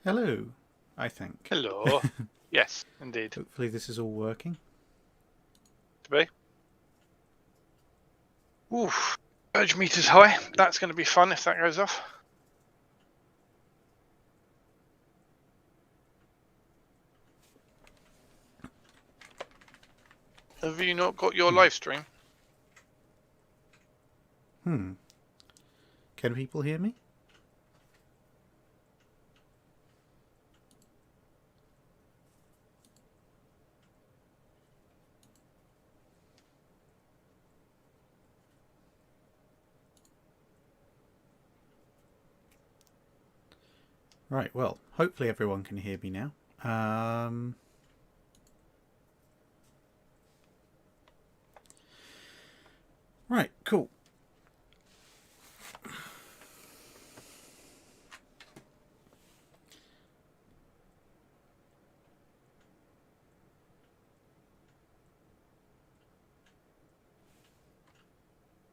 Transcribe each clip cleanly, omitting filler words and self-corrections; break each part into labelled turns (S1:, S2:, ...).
S1: Hello, I think.
S2: Hello. Yes, indeed.
S1: Hopefully this is all working.
S2: To be. Oof. Urge meters high. That's going to be fun if that goes off. Have you not got your live stream?
S1: Can people hear me? Right, well, hopefully everyone can hear me now. Right, cool.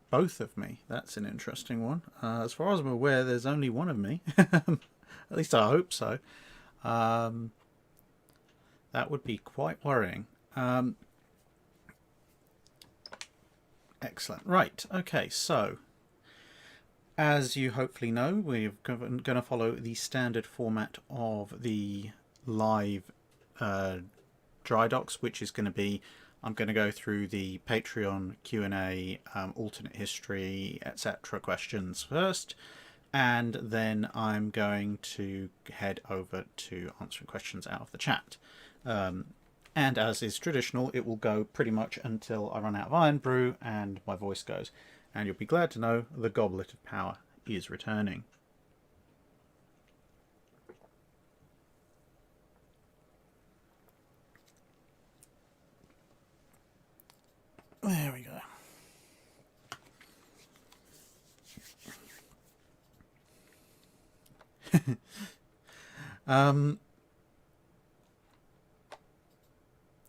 S1: Both of me. That's an interesting one. As far as I'm aware, there's only one of me. At least I hope so. That would be quite worrying. Excellent. Right, okay, so as you hopefully know, we're going to follow the standard format of the live dry docks, which is going to be I'm going to go through the Patreon Q&A, alternate history, etc. questions first, and then I'm going to head over to answering questions out of the chat. And as is traditional, it will go pretty much until I run out of Iron Brew and my voice goes. And you'll be glad to know the Goblet of Power is returning. There we go.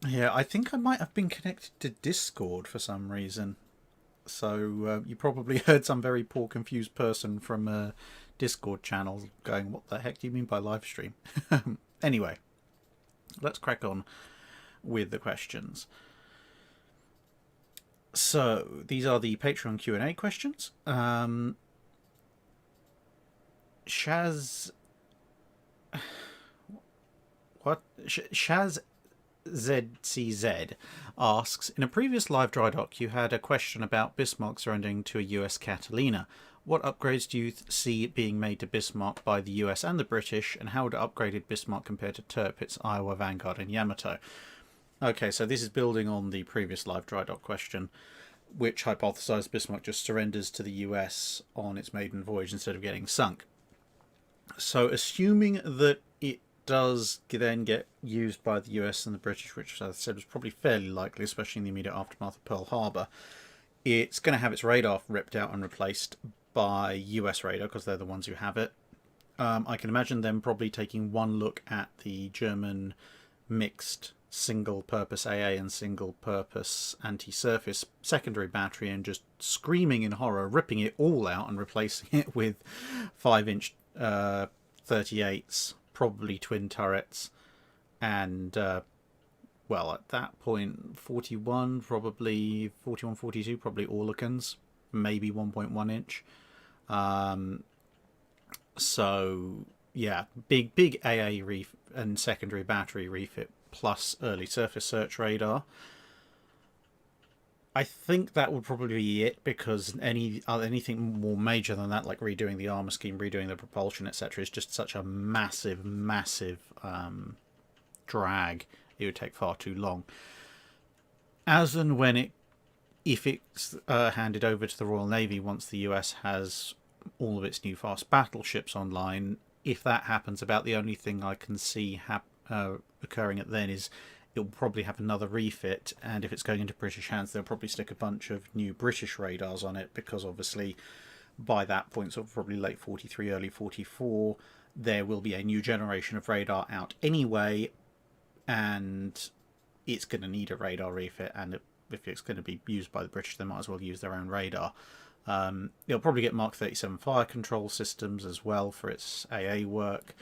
S1: Yeah, I think I might have been connected to Discord for some reason. So you probably heard some very poor, confused person from a Discord channel going, "What the heck do you mean by live stream?" Anyway, let's crack on with the questions. So these are the Patreon Q&A questions. Shaz, what? Shaz ZCZ asks, in a previous live dry dock, you had a question about Bismarck surrendering to a US Catalina. What upgrades do you see being made to Bismarck by the US and the British, and how would upgraded Bismarck compare to Tirpitz, Iowa, Vanguard, and Yamato? Okay, so this is building on the previous live dry dock question, which hypothesized Bismarck just surrenders to the US on its maiden voyage instead of getting sunk. So, assuming that it does then get used by the US and the British, which, as I said, was probably fairly likely, especially in the immediate aftermath of Pearl Harbor, it's going to have its radar ripped out and replaced by US radar because they're the ones who have it. I can imagine them probably taking one look at the German mixed single purpose AA and single purpose anti surface secondary battery and just screaming in horror, ripping it all out and replacing it with 5-inch 38s, probably twin turrets, and well, at that point, 41, probably 41, 42, probably Orlikans, maybe 1.1 inch. So yeah, big AA reef and secondary battery refit plus early surface search radar. I think that would probably be it because anything more major than that, like redoing the armor scheme, redoing the propulsion, etc., is just such a massive drag. It would take far too long. As and when if it's handed over to the Royal Navy once the US has all of its new fast battleships online, if that happens, about the only thing I can see occurring at then is it will probably have another refit, and if it's going into British hands, they'll probably stick a bunch of new British radars on it because obviously by that point, sort of probably late 43, early 44, there will be a new generation of radar out anyway, and it's going to need a radar refit, and if it's going to be used by the British, they might as well use their own radar. It'll probably get Mark 37 fire control systems as well for its AA work.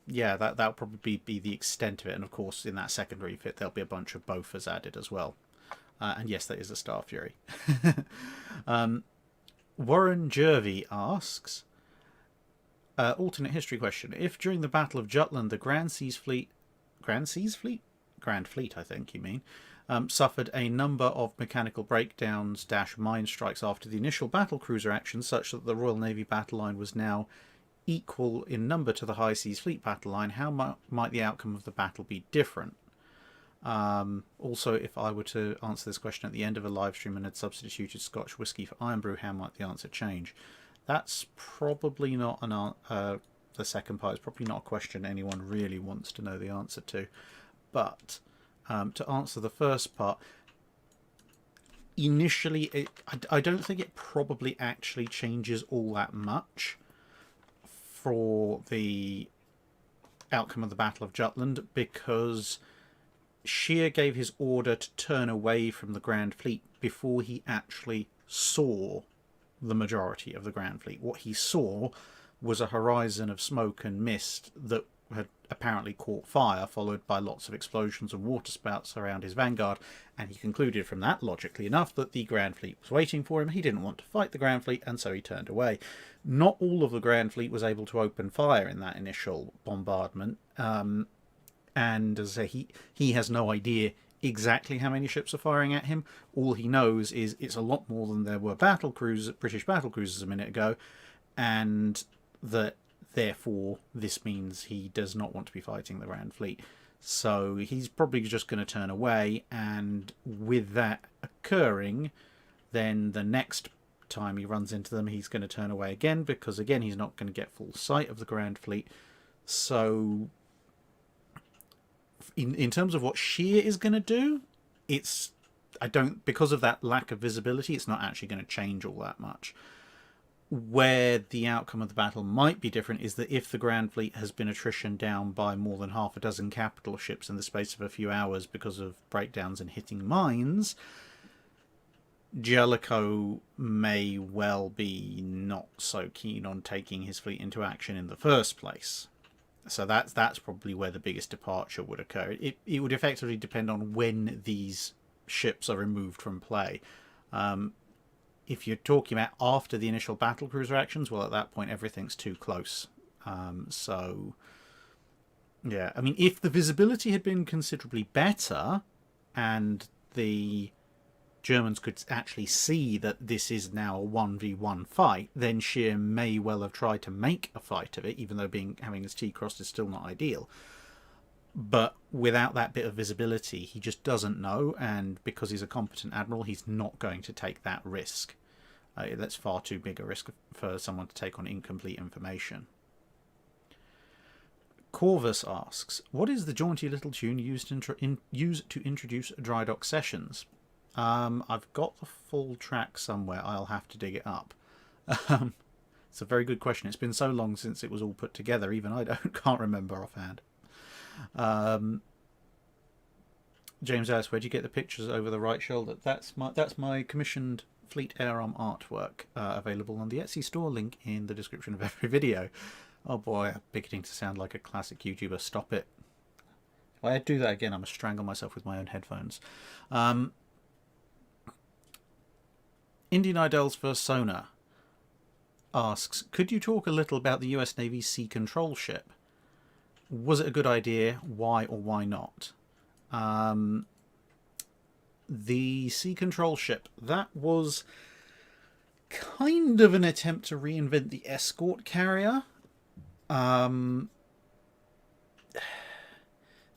S1: yeah, that'll probably be the extent of it. And of course, in that second refit, there'll be a bunch of Bofors added as well. And yes, that is a Star Fury. Warren Jervy asks, alternate history question. If during the Battle of Jutland the Grand Fleet, I think you mean, suffered a number of mechanical breakdowns - mine strikes after the initial battle cruiser action, such that the Royal Navy battle line was now equal in number to the High Seas Fleet battle line, how might the outcome of the battle be different? Also, if I were to answer this question at the end of a live stream and had substituted Scotch whisky for Iron Brew, how might the answer change? That's probably not the second part is probably not a question anyone really wants to know the answer to. But to answer the first part, initially, I don't think it probably actually changes all that much for the outcome of the Battle of Jutland, because Scheer gave his order to turn away from the Grand Fleet before he actually saw the majority of the Grand Fleet. What he saw was a horizon of smoke and mist that had apparently caught fire, followed by lots of explosions and water spouts around his vanguard, and he concluded from that, logically enough, that the Grand Fleet was waiting for him. He didn't want to fight the Grand Fleet, and so he turned away. Not all of the Grand Fleet was able to open fire in that initial bombardment, and as I say, he has no idea exactly how many ships are firing at him. All he knows is it's a lot more than there were British battle cruisers a minute ago, and that therefore this means he does not want to be fighting the Grand Fleet. So he's probably just going to turn away, and with that occurring, then the next time he runs into them, he's going to turn away again, because again he's not going to get full sight of the Grand Fleet. So in terms of what Scheer is going to do, because of that lack of visibility, it's not actually going to change all that much. Where the outcome of the battle might be different is that if the Grand Fleet has been attrition down by more than half a dozen capital ships in the space of a few hours because of breakdowns and hitting mines, Jellicoe may well be not so keen on taking his fleet into action in the first place. So that's probably where the biggest departure would occur. It would effectively depend on when these ships are removed from play. If you're talking about after the initial battle cruiser actions, well, at that point everything's too close. So yeah, I mean, if the visibility had been considerably better and the Germans could actually see that this is now a 1v1 fight, then Scheer may well have tried to make a fight of it, even though having his T crossed is still not ideal. But without that bit of visibility, he just doesn't know, and because he's a competent admiral, he's not going to take that risk. That's far too big a risk for someone to take on incomplete information. Corvus asks, what is the jaunty little tune used to introduce dry dock sessions? I've got the full track somewhere. I'll have to dig it up. It's a very good question. It's been so long since it was all put together, even I can't remember offhand. James asks, where'd you get the pictures over the right shoulder? That's my commissioned Fleet Aerom artwork, available on the Etsy store, link in the description of every video. Oh boy, I'm beginning to sound like a classic YouTuber. Stop it. If I do that again, I'm going to strangle myself with my own headphones. Indian Idels vs. Sona asks, could you talk a little about the US Navy Sea Control ship? Was it a good idea? Why or why not? The Sea Control ship, that was kind of an attempt to reinvent the escort carrier. The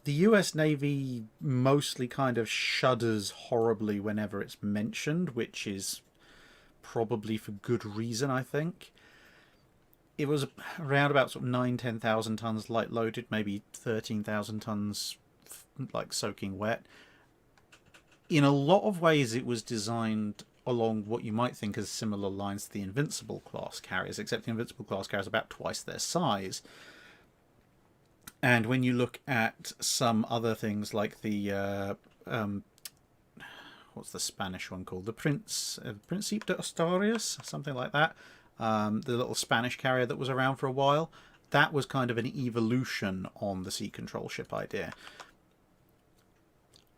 S1: US Navy mostly kind of shudders horribly whenever it's mentioned, which is probably for good reason, I think. It was around about sort of 9,000-10,000 tons light loaded, maybe 13,000 tons like soaking wet. In a lot of ways, it was designed along what you might think as similar lines to the Invincible class carriers, except the Invincible class carriers are about twice their size. And when you look at some other things like the what's the Spanish one called? The Príncipe de Asturias, something like that. The little Spanish carrier that was around for a while. that was kind of an evolution on the sea control ship idea.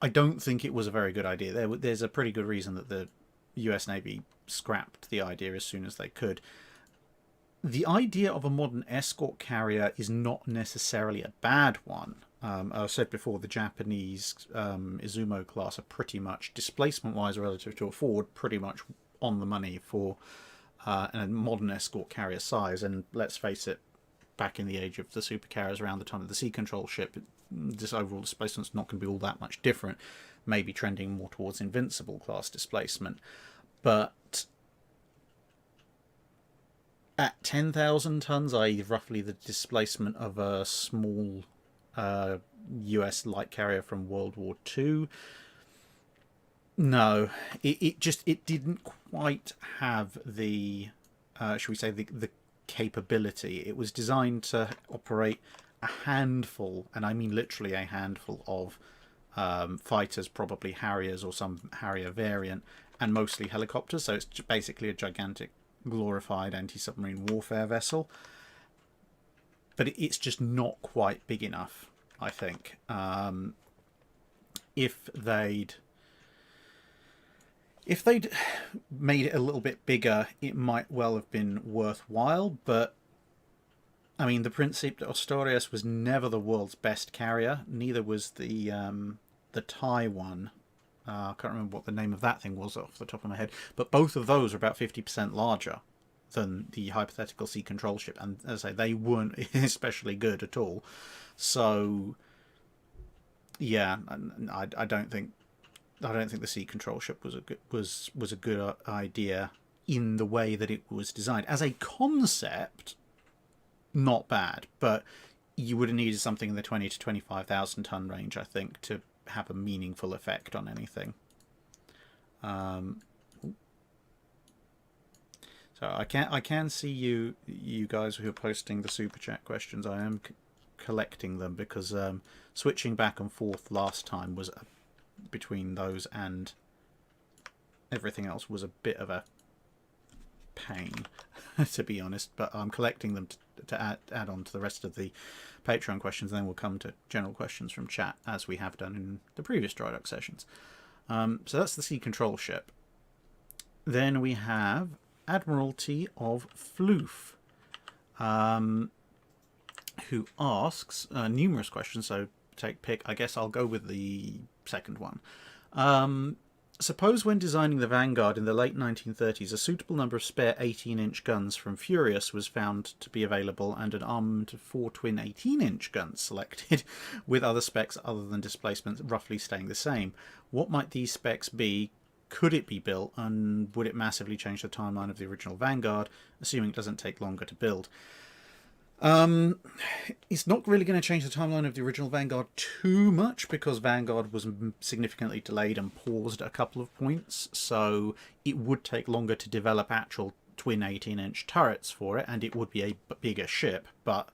S1: I don't think it was a very good idea. There's a pretty good reason that the US Navy scrapped the idea as soon as they could. The idea of a modern escort carrier is not necessarily a bad one. I said before, the Japanese Izumo class are pretty much, displacement-wise relative to a Ford, pretty much on the money for a modern escort carrier size. And let's face it, back in the age of the supercarriers, around the time of the sea control ship, this overall displacement's not going to be all that much different. Maybe trending more towards Invincible class displacement. But at 10,000 tons, i.e. roughly the displacement of a small US light carrier from World War II, no, it didn't quite have the, shall we say, the capability. It was designed to operate a handful, and I mean literally a handful of fighters, probably Harriers or some Harrier variant, and mostly helicopters. So it's basically a gigantic glorified anti-submarine warfare vessel. But it's just not quite big enough, I think. If they'd made it a little bit bigger, it might well have been worthwhile. But I mean, the Príncipe de Asturias was never the world's best carrier. Neither was the Thai one. I can't remember what the name of that thing was off the top of my head. But both of those are about 50% larger than the hypothetical sea control ship, and as I say, they weren't especially good at all. So yeah, I don't think the sea control ship was a good idea in the way that it was designed. As a concept, not bad, but you would have needed something in the 20 to 25,000 ton range, I think, to have a meaningful effect on anything. So I can see you guys who are posting the super chat questions. I am collecting them because switching back and forth last time was between those and everything else was a bit of a pain, to be honest. But I'm collecting them to add on to the rest of the Patreon questions, and then we'll come to general questions from chat as we have done in the previous dry dock sessions. So that's the sea control ship. Then we have Admiralty of Floof, who asks numerous questions, so pick. I guess I'll go with the second one. Suppose when designing the Vanguard in the late 1930s, a suitable number of spare 18-inch guns from Furious was found to be available and an armed 4 twin 18-inch guns selected, with other specs other than displacement roughly staying the same. What might these specs be? Could it be built, and would it massively change the timeline of the original Vanguard, assuming it doesn't take longer to build? It's not really going to change the timeline of the original Vanguard too much, because Vanguard was significantly delayed and paused at a couple of points, so it would take longer to develop actual twin 18-inch turrets for it, and it would be a bigger ship, but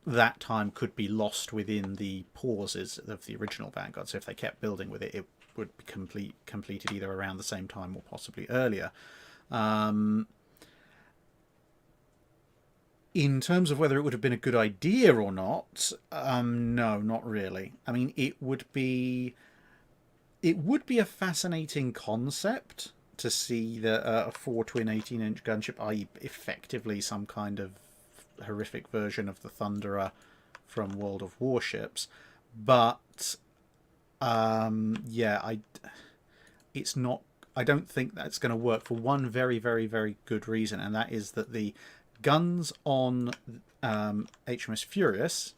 S1: that time could be lost within the pauses of the original Vanguard. So if they kept building with it, it would be completed either around the same time or possibly earlier. In terms of whether it would have been a good idea or not, no, not really. I mean, it would be a fascinating concept to see a 4 twin 18-inch gunship, i.e. effectively some kind of horrific version of the Thunderer from World of Warships. But yeah, it's not. I don't think that's going to work for one very, very, very good reason, and that is that the guns on HMS Furious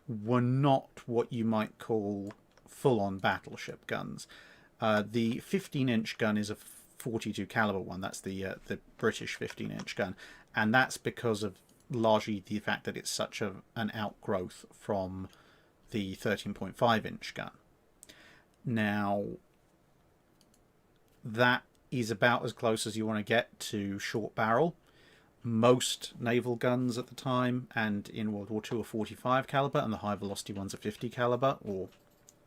S1: were not what you might call full-on battleship guns. The 15-inch gun is a 42 caliber one. That's the British 15-inch gun, and that's because of largely the fact that it's such an outgrowth from the 13.5-inch gun. Now, that is about as close as you want to get to short barrel. Most naval guns at the time and in World War II are 45 caliber, and the high velocity ones are 50 caliber, or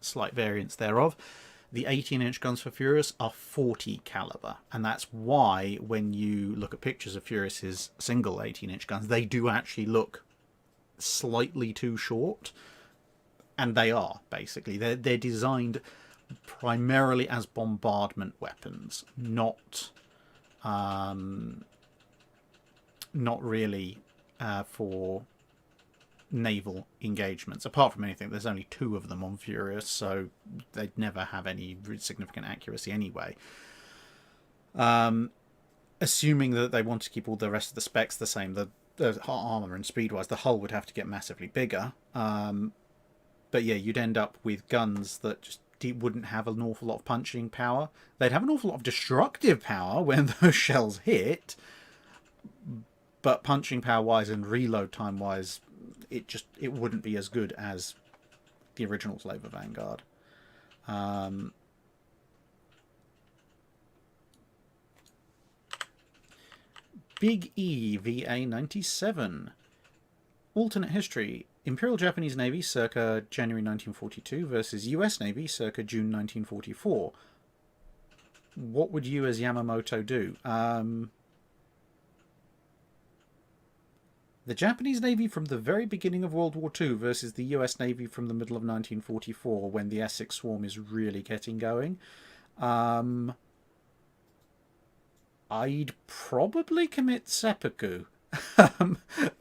S1: slight variants thereof. The 18-inch guns for Furious are 40 caliber, and that's why when you look at pictures of Furious's single 18-inch guns, they do actually look slightly too short, and they are basically they're designed primarily as bombardment weapons, not really for naval engagements. Apart from anything, there's only 2 of them on Furious, so they'd never have any significant accuracy anyway. Assuming that they want to keep all the rest of the specs the same, the armor and speed-wise, the hull would have to get massively bigger. But yeah, you'd end up with guns that just wouldn't have an awful lot of punching power. They'd have an awful lot of destructive power when those shells hit, but punching power-wise and reload time-wise, it wouldn't be as good as the original Slave of Vanguard. Big E VA-97. Alternate history. Imperial Japanese Navy circa January 1942 versus US Navy circa June 1944. What would you as Yamamoto do? The Japanese Navy from the very beginning of World War II versus the US Navy from the middle of 1944, when the Essex Swarm is really getting going. I'd probably commit seppuku.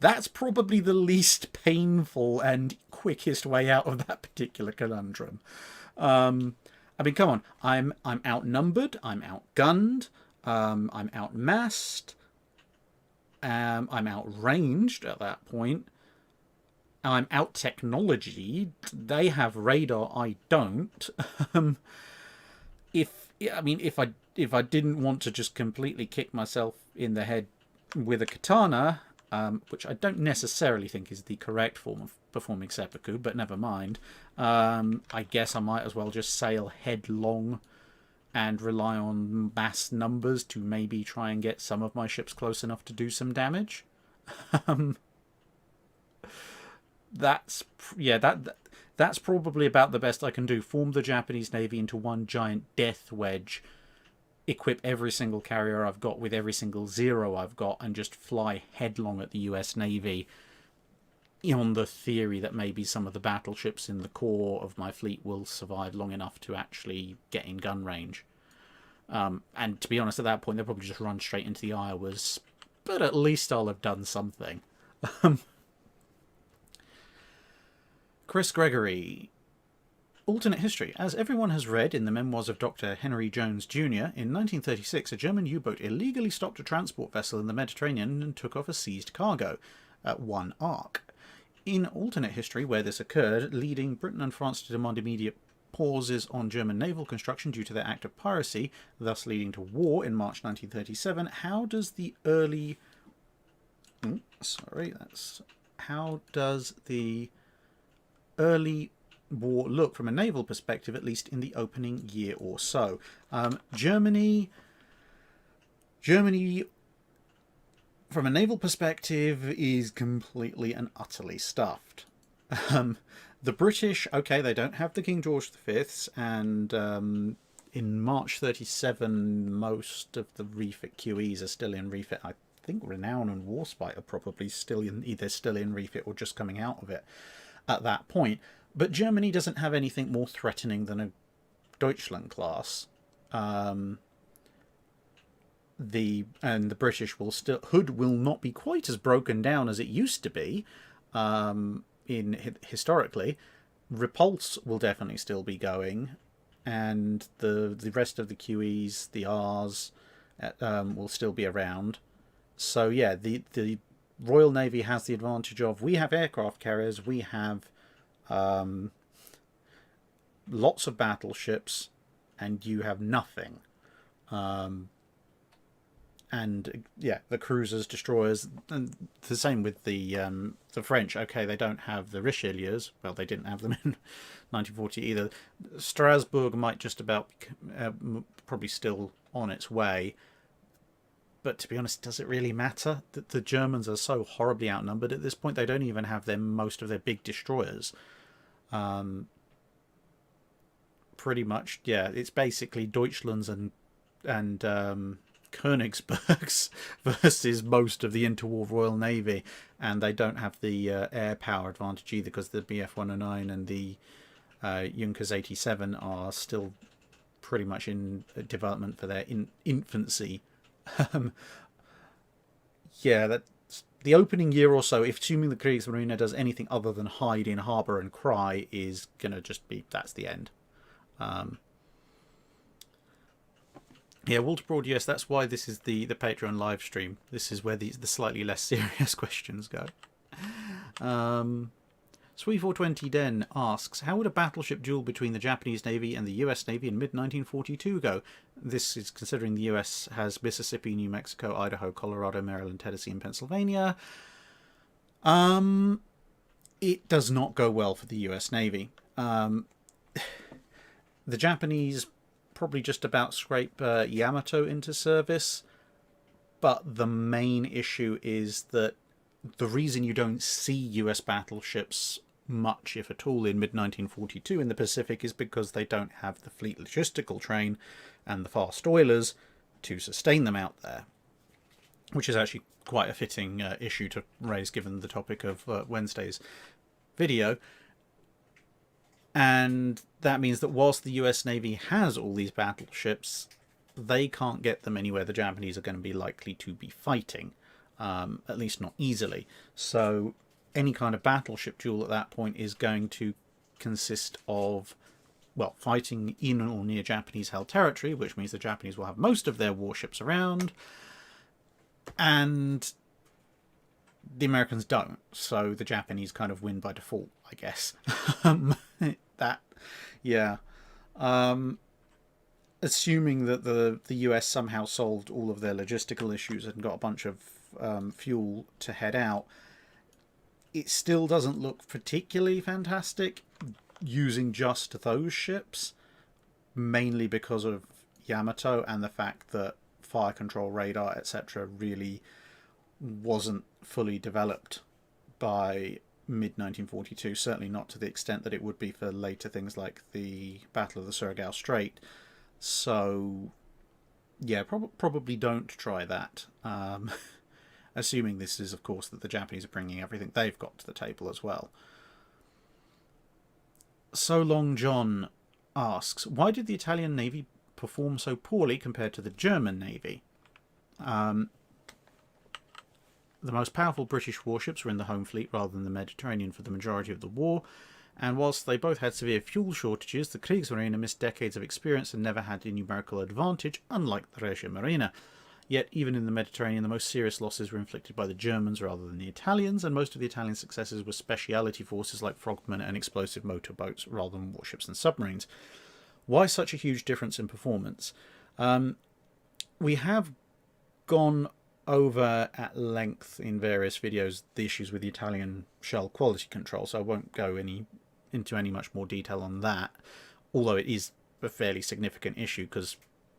S1: That's probably the least painful and quickest way out of that particular conundrum. I mean, come on. I'm outnumbered. I'm outgunned. I'm outmassed. I'm outranged at that point. I'm out technologied. They have radar. I don't. If I didn't want to just completely kick myself in the head with a katana, which I don't necessarily think is the correct form of performing seppuku, but never mind. I guess I might as well just sail headlong and rely on mass numbers to maybe try and get some of my ships close enough to do some damage. That's probably about the best I can do. Form the Japanese Navy into one giant death wedge, equip every single carrier I've got with every single zero I've got, and just fly headlong at the US Navy on the theory that maybe some of the battleships in the core of my fleet will survive long enough to actually get in gun range. And to be honest, at that point, they'll probably just run straight into the Iowas, but at least I'll have done something. Chris Gregory. Alternate history. As everyone has read in the memoirs of Dr. Henry Jones Jr., in 1936 a German U-boat illegally stopped a transport vessel in the Mediterranean and took off a seized cargo, one Ark. In alternate history, where this occurred, leading Britain and France to demand immediate pauses on German naval construction due to their act of piracy, thus leading to war in March 1937, how does the early war look from a naval perspective, at least in the opening year or so? Germany, from a naval perspective, is completely and utterly stuffed. The British, okay, they don't have the King George V's, and in March 37, most of the refit QEs are still in refit. I think Renown and Warspite are probably still in refit or just coming out of it at that point. But Germany doesn't have anything more threatening than a Deutschland class. The British Hood will not be quite as broken down as it used to be. Historically, Repulse will definitely still be going, and the rest of the QEs, the R's, will still be around. So yeah, the Royal Navy has the advantage of, we have aircraft carriers, we have lots of battleships, and you have nothing. And yeah, the cruisers, destroyers, and the same with the French. Okay, they don't have the Richelieus. Well, they didn't have them in 1940 either. Strasbourg might just about probably still on its way. But to be honest, does it really matter? That the Germans are so horribly outnumbered at this point, they don't even have most of their big destroyers. Pretty much, yeah, it's basically Deutschlands and Königsbergs versus most of the interwar Royal Navy, and they don't have the air power advantage either because the Bf 109 and the Junkers 87 are still pretty much in development for their infancy. Yeah, that's the opening year or so. If assuming the Kriegsmarine does anything other than hide in harbour and cry, is gonna just be that's the end. Yeah, Walter Broad, yes, that's why this is the Patreon live stream. This is where the slightly less serious questions go. Sweet420 Den asks, how would a battleship duel between the Japanese Navy and the US Navy in mid-1942 go? This is considering the US has Mississippi, New Mexico, Idaho, Colorado, Maryland, Tennessee, and Pennsylvania. It does not go well for the US Navy. The Japanese probably just about scrape Yamato into service, but the main issue is that the reason you don't see US battleships much, if at all, in mid-1942 in the Pacific is because they don't have the fleet logistical train and the fast oilers to sustain them out there, which is actually quite a fitting issue to raise given the topic of Wednesday's video. And that means that whilst the US Navy has all these battleships, they can't get them anywhere the Japanese are going to be likely to be fighting, at least not easily. So any kind of battleship duel at that point is going to consist of, well, fighting in or near Japanese-held territory, which means the Japanese will have most of their warships around, and the Americans don't. So the Japanese kind of win by default, I guess. Assuming that the US somehow solved all of their logistical issues and got a bunch of fuel to head out, it still doesn't look particularly fantastic using just those ships, mainly because of Yamato and the fact that fire control radar, etc., really wasn't fully developed by mid-1942, certainly not to the extent that it would be for later things like the Battle of the Surigao Strait. So, yeah, probably don't try that. Assuming this is, of course, that the Japanese are bringing everything they've got to the table as well. So Long John asks, why did the Italian Navy perform so poorly compared to the German Navy? The most powerful British warships were in the home fleet rather than the Mediterranean for the majority of the war, and whilst they both had severe fuel shortages, the Kriegsmarine missed decades of experience and never had a numerical advantage, unlike the Regia Marina. Yet, even in the Mediterranean, the most serious losses were inflicted by the Germans rather than the Italians, and most of the Italian successes were speciality forces like frogmen and explosive motorboats rather than warships and submarines. Why such a huge difference in performance? We have gone over at length in various videos the issues with the Italian shell quality control, so I won't go into any much more detail on that, although it is a fairly significant issue because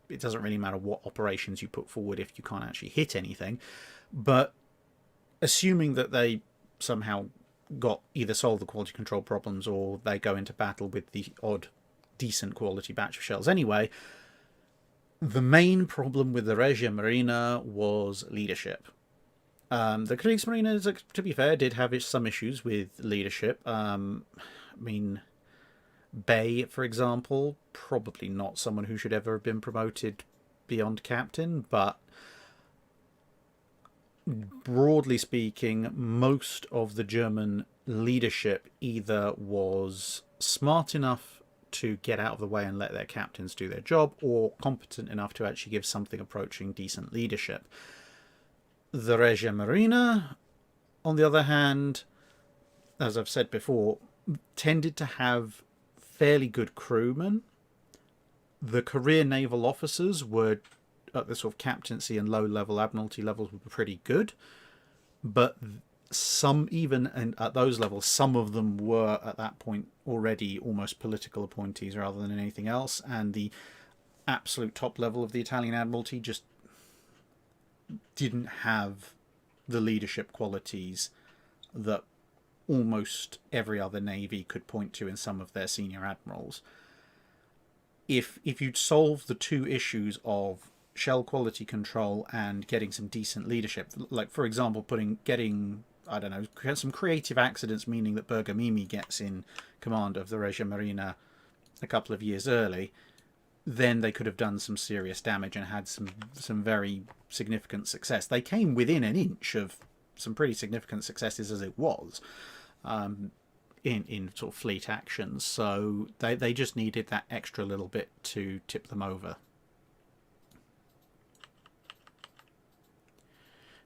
S1: it doesn't really matter what operations you put forward if you can't actually hit anything. But assuming that they somehow got either solved the quality control problems or they go into battle with the odd decent quality batch of shells anyway, the main problem with the Regia Marina was leadership. The Kriegsmarine, to be fair, did have some issues with leadership. Bay, for example, probably not someone who should ever have been promoted beyond captain, but broadly speaking, most of the German leadership either was smart enough to get out of the way and let their captains do their job, or competent enough to actually give something approaching decent leadership. The Regia Marina, on the other hand, as I've said before, tended to have fairly good crewmen. The career naval officers were at the sort of captaincy and low-level admiralty levels were pretty good, but some, even at those levels, some of them were at that point already almost political appointees rather than anything else, and the absolute top level of the Italian admiralty just didn't have the leadership qualities that almost every other navy could point to in some of their senior admirals. If you'd solved the two issues of shell quality control and getting some decent leadership. Like, for example, getting I don't know, some creative accidents, meaning that Bergamimi gets in command of the Regia Marina a couple of years early, then they could have done some serious damage and had some very significant success. They came within an inch of some pretty significant successes as it was, in sort of fleet actions. So they just needed that extra little bit to tip them over.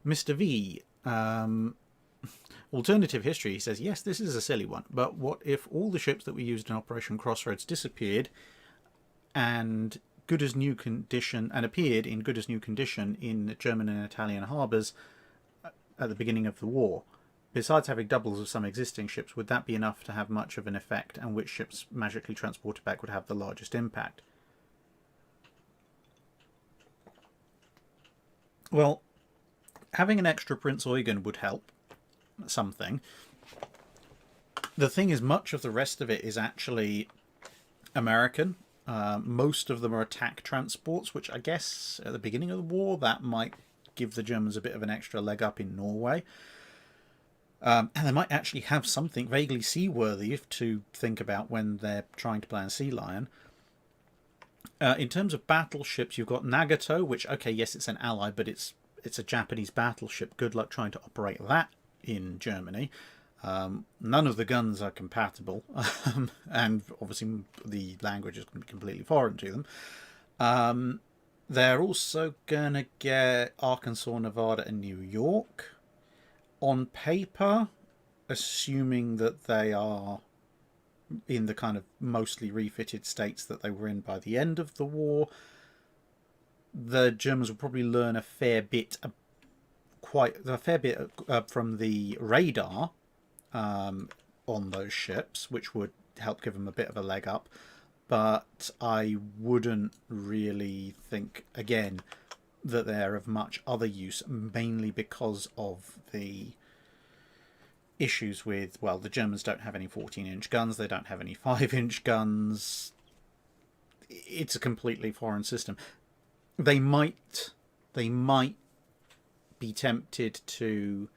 S1: Mr. V, alternative history, he says, yes, this is a silly one, but what if all the ships that we used in Operation Crossroads disappeared and good as new condition and appeared in good as new condition in German and Italian harbours at the beginning of the war? Besides having doubles of some existing ships, would that be enough to have much of an effect, and which ships magically transported back would have the largest impact? Well, having an extra Prince Eugen would help something. The thing is, much of the rest of it is actually American. Most of them are attack transports, which I guess at the beginning of the war that might give the Germans a bit of an extra leg up in Norway. And they might actually have something vaguely seaworthy to think about when they're trying to plan Sea Lion. In terms of battleships, you've got Nagato, which, okay, yes, it's an ally, but it's a Japanese battleship. Good luck trying to operate that in Germany. None of the guns are compatible, and obviously the language is going to be completely foreign to them. They're also going to get Arkansas, Nevada, and New York. On paper, assuming that they are in the kind of mostly refitted states that they were in by the end of the war, the Germans will probably learn a fair bit from the radar on those ships, which would help give them a bit of a leg up. But I wouldn't really think, again, that they're of much other use, mainly because of the issues with, well, the Germans don't have any 14-inch guns, they don't have any 5-inch guns. It's a completely foreign system. They might be tempted to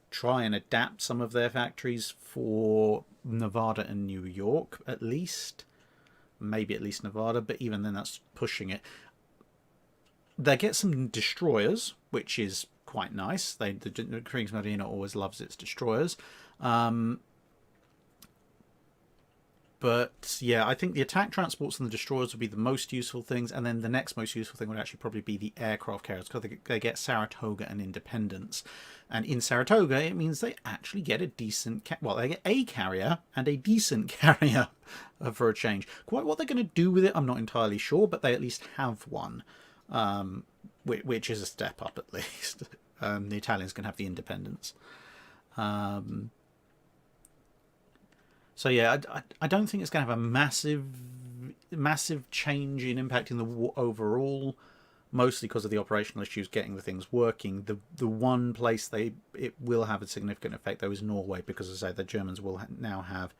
S1: try and adapt some of their factories for Nevada and New York, at least. Maybe at least Nevada, but even then that's pushing it. They get some destroyers, which is quite nice. The Kriegsmarine always loves its destroyers. But yeah, I think the attack transports and the destroyers would be the most useful things, and then the next most useful thing would actually probably be the aircraft carriers, because they get Saratoga and Independence. And in Saratoga, it means they actually get a decent... they get a carrier and a decent carrier for a change. Quite what they're going to do with it, I'm not entirely sure, but they at least have one, which is a step up at least. The Italians can have the Independence. So yeah, I don't think it's going to have a massive change in impacting the war overall, mostly because of the operational issues getting the things working. The one place it will have a significant effect, though, is Norway, because, as I say, the Germans will now have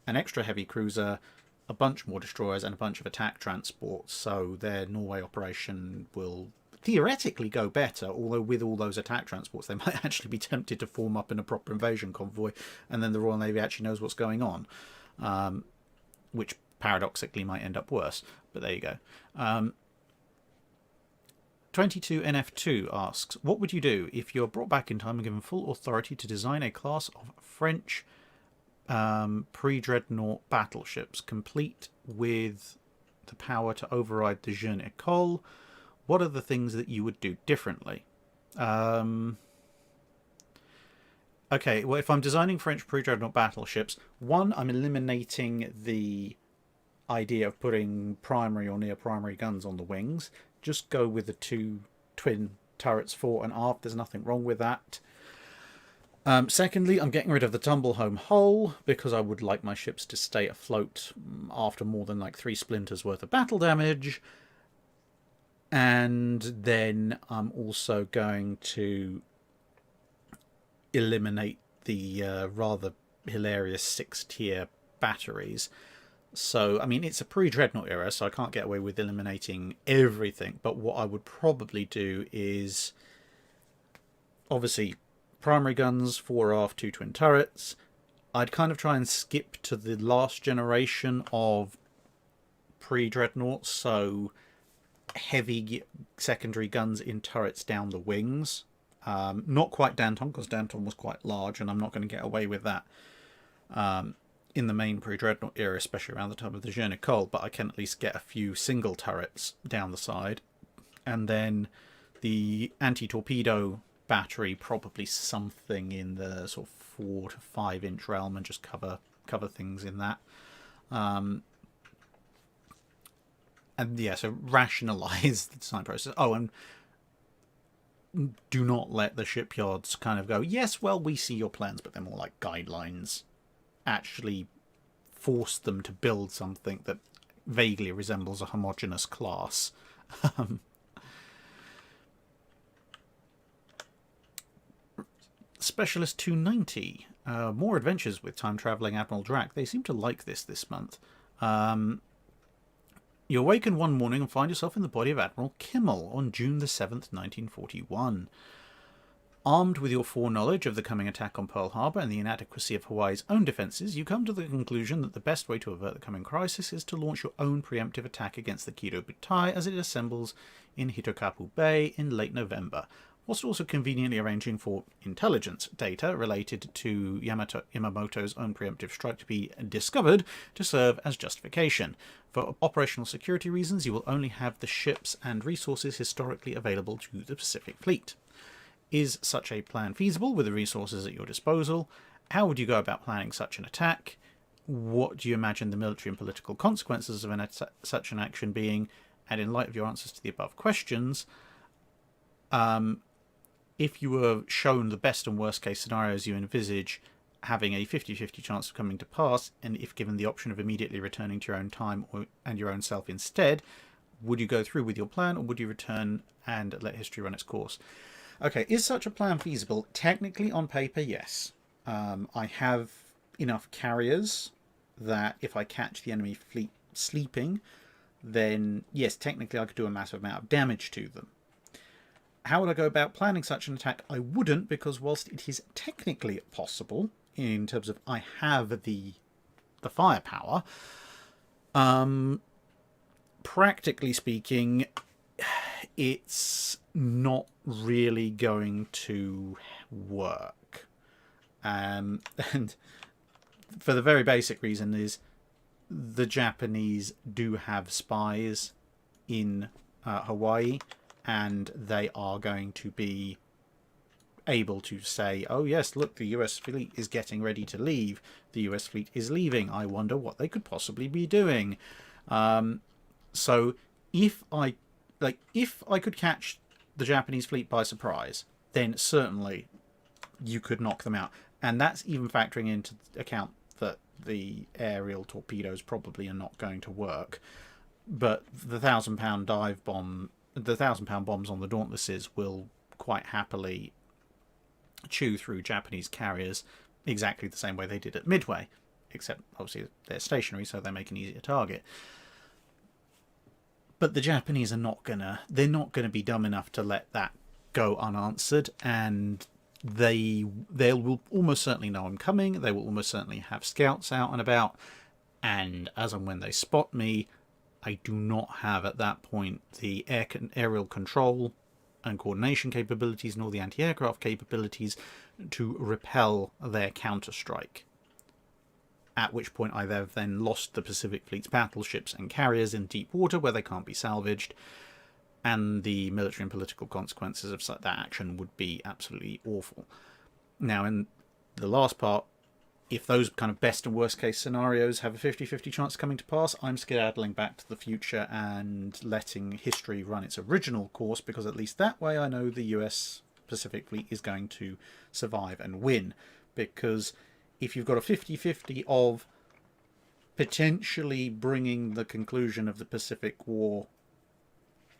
S1: an extra heavy cruiser, a bunch more destroyers, and a bunch of attack transports. So their Norway operation will theoretically go better, although with all those attack transports they might actually be tempted to form up in a proper invasion convoy, and then the Royal Navy actually knows what's going on, which paradoxically might end up worse, but there you go. 22NF2 asks, what would you do if you're brought back in time and given full authority to design a class of French pre-dreadnought battleships, complete with the power to override the Jeune École? What are the things that you would do differently? Okay, well, if I'm designing French pre-dreadnought battleships, one, I'm eliminating the idea of putting primary or near primary guns on the wings. Just go with the two twin turrets fore and aft. There's nothing wrong with that. Secondly, I'm getting rid of the tumble home hull, because I would like my ships to stay afloat after more than like 3 splinters worth of battle damage. And then I'm also going to eliminate the rather hilarious 6-tier batteries. So, I mean, it's a pre-Dreadnought era, so I can't get away with eliminating everything. But what I would probably do is, obviously, primary guns, 4 aft, 2 twin turrets. I'd kind of try and skip to the last generation of pre-Dreadnoughts, so heavy secondary guns in turrets down the wings. Not quite Danton, because Danton was quite large, and I'm not going to get away with that in the main pre-Dreadnought era, especially around the time of the Jeu Nicole, but I can at least get a few single turrets down the side. And then the anti-torpedo battery, probably something in the sort of 4 to 5 inch realm, and just cover things in that. And yeah, so rationalize the design process. Oh, and do not let the shipyards kind of go, yes, well, we see your plans, but they're more like guidelines. Actually force them to build something that vaguely resembles a homogeneous class. Specialist 290. More adventures with time-travelling Admiral Drac. They seem to like this month. You awaken one morning and find yourself in the body of Admiral Kimmel on June the 7th, 1941. Armed with your foreknowledge of the coming attack on Pearl Harbor and the inadequacy of Hawaii's own defenses, you come to the conclusion that the best way to avert the coming crisis is to launch your own preemptive attack against the Kido Butai as it assembles in Hitokapu Bay in late November, whilst also conveniently arranging for intelligence data related to Yamamoto's own preemptive strike to be discovered to serve as justification. For operational security reasons, you will only have the ships and resources historically available to the Pacific Fleet. Is such a plan feasible with the resources at your disposal? How would you go about planning such an attack? What do you imagine the military and political consequences of such an action being? And in light of your answers to the above questions, if you were shown the best and worst case scenarios you envisage having a 50-50 chance of coming to pass, and if given the option of immediately returning to your own time and your own self instead, would you go through with your plan, or would you return and let history run its course? Okay, is such a plan feasible? Technically, on paper, yes. I have enough carriers that if I catch the enemy fleet sleeping, then yes, technically I could do a massive amount of damage to them. How would I go about planning such an attack? I wouldn't, because whilst it is technically possible, in terms of I have the firepower, practically speaking, it's not really going to work. And for the very basic reason is the Japanese do have spies in Hawaii, and they are going to be able to say, oh yes, look, the US fleet is getting ready to leave. The US fleet is leaving. I wonder what they could possibly be doing. So if I could catch the Japanese fleet by surprise, then certainly you could knock them out. And that's even factoring into account that the aerial torpedoes probably are not going to work. But the 1,000-pound dive bomb, the 1,000-pound bombs on the Dauntlesses will quite happily chew through Japanese carriers exactly the same way they did at Midway, except obviously they're stationary, so they make an easier target. But the Japanese are they're not gonna be dumb enough to let that go unanswered, and they will almost certainly know I'm coming. They will almost certainly have scouts out and about, and as and when they spot me, I do not have at that point the aerial control and coordination capabilities nor the anti-aircraft capabilities to repel their counter-strike. At which point I have then lost the Pacific Fleet's battleships and carriers in deep water where they can't be salvaged, and the military and political consequences of that action would be absolutely awful. Now, in the last part, if those kind of best and worst case scenarios have a 50-50 chance of coming to pass, I'm skedaddling back to the future and letting history run its original course, because at least that way I know the US Pacific Fleet is going to survive and win. Because if you've got a 50-50 of potentially bringing the conclusion of the Pacific War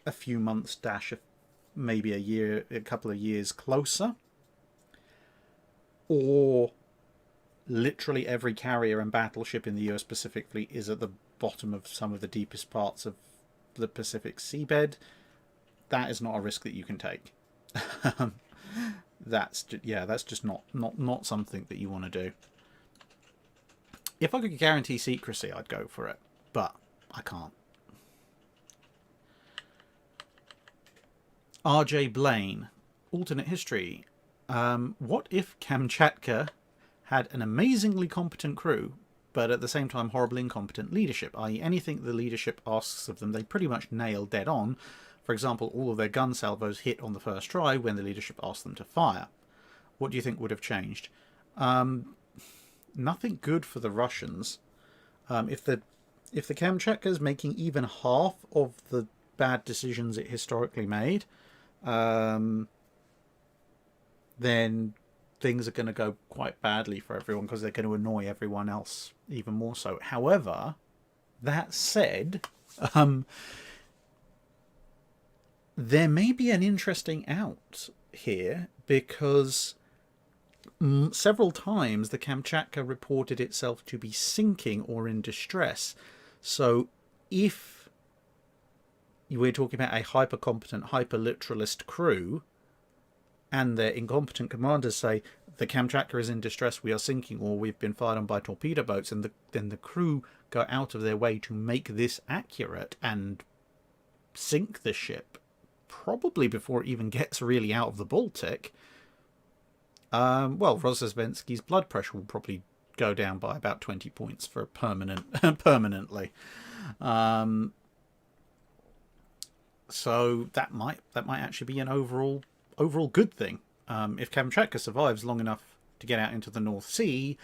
S1: a few months maybe a couple of years closer, or literally every carrier and battleship in the US Pacific Fleet is at the bottom of some of the deepest parts of the Pacific seabed, that is not a risk that you can take. That's just not something that you want to do. If I could guarantee secrecy, I'd go for it, but I can't. RJ Blaine, alternate history. What if Kamchatka had an amazingly competent crew, but at the same time horribly incompetent leadership, i.e. anything the leadership asks of them they pretty much nail dead on? For example, all of their gun salvos hit on the first try when the leadership asked them to fire. What do you think would have changed? Nothing good for the Russians. If the Kamchatka is making even half of the bad decisions it historically made, then things are going to go quite badly for everyone, because they're going to annoy everyone else even more so. However, that said, there may be an interesting out here, because several times the Kamchatka reported itself to be sinking or in distress. So if we're talking about a hyper-competent, hyper-literalist crew, and their incompetent commanders say, the Kamchatka is in distress, we are sinking, or we've been fired on by torpedo boats, and then the crew go out of their way to make this accurate and sink the ship, probably before it even gets really out of the Baltic, well, Rozhesvensky's blood pressure will probably go down by about 20 points for permanently. So that might actually be an overall good thing. If Kamchatka survives long enough to get out into the North Sea,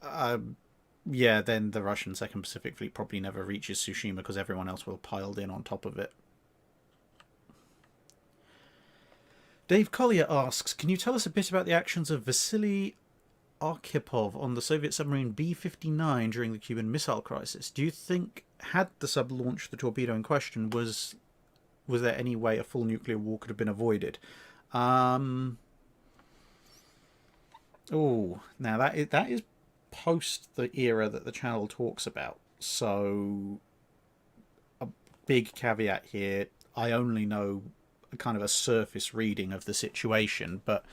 S1: then the Russian Second Pacific Fleet probably never reaches Tsushima, because everyone else will have piled in on top of it. Dave Collier asks, can you tell us a bit about the actions of Vasily Arkhipov on the Soviet submarine B-59 during the Cuban Missile Crisis? Do you think, had the sub launched the torpedo in question, was there any way a full nuclear war could have been avoided? Now that is post the era that the channel talks about, so a big caveat here. I only know kind of a surface reading of the situation, but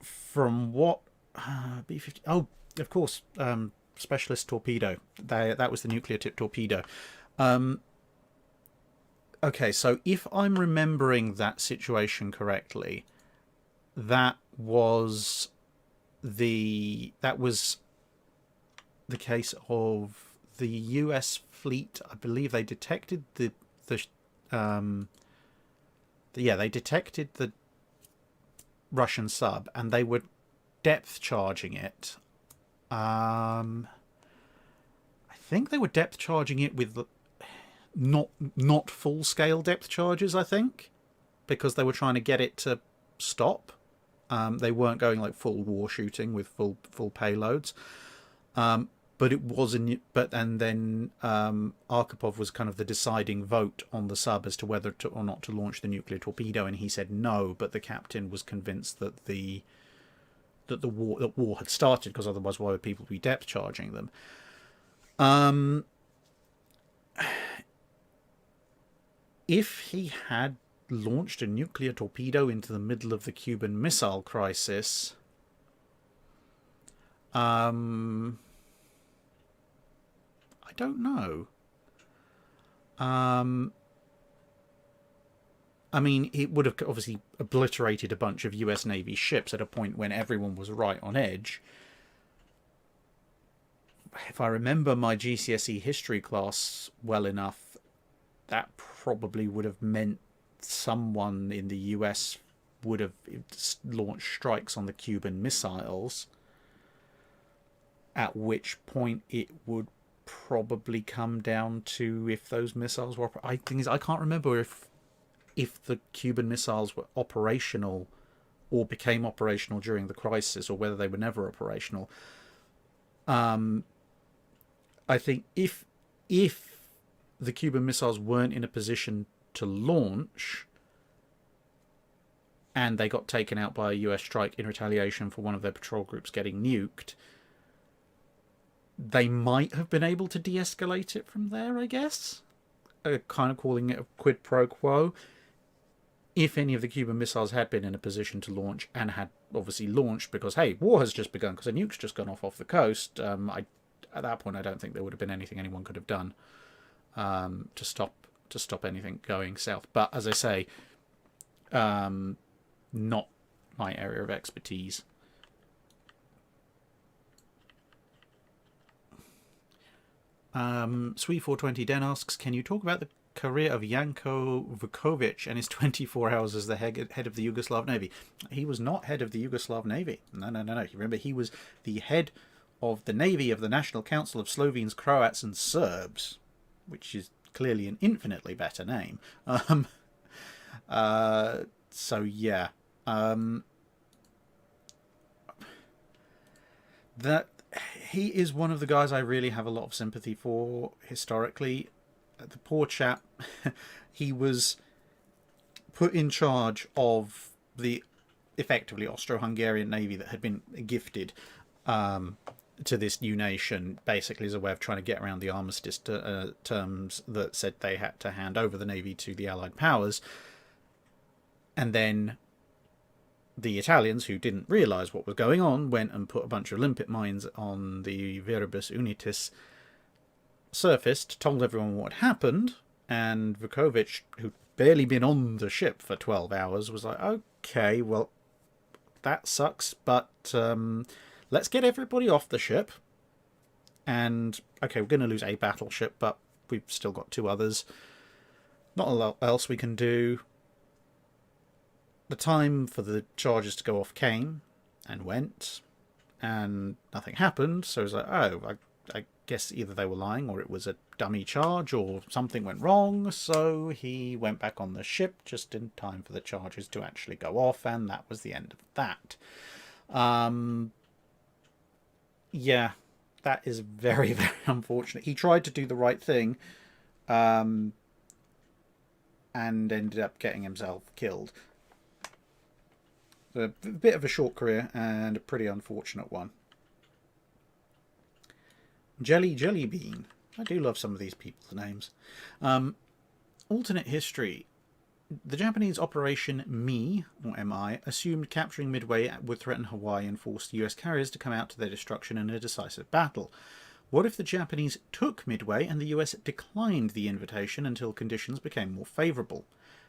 S1: from what B-50, of course, Specialist Torpedo, that was the nuclear tip torpedo. Okay, so if I'm remembering that situation correctly, that was the case of the US fleet. I believe they detected they detected the Russian sub, and they were depth charging it. I think they were depth charging it with not full scale depth charges, I think, because they were trying to get it to stop. They weren't going like full war shooting with full payloads. But it was then Arkhipov was kind of the deciding vote on the sub as to whether or not to launch the nuclear torpedo, and he said no, but the captain was convinced that war had started, because otherwise why would people be depth charging them? If he had launched a nuclear torpedo into the middle of the Cuban Missile Crisis, I don't know. I mean, it would have obviously obliterated a bunch of US Navy ships at a point when everyone was right on edge. If I remember my GCSE history class well enough, that probably would have meant someone in the US would have launched strikes on the Cuban missiles, at which point it would probably come down to if those missiles were... I can't remember if the Cuban missiles were operational or became operational during the crisis, or whether they were never operational. I think if the Cuban missiles weren't in a position to launch, and they got taken out by a US strike in retaliation for one of their patrol groups getting nuked, they might have been able to de-escalate it from there, I guess. Kind of calling it a quid pro quo. If any of the Cuban missiles had been in a position to launch, and had obviously launched because, hey, war has just begun because a nuke's just gone off the coast, at that point I don't think there would have been anything anyone could have done to stop anything going south. But as I say, not my area of expertise. Sweet420 Den asks, can you talk about the career of Janko Vukovic and his 24 hours as the head of the Yugoslav Navy? He was not head of the Yugoslav Navy. No. You remember, he was the head of the Navy of the National Council of Slovenes, Croats and Serbs, which is clearly an infinitely better name. So yeah. That he is one of the guys I really have a lot of sympathy for historically. The poor chap, he was put in charge of the effectively Austro-Hungarian navy that had been gifted to this new nation, basically as a way of trying to get around the armistice terms that said they had to hand over the navy to the Allied powers. And then the Italians, who didn't realise what was going on, went and put a bunch of limpet mines on the Viribus Unitis, surfaced, told everyone what happened, and Vukovic, who'd barely been on the ship for 12 hours, was like, okay, well, that sucks, but let's get everybody off the ship. And, okay, we're going to lose a battleship, but we've still got 2 others. Not a lot else we can do. The time for the charges to go off came and went, and nothing happened, so it was like, oh, I guess either they were lying or it was a dummy charge or something went wrong, so he went back on the ship just in time for the charges to actually go off, and that was the end of that. Yeah, that is very, very unfortunate. He tried to do the right thing and ended up getting himself killed. A bit of a short career and a pretty unfortunate one. Jelly Bean. I do love some of these people's names. Alternate history. The Japanese Operation Mi, or MI, assumed capturing Midway would threaten Hawaii and force the US carriers to come out to their destruction in a decisive battle. What if the Japanese took Midway and the US declined the invitation until conditions became more favourable?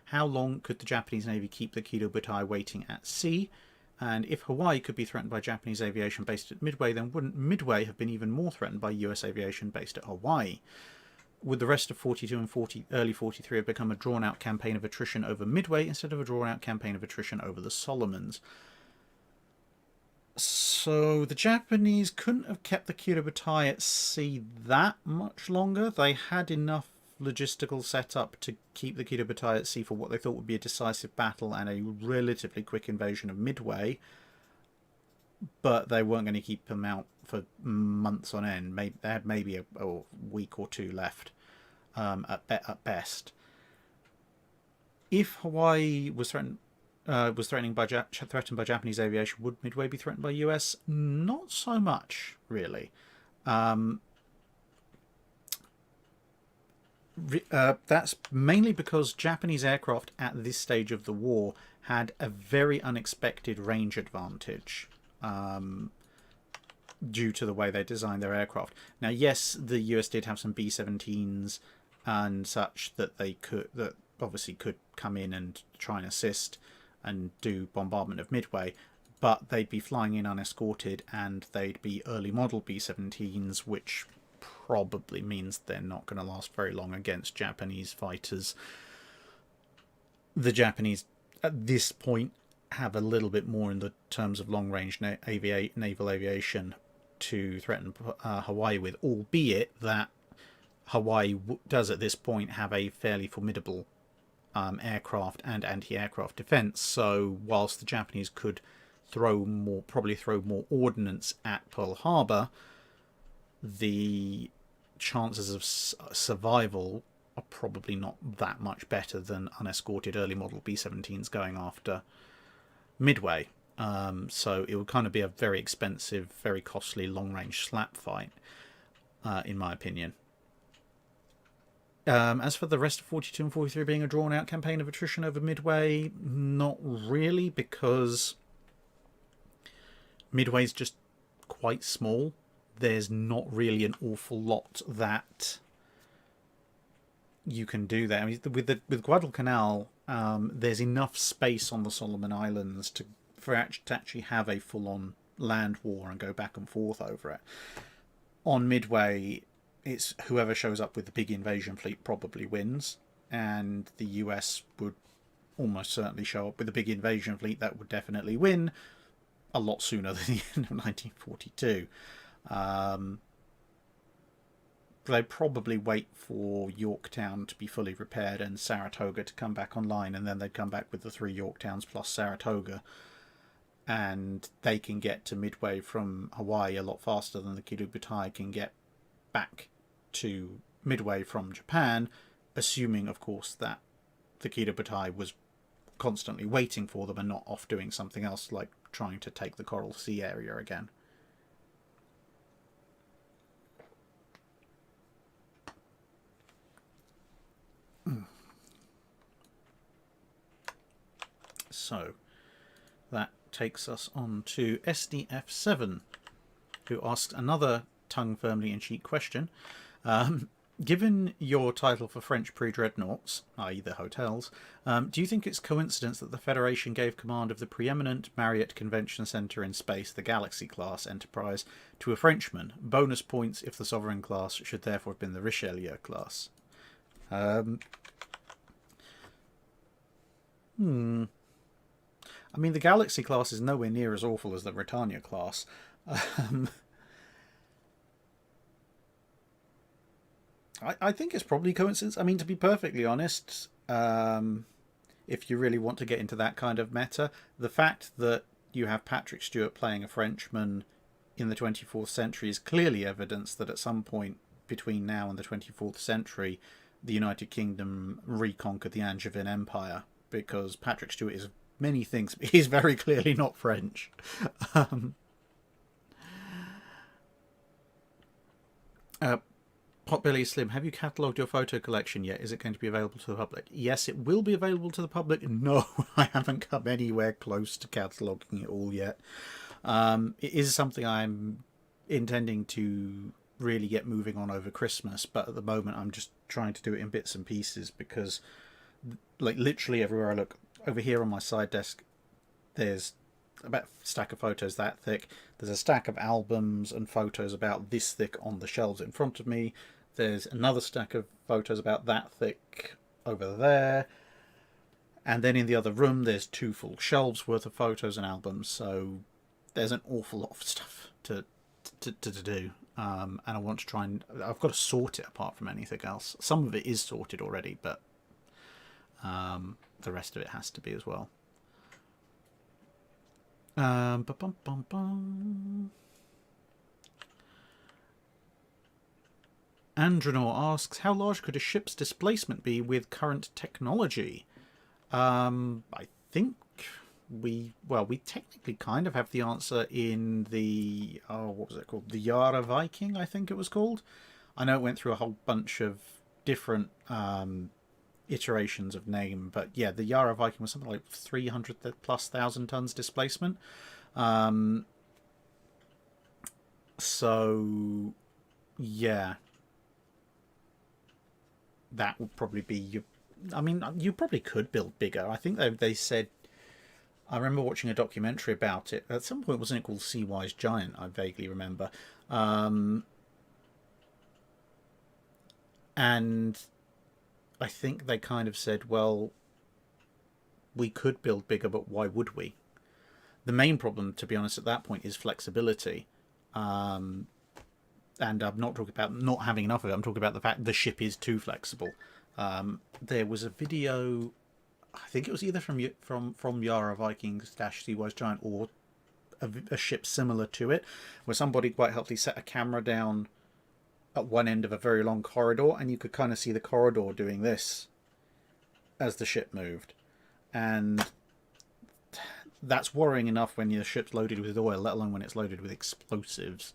S1: How long could the Japanese Navy keep the Kido Butai waiting at sea? And if Hawaii could be threatened by Japanese aviation based at Midway, then wouldn't Midway have been even more threatened by US aviation based at Hawaii? Would the rest of 42 and early 43 have become a drawn-out campaign of attrition over Midway instead of a drawn-out campaign of attrition over the Solomons? So the Japanese couldn't have kept the Kido Butai at sea that much longer. They had enough logistical setup to keep the Kido Butai at sea for what they thought would be a decisive battle and a relatively quick invasion of Midway, but they weren't going to keep them out for months on end. Maybe they had maybe a week or 2 left at best. If Hawaii was threatened by Japanese aviation, would Midway be threatened by US? Not so much, really. That's mainly because Japanese aircraft at this stage of the war had a very unexpected range advantage due to the way they designed their aircraft. Now, yes, the US did have some B-17s and such that obviously could come in and try and assist and do bombardment of Midway, but they'd be flying in unescorted and they'd be early model B-17s, which probably means they're not going to last very long against Japanese fighters. The Japanese, at this point, have a little bit more in the terms of long-range naval aviation to threaten Hawaii with, albeit that Hawaii does at this point have a fairly formidable aircraft and anti-aircraft defense. So whilst the Japanese could probably throw more ordnance at Pearl Harbor, the chances of survival are probably not that much better than unescorted early model B-17s going after Midway. So it would kind of be a very expensive, very costly long-range slap fight. in my opinion. As for the rest of 42 and 43 being a drawn-out campaign of attrition over Midway, not really, because Midway's just quite small. There's not really an awful lot that you can do there. I mean, with Guadalcanal, there's enough space on the Solomon Islands to actually have a full-on land war and go back and forth over it. On Midway, it's whoever shows up with the big invasion fleet probably wins, and the US would almost certainly show up with a big invasion fleet that would definitely win a lot sooner than the end of 1942. They'd probably wait for Yorktown to be fully repaired and Saratoga to come back online, and then they'd come back with the 3 Yorktowns plus Saratoga, and they can get to Midway from Hawaii a lot faster than the Kido Butai can get back to Midway from Japan, assuming, of course, that the Kido Butai was constantly waiting for them and not off doing something else, like trying to take the Coral Sea area again. So that takes us on to SDF7, who asks another tongue firmly in cheek question. Given your title for French pre-dreadnoughts, i.e. the hotels, do you think it's coincidence that the Federation gave command of the preeminent Marriott Convention Centre in space, the Galaxy class enterprise, to a Frenchman? Bonus points if the Sovereign class should therefore have been the Richelieu class. I mean, the Galaxy class is nowhere near as awful as the Britannia class. I think it's probably coincidence. I mean, to be perfectly honest, if you really want to get into that kind of meta, the fact that you have Patrick Stewart playing a Frenchman in the 24th century is clearly evidence that at some point between now and the 24th century, the United Kingdom reconquered the Angevin Empire, because Patrick Stewart is many things, but he's very clearly not French. Potbelly Slim, have you catalogued your photo collection yet? Is it going to be available to the public? Yes, it will be available to the public. No, I haven't come anywhere close to cataloguing it all yet. It is something I'm intending to really get moving on over Christmas, but at the moment I'm just trying to do it in bits and pieces, because like literally everywhere I look, over here on my side desk, there's about a stack of photos that thick. There's a stack of albums and photos about this thick on the shelves in front of me. There's another stack of photos about that thick over there. And then in the other room, there's 2 full shelves worth of photos and albums. So there's an awful lot of stuff to do. And I want to try and... I've got to sort it apart from anything else. Some of it is sorted already, but the rest of it has to be as well. Andronor asks, how large could a ship's displacement be with current technology? I think we technically kind of have the answer in the, what was it called? The Yara Viking, I think it was called. I know it went through a whole bunch of different iterations of name, but yeah, the Yara Viking was something like 300,000+ tons displacement. So yeah, that would probably be your... I mean, you probably could build bigger. I think they said... I remember watching a documentary about it. At some point, wasn't it called Sea-Wise Giant? I vaguely remember. And I think they kind of said, well, we could build bigger, but why would we? The main problem, to be honest, at that point is flexibility. And I'm not talking about not having enough of it. I'm talking about the fact the ship is too flexible. There was a video, I think it was either from Yara Vikings - Sea-Wise Giant, or a ship similar to it, where somebody quite helpfully set a camera down at one end of a very long corridor, and you could kind of see the corridor doing this as the ship moved. And that's worrying enough when your ship's loaded with oil, let alone when it's loaded with explosives.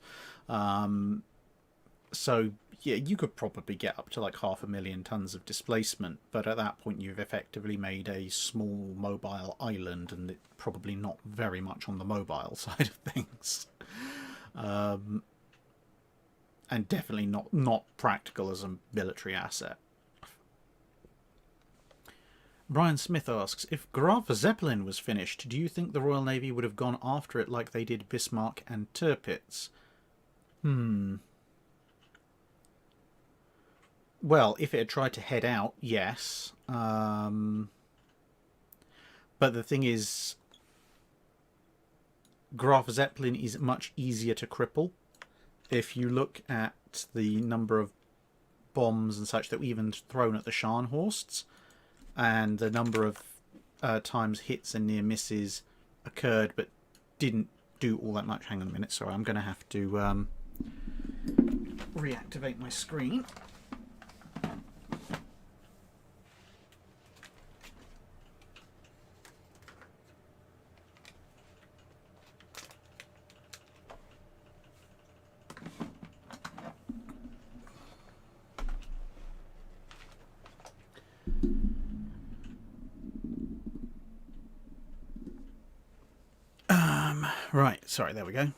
S1: So yeah, you could probably get up to like 500,000 tons of displacement, but at that point you've effectively made a small mobile island, and it's probably not very much on the mobile side of things, and definitely not practical as a military asset. Brian Smith asks, if Graf Zeppelin was finished, do you think the Royal Navy would have gone after it like they did Bismarck and Tirpitz? Well, if it had tried to head out, yes. But the thing is, Graf Zeppelin is much easier to cripple. If you look at the number of bombs and such that were even thrown at the Scharnhorsts, and the number of times hits and near misses occurred but didn't do all that much. Hang on a minute, sorry, I'm going to have to reactivate my screen. Right, sorry, there we go.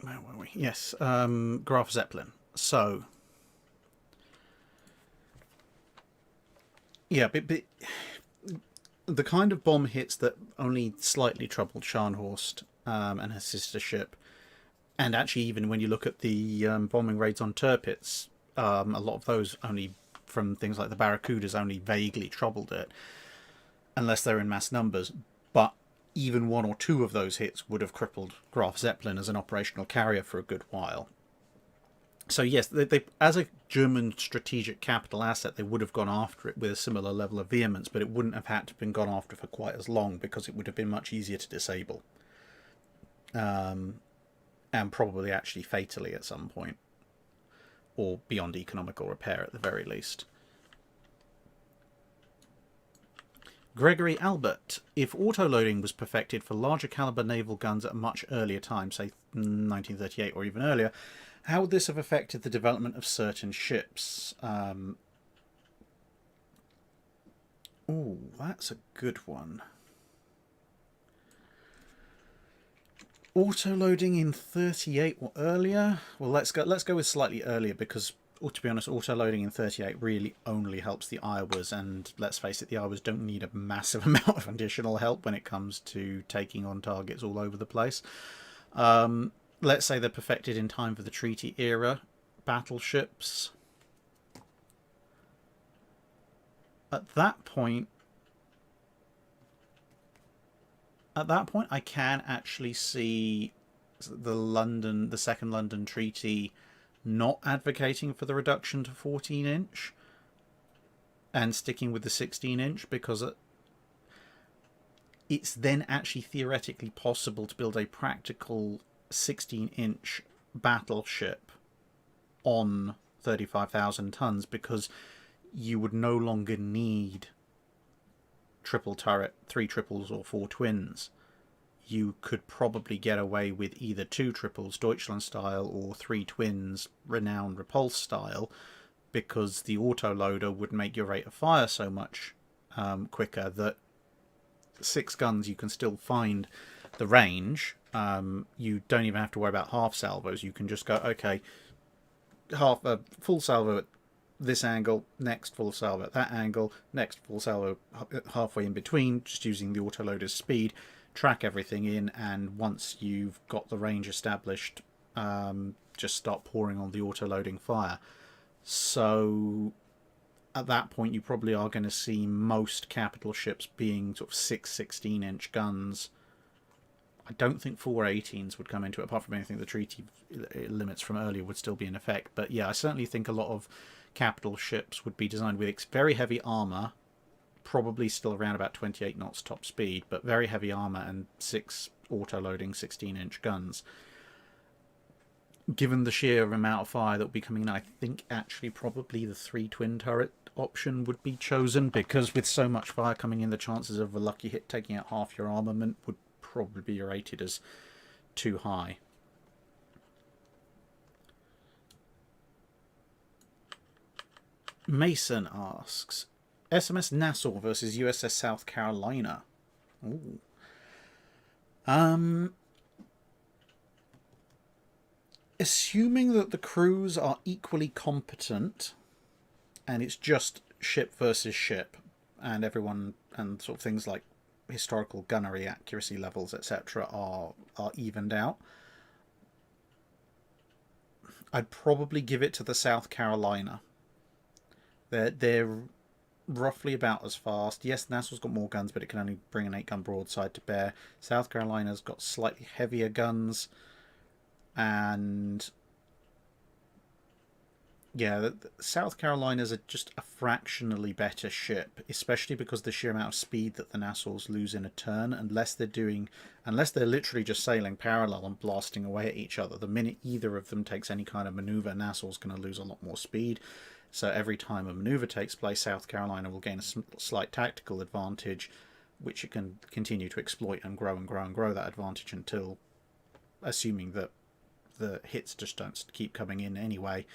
S1: Where were we? Yes, Graf Zeppelin. So, yeah, but the kind of bomb hits that only slightly troubled Scharnhorst and her sister ship, and actually even when you look at the bombing raids on Tirpitz, a lot of those only from things like the Barracudas only vaguely troubled it, unless they're in mass numbers. But even one or two of those hits would have crippled Graf Zeppelin as an operational carrier for a good while. So yes, they as a German strategic capital asset, they would have gone after it with a similar level of vehemence, but it wouldn't have had to have been gone after for quite as long, because it would have been much easier to disable. And probably actually fatally at some point, or beyond economical repair at the very least. Gregory Albert, if autoloading was perfected for larger caliber naval guns at a much earlier time, say 1938 or even earlier, how would this have affected the development of certain ships? Oh, that's a good one. Autoloading in 38 or earlier? Well, let's go with slightly earlier, because to be honest, auto-loading in 38 really only helps the Iowas, and let's face it, the Iowas don't need a massive amount of additional help when it comes to taking on targets all over the place. Let's say they're perfected in time for the treaty era battleships. At that point, I can actually see the Second London Treaty not advocating for the reduction to 14-inch and sticking with the 16-inch, because it's then actually theoretically possible to build a practical 16-inch battleship on 35,000 tons, because you would no longer need triple turret, 3 triples or 4 twins. You could probably get away with either 2 triples Deutschland style or 3 twins Renowned Repulse style, because the autoloader would make your rate of fire so much quicker that 6 guns you can still find the range. You don't even have to worry about half salvos. You can just go, okay, full salvo at this angle, next full salvo at that angle, next full salvo halfway in between, just using the autoloader's speed. Track everything in, and once you've got the range established, just start pouring on the auto-loading fire. So at that point you probably are going to see most capital ships being sort of 6 16-inch guns. I don't think 4 18s would come into it, apart from anything the treaty limits from earlier would still be in effect. But yeah, I certainly think a lot of capital ships would be designed with very heavy armour, probably still around about 28 knots top speed, but very heavy armour and 6 auto-loading 16-inch guns. Given the sheer amount of fire that will be coming in, I think actually probably the 3 twin turret option would be chosen, because with so much fire coming in, the chances of a lucky hit taking out half your armament would probably be rated as too high. Mason asks, SMS Nassau versus USS South Carolina. Ooh. Assuming that the crews are equally competent, and it's just ship versus ship, and everyone and sort of things like historical gunnery accuracy levels, etc., are evened out, I'd probably give it to the South Carolina. They're roughly about as fast. Yes, Nassau's got more guns, but it can only bring an 8-gun broadside to bear. South Carolina's got slightly heavier guns, and yeah, South Carolina's just a fractionally better ship, especially because the sheer amount of speed that the Nassaus lose in a turn, unless they're literally just sailing parallel and blasting away at each other. The minute either of them takes any kind of maneuver, Nassau's going to lose a lot more speed. So every time a maneuver takes place, South Carolina will gain a slight tactical advantage, which it can continue to exploit and grow and grow and grow that advantage until, assuming that the hits just don't keep coming in anyway,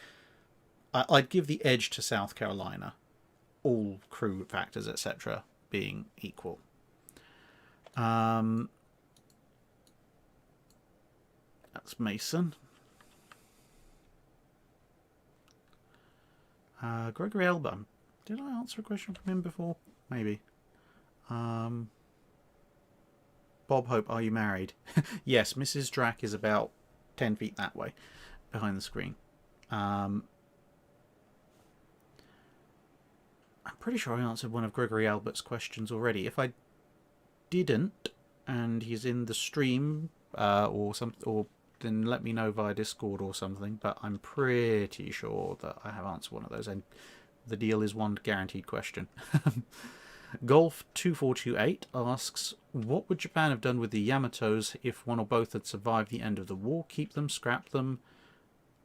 S1: I'd give the edge to South Carolina, all crew factors, etc., being equal. That's Mason. Gregory Elba. Did I answer a question from him before? Maybe. Bob Hope, are you married? Yes, Mrs. Drack is about 10 feet that way, behind the screen. I'm pretty sure I answered one of Gregory Albert's questions already. If I didn't, and he's in the stream, or then let me know via Discord or something, but I'm pretty sure that I have answered one of those, and the deal is one guaranteed question. Golf2428 asks, what would Japan have done with the Yamatos if one or both had survived the end of the war? Keep them, scrap them,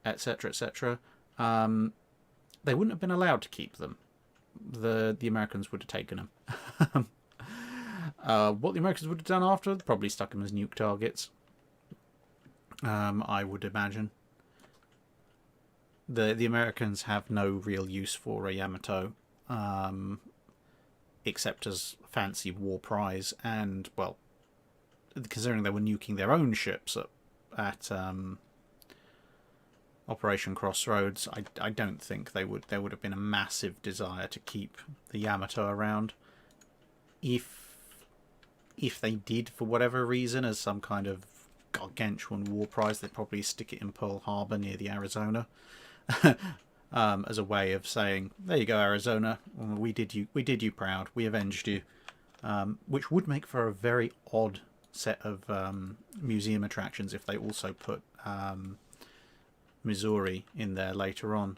S1: etc., etc. They wouldn't have been allowed to keep them. The Americans would have taken them. What the Americans would have done after, probably stuck them as nuke targets. I would imagine. The Americans have no real use for a Yamato, except as fancy war prize, and well, considering they were nuking their own ships at Operation Crossroads, I don't think there would have been a massive desire to keep the Yamato around. If they did, for whatever reason, as some kind of gargantuan war prize, they'd probably stick it in Pearl Harbor near the Arizona, as a way of saying, there you go, Arizona, we did you proud, we avenged you, which would make for a very odd set of museum attractions if they also put Missouri in there later on.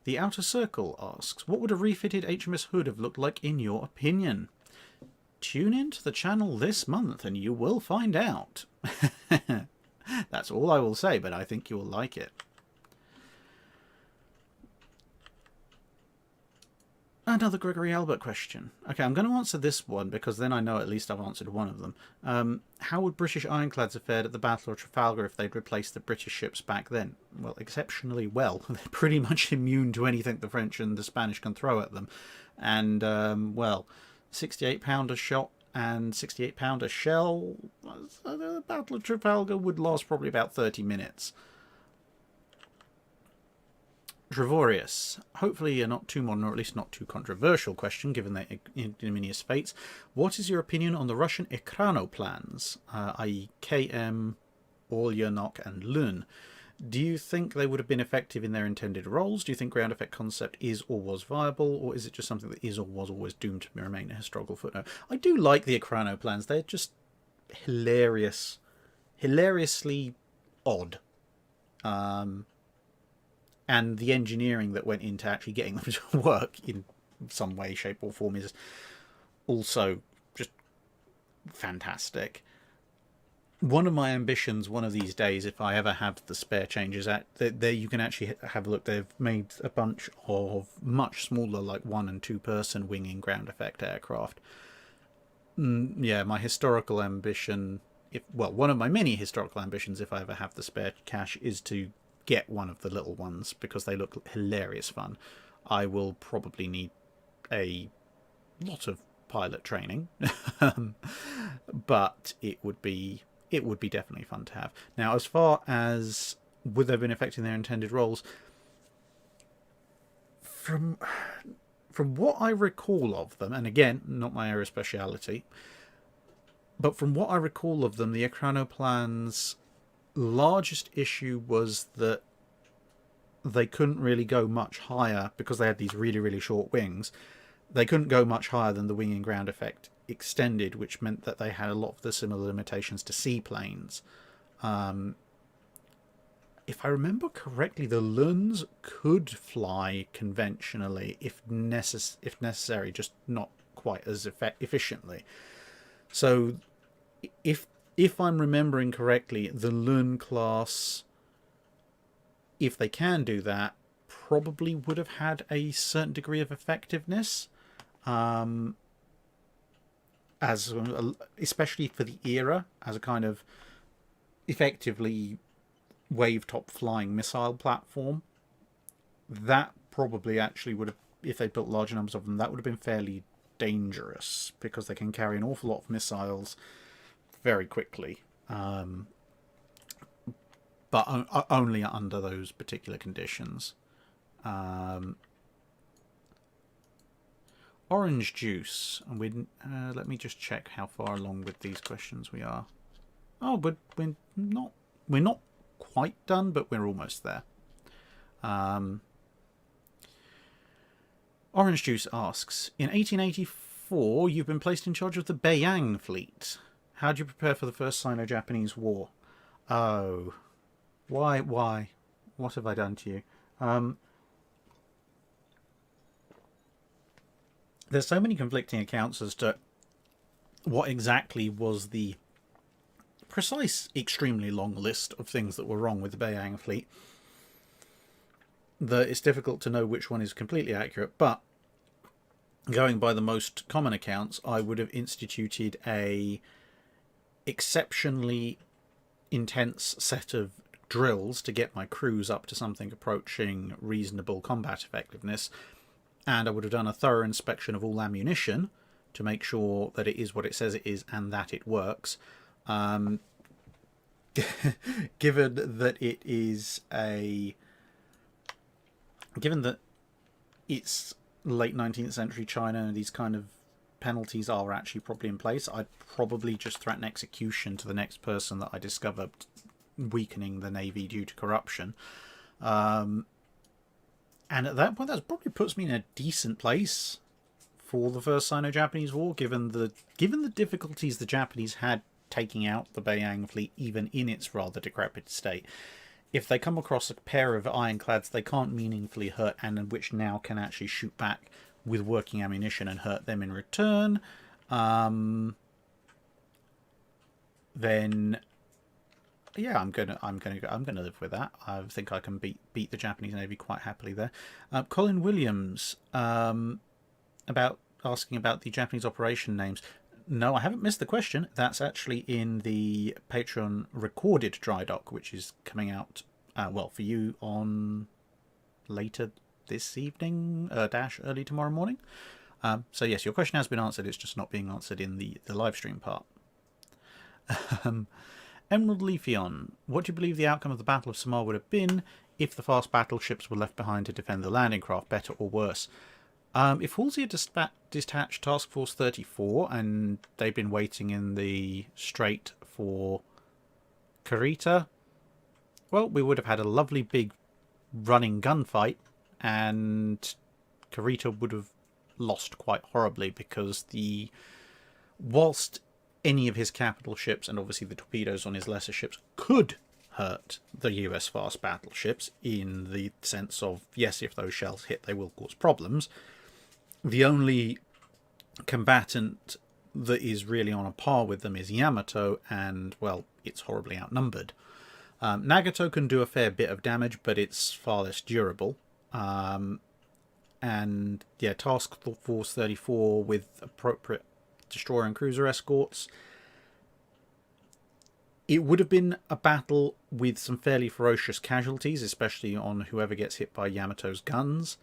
S1: The Outer Circle asks, what would a refitted HMS Hood have looked like in your opinion? Tune in to the channel this month and you will find out. That's all I will say, but I think you will like it. Another Gregory Albert question. Okay, I'm going to answer this one because then I know at least I've answered one of them. How would British ironclads have fared at the Battle of Trafalgar if they'd replaced the British ships back then? Well, exceptionally well. They're pretty much immune to anything the French and the Spanish can throw at them. And, well, 68-pounder shot and 68-pounder shell. The Battle of Trafalgar would last probably about 30 minutes. Dravorius, hopefully a not too modern or at least not too controversial question given their ignominious fates. What is your opinion on the Russian Ekrano plans, i.e. KM, Olyanok and Lun? Do you think they would have been effective in their intended roles? Do you think ground effect concept is or was viable, or is it just something that is or was always doomed to remain a historical footnote? I do like the Ekrano plans. They're just hilariously odd. And the engineering that went into actually getting them to work in some way, shape or form is also just fantastic. One of my ambitions one of these days, if I ever have the spare changes, there you can actually have a look. They've made a bunch of much smaller, like 1- and 2-person winging ground effect aircraft. Yeah, my historical ambition one of my many historical ambitions, if I ever have the spare cash, is to get one of the little ones because they look hilarious fun. I will probably need a lot of pilot training, but it would be definitely fun to have. Now, as far as would they have been affecting their intended roles, from what I recall of them, and again, not my area of speciality, but from what I recall of them, the Echranoplan's largest issue was that they couldn't really go much higher because they had these really, really short wings. They couldn't go much higher than the wing and ground effect extended, which meant that they had a lot of the similar limitations to seaplanes. If I remember correctly, the Luns could fly conventionally if necessary, just not quite as efficiently. So, if I'm remembering correctly, the Lun class, if they can do that, probably would have had a certain degree of effectiveness, as especially for the era, as a kind of effectively wave-top flying missile platform. That probably actually would have, if they built larger numbers of them, that would have been fairly dangerous because they can carry an awful lot of missiles very quickly, but only under those particular conditions. Orange juice, and we let me just check how far along with these questions we are. Oh, but we're not quite done, but we're almost there. Orange Juice asks, in 1884, you've been placed in charge of the Beiyang fleet. How do you prepare for the First Sino-Japanese War? Oh, why? What have I done to you? There's so many conflicting accounts as to what exactly was the precise, extremely long list of things that were wrong with the Beiyang fleet that it's difficult to know which one is completely accurate, but going by the most common accounts, I would have instituted a exceptionally intense set of drills to get my crews up to something approaching reasonable combat effectiveness, and I would have done a thorough inspection of all ammunition to make sure that it is what it says it is and that it works. Given that it's late 19th century China and these kind of penalties are actually probably in place, I'd probably just threaten execution to the next person that I discovered weakening the navy due to corruption. And at that point, that probably puts me in a decent place for the First Sino-Japanese War, given the difficulties the Japanese had taking out the Beiyang fleet, even in its rather decrepit state. If they come across a pair of ironclads they can't meaningfully hurt, and which now can actually shoot back with working ammunition and hurt them in return, then yeah, I'm gonna live with that. I think I can beat the Japanese Navy quite happily there. Colin Williams, about asking about the Japanese operation names. No, I haven't missed the question. That's actually in the Patreon recorded dry dock, which is coming out, for you on later this evening, early tomorrow morning. So yes, your question has been answered. It's just not being answered in the live stream part. Emerald Leafeon, what do you believe the outcome of the Battle of Samar would have been if the fast battleships were left behind to defend the landing craft, better or worse? If Halsey had dispatched Task Force 34 and they'd been waiting in the strait for Kurita, well, we would have had a lovely big running gunfight, and Kurita would have lost quite horribly because whilst any of his capital ships and obviously the torpedoes on his lesser ships could hurt the US fast battleships in the sense of, yes, if those shells hit, they will cause problems. The only combatant that is really on a par with them is Yamato, and, well, it's horribly outnumbered. Nagato can do a fair bit of damage, but it's far less durable. And, yeah, Task Force 34 with appropriate destroyer and cruiser escorts, It would have been a battle with some fairly ferocious casualties, especially on whoever gets hit by Yamato's guns.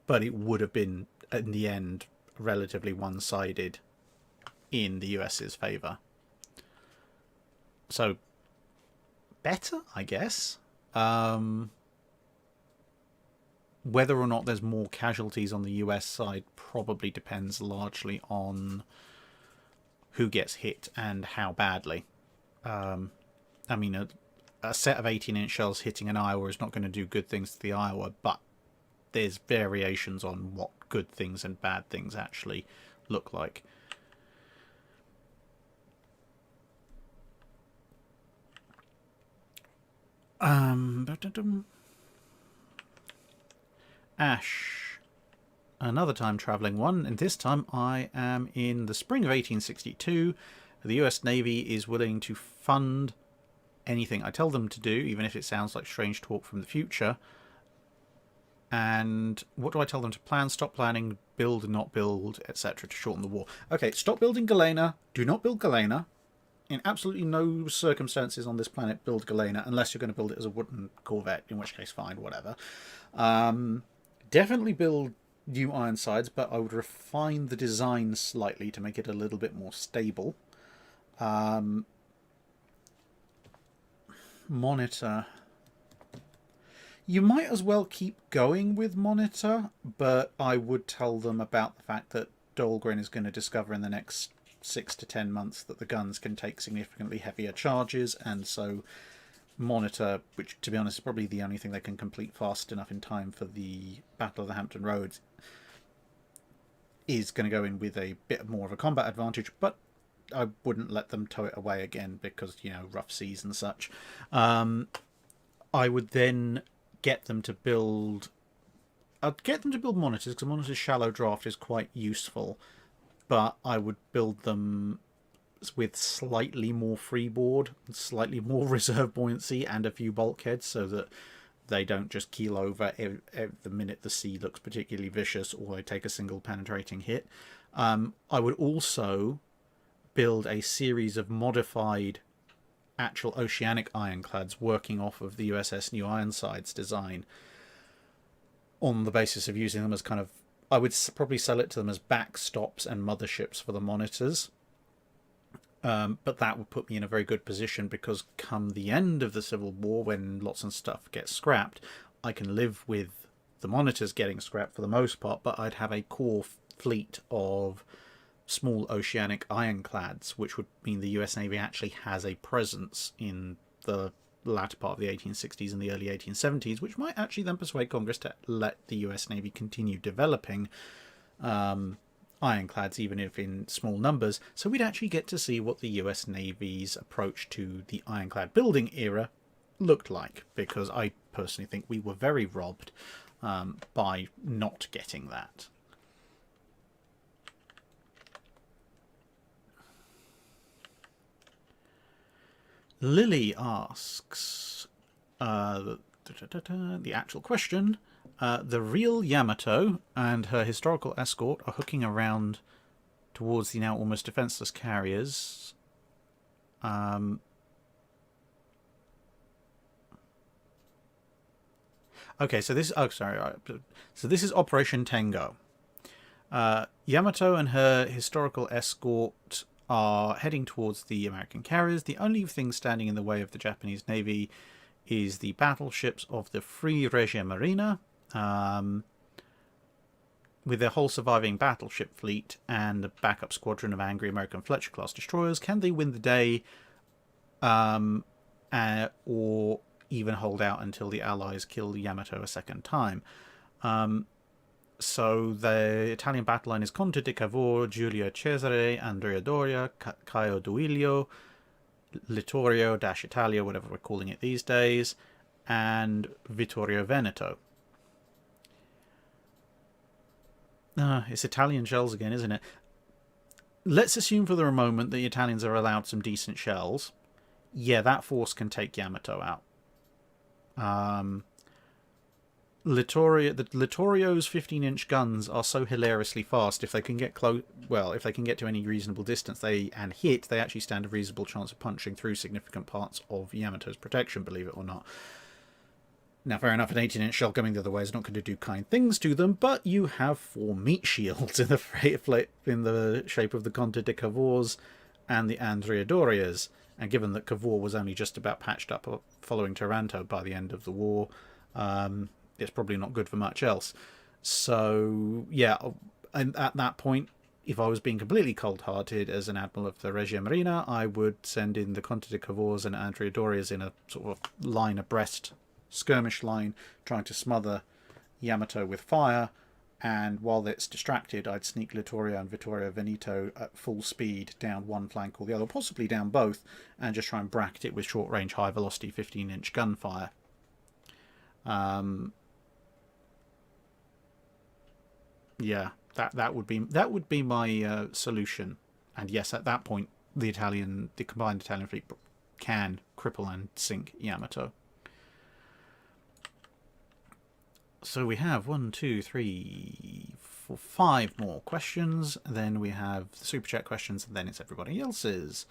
S1: But it would have been, in the end, relatively one-sided in the US's favour. So, better, I guess. Whether or not there's more casualties on the US side probably depends largely on who gets hit and how badly. I mean, a set of 18-inch shells hitting an Iowa is not going to do good things to the Iowa, but there's variations on what good things and bad things actually look like. Ash. Another time-travelling one, and this time I am in the spring of 1862. The US Navy is willing to fund anything I tell them to do, even if it sounds like strange talk from the future. And what do I tell them to plan? Stop planning, build, not build, etc. to shorten the war. Okay, stop building Galena. Do not build Galena. In absolutely no circumstances on this planet build Galena, unless you're going to build it as a wooden corvette, in which case fine, whatever. Definitely build new Ironsides, but I would refine the design slightly to make it a little bit more stable. Monitor. You might as well keep going with Monitor, but I would tell them about the fact that Dahlgren is going to discover in the next 6 to 10 months that the guns can take significantly heavier charges, and so Monitor, which to be honest is probably the only thing they can complete fast enough in time for the Battle of the Hampton Roads, is going to go in with a bit more of a combat advantage, but I wouldn't let them tow it away again because, you know, rough seas and such. I would then get them to build... I'd get them to build Monitors, because Monitor's shallow draft is quite useful, but I would build them with slightly more freeboard, slightly more reserve buoyancy, and a few bulkheads, so that they don't just keel over the minute the sea looks particularly vicious or they take a single penetrating hit. I would also build a series of modified actual oceanic ironclads working off of the USS New Ironsides design on the basis of using them as kind of... I would probably sell it to them as backstops and motherships for the Monitors. But that would put me in a very good position, because come the end of the Civil War, when lots of stuff gets scrapped, I can live with the Monitors getting scrapped for the most part, but I'd have a core fleet of small oceanic ironclads, which would mean the US Navy actually has a presence in the latter part of the 1860s and the early 1870s, which might actually then persuade Congress to let the US Navy continue developing ironclads, even if in small numbers. So we'd actually get to see what the US Navy's approach to the ironclad building era looked like, because I personally think we were very robbed by not getting that. Lily asks the actual question. The real Yamato and her historical escort are hooking around towards the now almost defenseless carriers. Okay, so this... Oh, sorry. So this is Operation Tengo. Yamato and her historical escort are heading towards the American carriers. The only thing standing in the way of the Japanese Navy is the battleships of the Free Regia Marina, with their whole surviving battleship fleet and a backup squadron of angry American Fletcher-class destroyers. Can they win the day, or even hold out until the Allies kill Yamato a second time? So the Italian battle line is Conte di Cavour, Giulio Cesare, Andrea Doria, Caio Duilio, Littorio-Italia, whatever we're calling it these days, and Vittorio Veneto. It's Italian shells again, isn't it? Let's assume for the moment the Italians are allowed some decent shells. Yeah, that force can take Yamato out. The Littorio's 15-inch guns are so hilariously fast. If they can get close, well, if they can get to any reasonable distance, and hit, they actually stand a reasonable chance of punching through significant parts of Yamato's protection. Believe it or not. Now, fair enough, an 18-inch shell coming the other way is not going to do kind things to them, but you have 4 meat shields in the shape of the Conte de Cavours and the Andrea Dorias. And given that Cavour was only just about patched up following Taranto by the end of the war, it's probably not good for much else. So, yeah, and at that point, if I was being completely cold-hearted as an admiral of the Regia Marina, I would send in the Conte de Cavours and Andrea Dorias in a sort of line abreast, skirmish line, trying to smother Yamato with fire, and while it's distracted, I'd sneak Littorio and Vittorio Veneto at full speed down one flank or the other, possibly down both, and just try and bracket it with short-range, high-velocity 15-inch gunfire. Yeah, that would be my solution. And yes, at that point, the combined Italian fleet can cripple and sink Yamato. So we have 1, 2, 3, 4, 5 more questions. Then we have the super chat questions, and then it's everybody else's.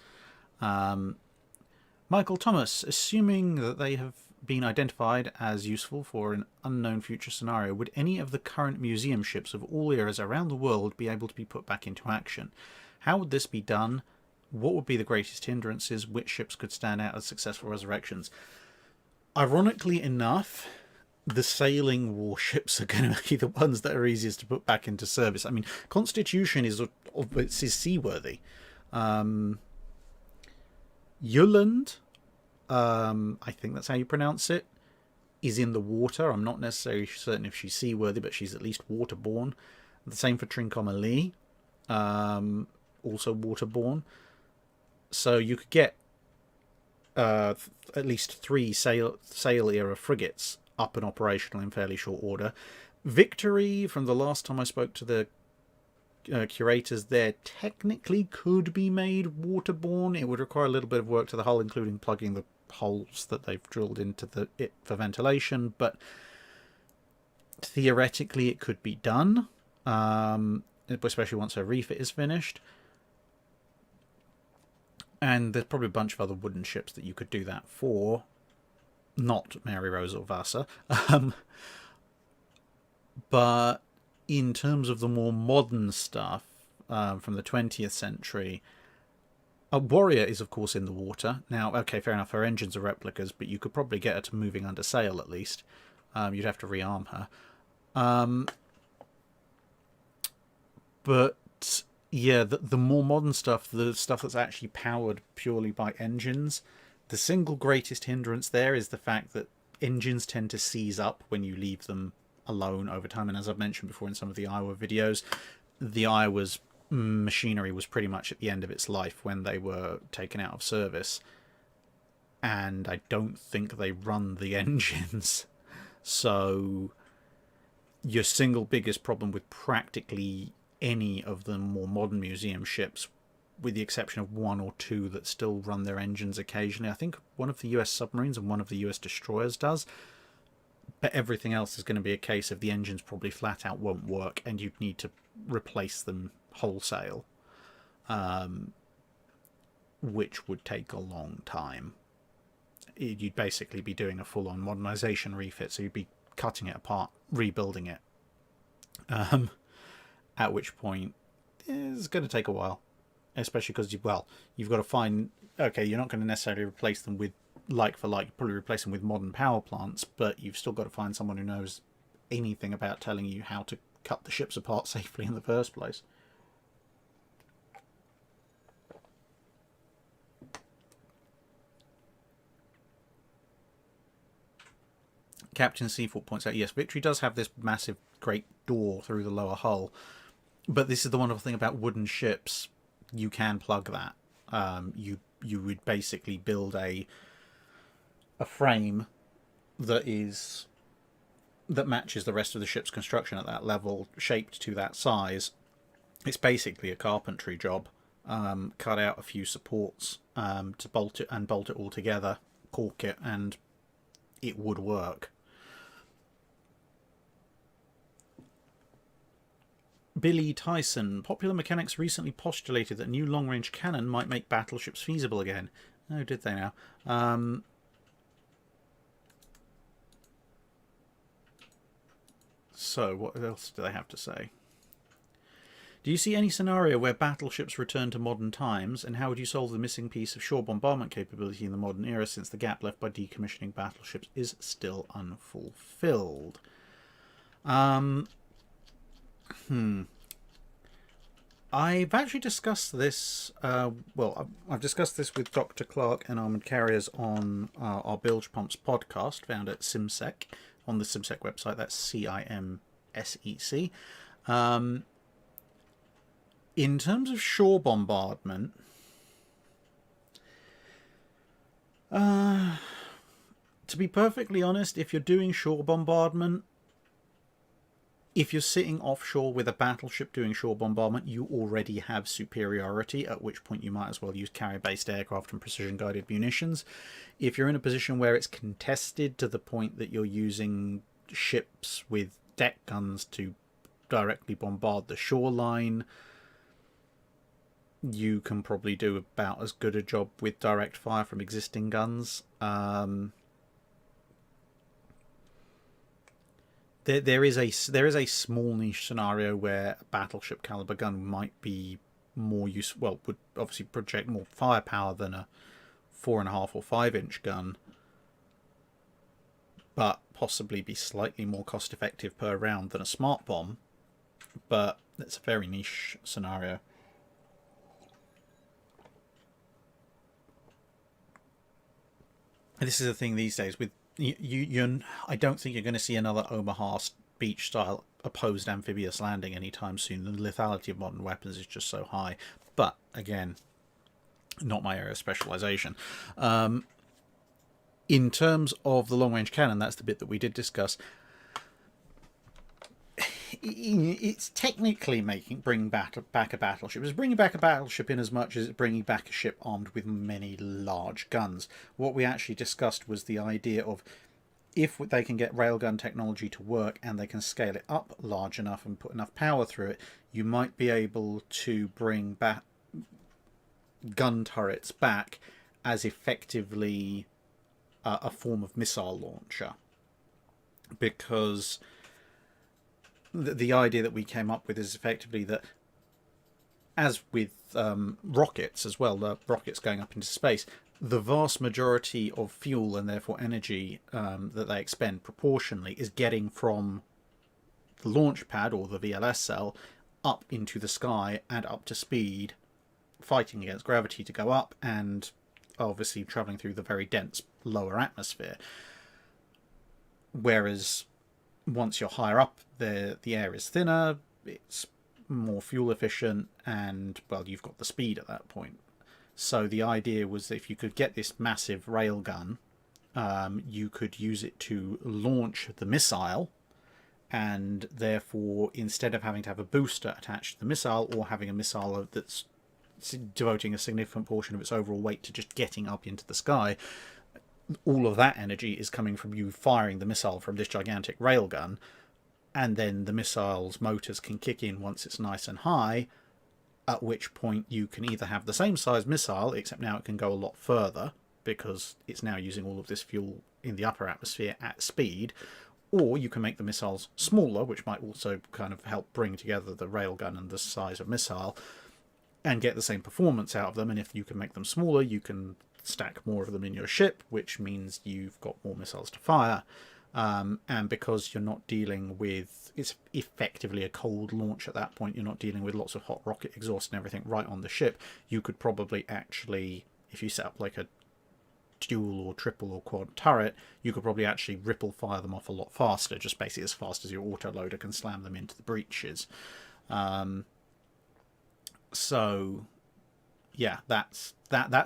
S1: Michael Thomas, assuming that they have been identified as useful for an unknown future scenario, would any of the current museum ships of all eras around the world be able to be put back into action? How would this be done? What would be the greatest hindrances? Which ships could stand out as successful resurrections? Ironically enough, the sailing warships are going to be the ones that are easiest to put back into service. I mean, Constitution is seaworthy. Yulland, I think that's how you pronounce it, is in the water. I'm not necessarily certain if she's seaworthy, but she's at least waterborne. The same for Trincomalee, also waterborne. So you could get at least 3 sail-era frigates up and operational in fairly short order. Victory, from the last time I spoke to the curators there, technically could be made waterborne. It would require a little bit of work to the hull, including plugging the holes that they've drilled into it for ventilation, but theoretically it could be done, especially once her refit is finished. And there's probably a bunch of other wooden ships that you could do that for. Not Mary Rose or Vasa. But in terms of the more modern stuff from the 20th century, a Warrior is, of course, in the water. Now, okay, fair enough, her engines are replicas, but you could probably get her to moving under sail, at least. You'd have to rearm her. But, yeah, the more modern stuff, the stuff that's actually powered purely by engines, the single greatest hindrance there is the fact that engines tend to seize up when you leave them alone over time. And as I've mentioned before in some of the Iowa videos, the Iowa's machinery was pretty much at the end of its life when they were taken out of service. And I don't think they run the engines. So your single biggest problem with practically any of the more modern museum ships, with the exception of 1 or 2 that still run their engines occasionally. I think one of the US submarines and one of the US destroyers does. But everything else is going to be a case of the engines probably flat out won't work and you'd need to replace them wholesale. Which would take a long time. You'd basically be doing a full-on modernization refit, so you'd be cutting it apart, rebuilding it. At which point, it's going to take a while. Especially because, you've got to find... Okay, you're not going to necessarily replace them with like for like. You'll probably replace them with modern power plants, but you've still got to find someone who knows anything about telling you how to cut the ships apart safely in the first place. Captain Seaforth points out, yes, Victory does have this massive great door through the lower hull, but this is the wonderful thing about wooden ships. You can plug that. You would basically build a frame that matches the rest of the ship's construction at that level, shaped to that size. It's basically a carpentry job. Cut out a few supports to bolt it all together, cork it, and it would work. Billy Tyson. Popular Mechanics recently postulated that new long-range cannon might make battleships feasible again. Oh, did they now? So, what else do they have to say? Do you see any scenario where battleships return to modern times, and how would you solve the missing piece of shore bombardment capability in the modern era, since the gap left by decommissioning battleships is still unfulfilled? I've actually discussed this, I've discussed this with Dr. Clark and Armoured Carriers on our Bilge Pumps podcast, found at Simsec, on the Simsec website. That's CIMSEC. In terms of shore bombardment, to be perfectly honest, if you're doing shore bombardment, if you're sitting offshore with a battleship doing shore bombardment, you already have superiority, at which point you might as well use carrier-based aircraft and precision-guided munitions. If you're in a position where it's contested to the point that you're using ships with deck guns to directly bombard the shoreline, you can probably do about as good a job with direct fire from existing guns. There is a small niche scenario where a battleship caliber gun might be more useful. Well, would obviously project more firepower than a 4.5 or 5-inch gun, but possibly be slightly more cost effective per round than a smart bomb. But it's a very niche scenario. And this is the thing these days with I don't think you're going to see another Omaha beach style opposed amphibious landing anytime soon. The lethality of modern weapons is just so high. But again, not my area of specialization. In terms of the long range cannon, that's the bit that we did discuss. It's technically bringing back a battleship. It's bringing back a battleship in as much as it's bringing back a ship armed with many large guns. What we actually discussed was the idea of, if they can get railgun technology to work and they can scale it up large enough and put enough power through it, you might be able to bring back gun turrets back as effectively a form of missile launcher. Because the idea that we came up with is effectively that, as with rockets as well, the rockets going up into space, the vast majority of fuel and therefore energy that they expend proportionally is getting from the launch pad or the VLS cell up into the sky and up to speed, fighting against gravity to go up, and obviously travelling through the very dense lower atmosphere. Whereas once you're higher up, the air is thinner, it's more fuel efficient, and, well, you've got the speed at that point. So the idea was that if you could get this massive railgun, you could use it to launch the missile, and therefore, instead of having to have a booster attached to the missile, or having a missile that's devoting a significant portion of its overall weight to just getting up into the sky, all of that energy is coming from you firing the missile from this gigantic railgun, and then the missile's motors can kick in once it's nice and high, at which point you can either have the same size missile, except now it can go a lot further because it's now using all of this fuel in the upper atmosphere at speed, or you can make the missiles smaller, which might also kind of help bring together the railgun and the size of missile and get the same performance out of them. And if you can make them smaller, you can stack more of them in your ship, which means you've got more missiles to fire. And because you're not dealing with, it's effectively a cold launch at that point, you're not dealing with lots of hot rocket exhaust and everything right on the ship, you could probably actually, if you set up like a dual or triple or quad turret, you could probably actually ripple fire them off a lot faster, just basically as fast as your autoloader can slam them into the breaches. So yeah, that's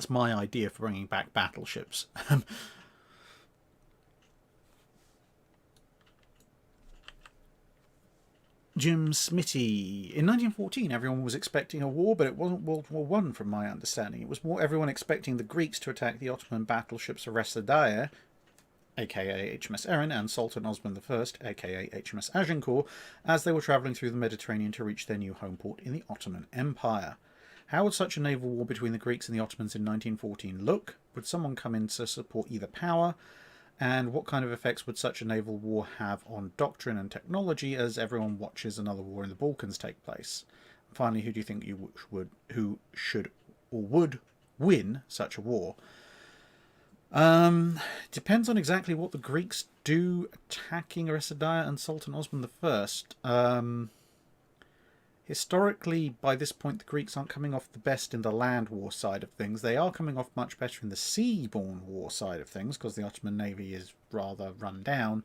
S1: my idea for bringing back battleships. Jim Smitty. In 1914, everyone was expecting a war, but it wasn't World War One, from my understanding. It was more everyone expecting the Greeks to attack the Ottoman battleships of Resadaye, aka HMS Erin, and Sultan Osman I, aka HMS Agincourt, as they were travelling through the Mediterranean to reach their new home port in the Ottoman Empire. How would such a naval war between the Greeks and the Ottomans in 1914 look? Would someone come in to support either power? And what kind of effects would such a naval war have on doctrine and technology as everyone watches another war in the Balkans take place? And finally, who do you think who should or would win such a war? Depends on exactly what the Greeks do attacking Eressadiya and Sultan Osman I. Historically, by this point, the Greeks aren't coming off the best in the land war side of things. They are coming off much better in the seaborne war side of things, because the Ottoman navy is rather run down.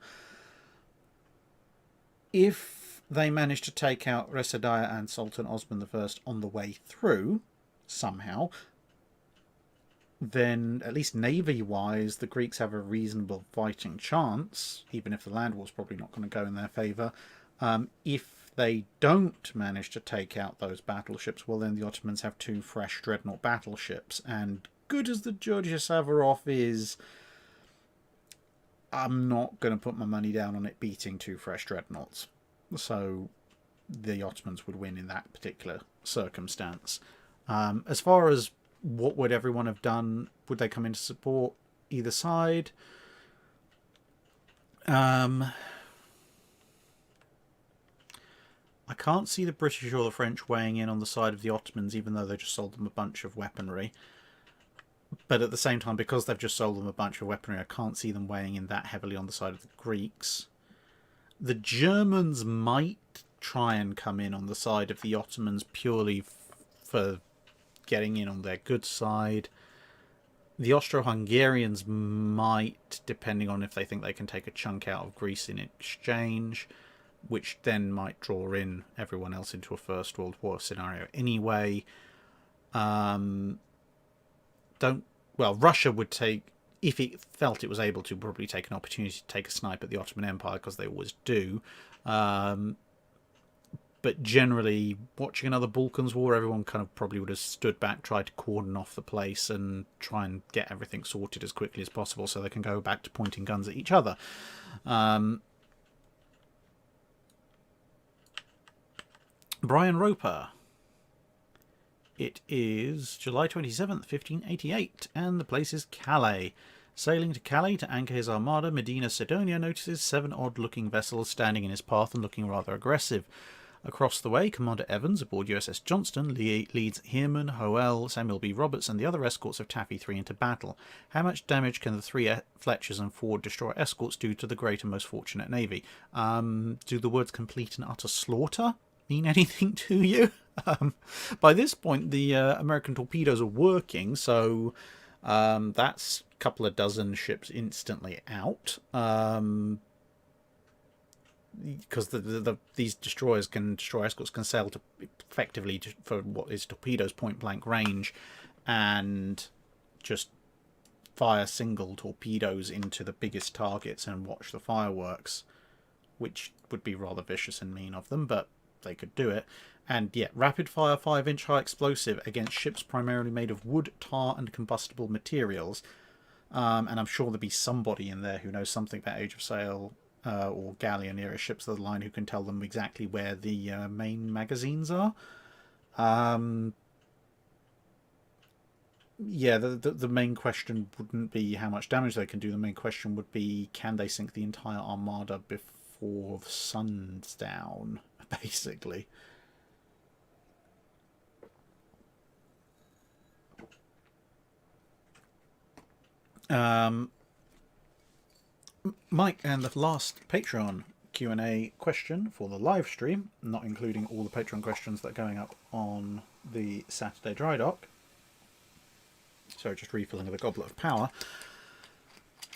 S1: If they manage to take out Eressadiya and Sultan Osman I on the way through, somehow, then at least navy-wise, the Greeks have a reasonable fighting chance, even if the land war's probably not going to go in their favour. If they don't manage to take out those battleships, well, then the Ottomans have 2 fresh dreadnought battleships. And good as the Georgia Savarov is, I'm not going to put my money down on it beating 2 fresh dreadnoughts. So the Ottomans would win in that particular circumstance. As far as what would everyone have done, would they come in to support either side? I can't see the British or the French weighing in on the side of the Ottomans, even though they just sold them a bunch of weaponry. But at the same time, because they've just sold them a bunch of weaponry, I can't see them weighing in that heavily on the side of the Greeks. The Germans might try and come in on the side of the Ottomans purely for getting in on their good side. The Austro-Hungarians might, depending on if they think they can take a chunk out of Greece in exchange, which then might draw in everyone else into a First World War scenario anyway. Russia would take, if it felt it was able to, probably take an opportunity to take a snipe at the Ottoman Empire, because they always do. But generally, watching another Balkans war, everyone kind of probably would have stood back, tried to cordon off the place and try and get everything sorted as quickly as possible so they can go back to pointing guns at each other. Brian Roper. It is July 27th, 1588, and the place is Calais. Sailing to Calais to anchor his armada, Medina Sidonia notices 7 odd-looking vessels standing in his path and looking rather aggressive. Across the way, Commander Evans, aboard USS Johnston, leads Heerman, Hoel, Samuel B. Roberts, and the other escorts of Taffy 3 into battle. How much damage can the 3 Fletchers and 4 destroyer escorts do to the great and most fortunate navy? Do the words complete and utter slaughter mean anything to you? By this point, the American torpedoes are working, so that's a couple of dozen ships instantly out. Because these destroy escorts can sail to effectively for what is torpedoes point blank range, and just fire single torpedoes into the biggest targets and watch the fireworks, which would be rather vicious and mean of them, but they could do it. And yeah, rapid fire 5-inch high explosive against ships primarily made of wood, tar, and combustible materials. And I'm sure there'll be somebody in there who knows something about Age of Sail or galleon era ships of the line who can tell them exactly where the main magazines are. Yeah, the main question wouldn't be how much damage they can do. The main question would be, can they sink the entire armada before the sun's down, basically. Mike, and the last Patreon Q&A question for the live stream, not including all the Patreon questions that are going up on the Saturday dry dock. So just refilling the Goblet of Power.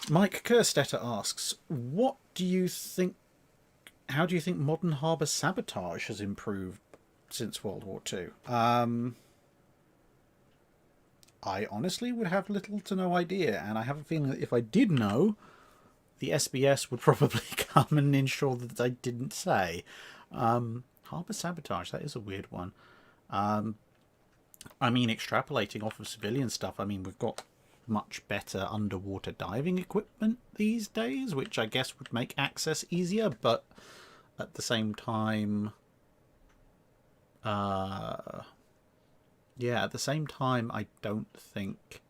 S1: Mike Kerstetter asks, how do you think modern harbour sabotage has improved since World War II? I honestly would have little to no idea, and I have a feeling that if I did know, the SBS would probably come and ensure that I didn't say. Harbour sabotage, that is a weird one. I mean, extrapolating off of civilian stuff, I mean, we've got much better underwater diving equipment these days, which I guess would make access easier, but at the same time, at the same time, I don't think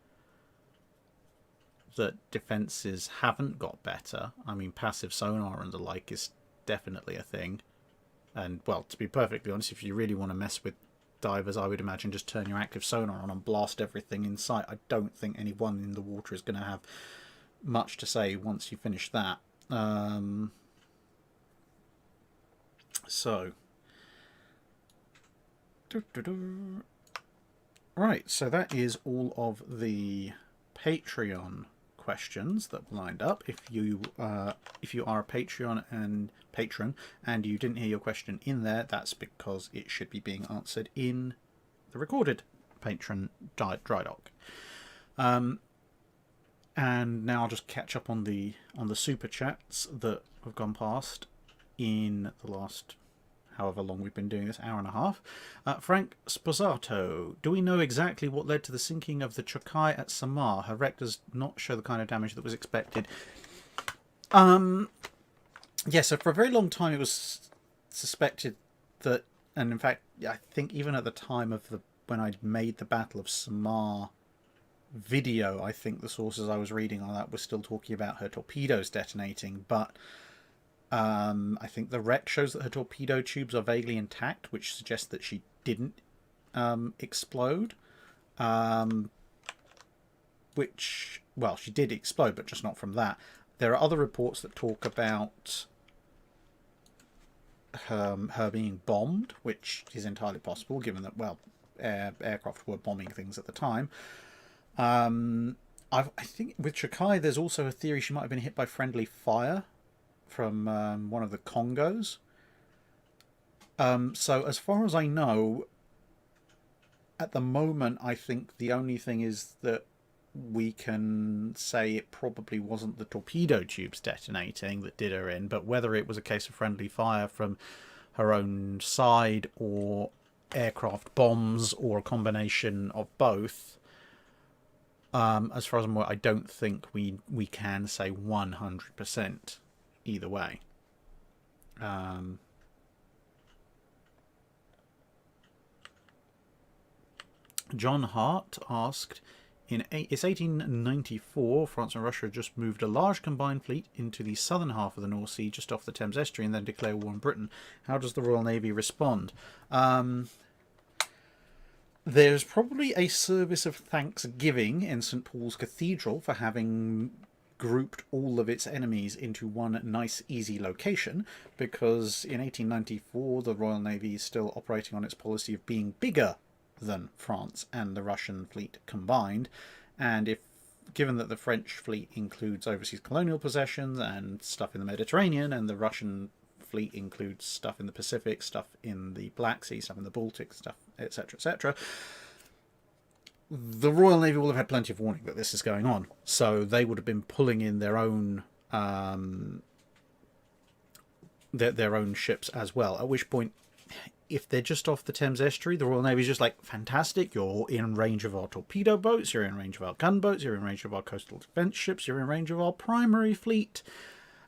S1: that defenses haven't got better. I mean, passive sonar and the like is definitely a thing. And, well, to be perfectly honest, if you really want to mess with divers, I would imagine just turn your active sonar on and blast everything in sight. I don't think anyone in the water is going to have much to say once you finish that. Right, so that is all of the Patreon questions that lined up. If you are a Patreon and patron and you didn't hear your question in there, that's because it should be being answered in the recorded patron dry dock. And now I'll just catch up on the super chats that have gone past in the last however long we've been doing this, hour and a half. Frank Sposato, do we know exactly what led to the sinking of the Chokai at Samar? Her wreck does not show the kind of damage that was expected. Yeah, so for a very long time it was suspected that, and in fact, I think even at the time of when I made the Battle of Samar video, I think the sources I was reading on that were still talking about her torpedoes detonating, but I think the wreck shows that her torpedo tubes are vaguely intact, which suggests that she didn't explode. Which, well, she did explode, but just not from that. There are other reports that talk about her being bombed, which is entirely possible, given that, well, aircraft were bombing things at the time. I think with Chokai, there's also a theory she might have been hit by friendly fire from one of the Congos. So as far as I know, at the moment, I think the only thing is that we can say it probably wasn't the torpedo tubes detonating that did her in, but whether it was a case of friendly fire from her own side or aircraft bombs or a combination of both, as far as I'm aware, I don't think we can say 100% either way. John Hart asked, it's 1894, France and Russia just moved a large combined fleet into the southern half of the North Sea, just off the Thames Estuary, and then declare war on Britain. How does the Royal Navy respond? There's probably a service of thanksgiving in St. Paul's Cathedral for having grouped all of its enemies into one nice, easy location, because in 1894 the Royal Navy is still operating on its policy of being bigger than France and the Russian fleet combined, and given that the French fleet includes overseas colonial possessions and stuff in the Mediterranean, and the Russian fleet includes stuff in the Pacific, stuff in the Black Sea, stuff in the Baltic, stuff, etc., etc., the Royal Navy will have had plenty of warning that this is going on, so they would have been pulling in their own their own ships as well, at which point, if they're just off the Thames Estuary, the Royal Navy is just like, fantastic, you're in range of our torpedo boats, you're in range of our gunboats, you're in range of our coastal defence ships, you're in range of our primary fleet,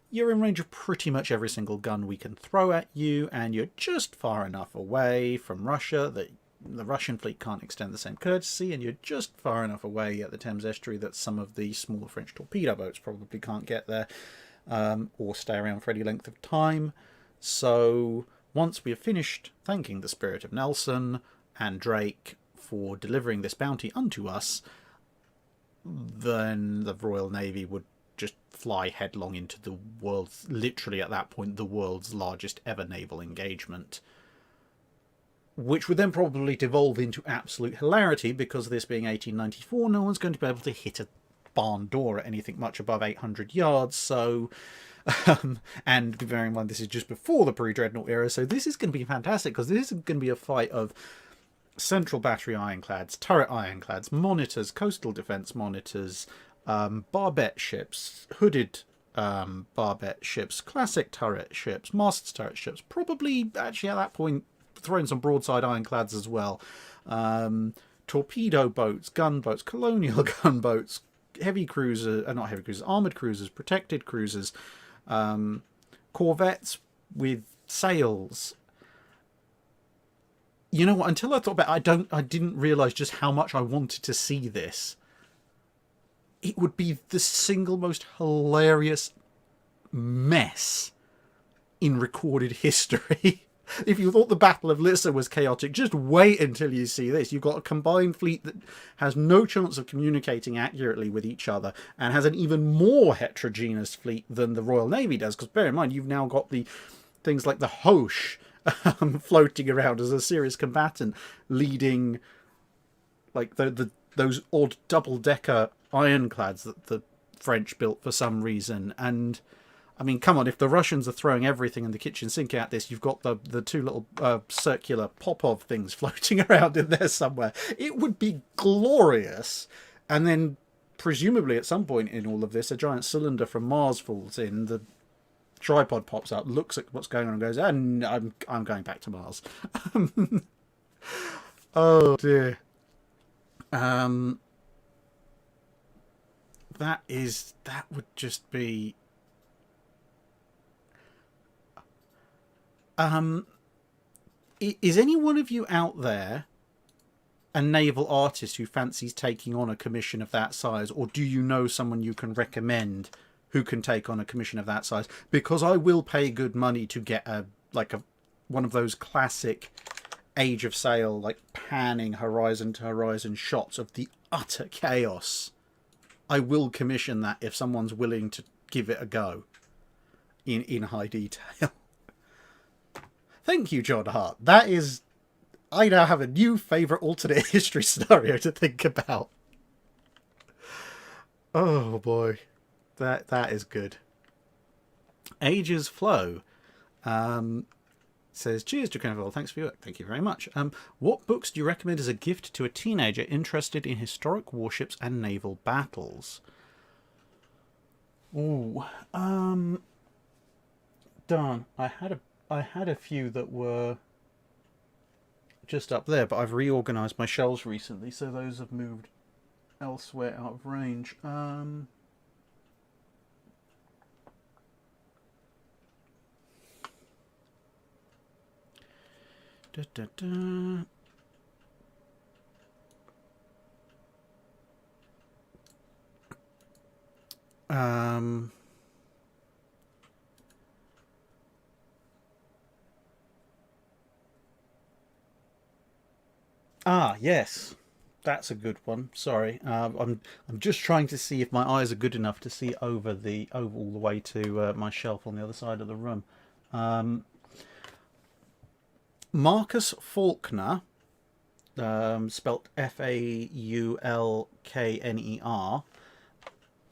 S1: you're in range of pretty much every single gun we can throw at you, and you're just far enough away from Russia that the Russian fleet can't extend the same courtesy, and you're just far enough away at the Thames Estuary that some of the smaller French torpedo boats probably can't get there, or stay around for any length of time. So once we have finished thanking the spirit of Nelson and Drake for delivering this bounty unto us, then the Royal Navy would just fly headlong into the world's, literally at that point, the world's largest ever naval engagement, which would then probably devolve into absolute hilarity, because this being 1894, no one's going to be able to hit a barn door at anything much above 800 yards, so... and bearing in mind this is just before the pre-dreadnought era, so this is going to be fantastic, because this is going to be a fight of central battery ironclads, turret ironclads, monitors, coastal defence monitors, barbette ships, hooded barbette ships, classic turret ships, masts turret ships, probably actually at that point throwing some broadside ironclads as well, torpedo boats, gunboats, colonial gunboats, heavy cruiser, not heavy cruisers, armored cruisers, protected cruisers, corvettes with sails. You know what? Until I thought about it, I didn't realize just how much I wanted to see this. It would be the single most hilarious mess in recorded history. If you thought the Battle of Lissa was chaotic, just wait until you see this. You've got a combined fleet that has no chance of communicating accurately with each other and has an even more heterogeneous fleet than the Royal Navy does. Because bear in mind, you've now got the things like the Hoche floating around as a serious combatant, leading like those odd double-decker ironclads that the French built for some reason. And I mean, come on, if the Russians are throwing everything in the kitchen sink at this, you've got the two little circular Popov things floating around in there somewhere. It would be glorious. And then, presumably at some point in all of this, a giant cylinder from Mars falls in, the tripod pops up, looks at what's going on and goes, and I'm going back to Mars. Oh, dear. That would just be... is any one of you out there a naval artist who fancies taking on a commission of that size, or do you know someone you can recommend who can take on a commission of that size? Because I will pay good money to get one of those classic Age of Sail, like panning horizon to horizon shots of the utter chaos. I will commission that if someone's willing to give it a go in high detail. Thank you, John Hart. That is... I now have a new favourite alternate history scenario to think about. Oh, boy. That is good. Ages Flow says, cheers, Draconiville. Thanks for your work. Thank you very much. What books do you recommend as a gift to a teenager interested in historic warships and naval battles? Ooh. Darn. I had a few that were just up there, but I've reorganised my shelves recently, so those have moved elsewhere out of range. Yes, that's a good one. Sorry, I'm just trying to see if my eyes are good enough to see over all the way to my shelf on the other side of the room. Marcus Faulkner, spelt Faulkner,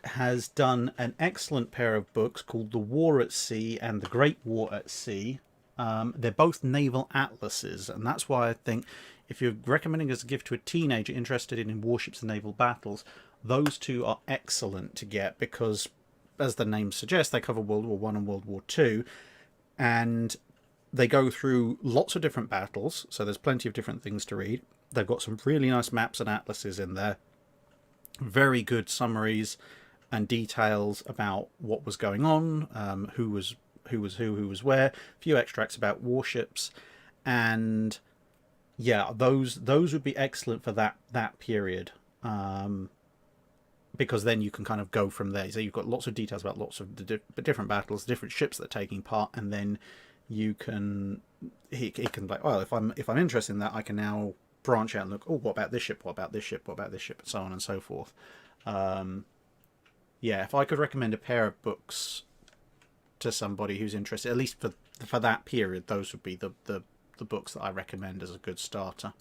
S1: has done an excellent pair of books called The War at Sea and The Great War at Sea. They're both naval atlases, and that's why I think if you're recommending as a gift to a teenager interested in warships and naval battles, those two are excellent to get because, as the name suggests, they cover World War I and World War II, and they go through lots of different battles, so there's plenty of different things to read. They've got some really nice maps and atlases in there, very good summaries and details about what was going on, who was where, a few extracts about warships, and yeah, those would be excellent for that period, because then you can kind of go from there. So you've got lots of details about lots of the different battles, different ships that are taking part, and then you can he can like, well, if I'm interested in that, I can now branch out and look, oh, what about this ship, what about this ship, what about this ship, and so on and so forth. Yeah, if I could recommend a pair of books to somebody who's interested, at least for that period, those would be the books that I recommend as a good starter.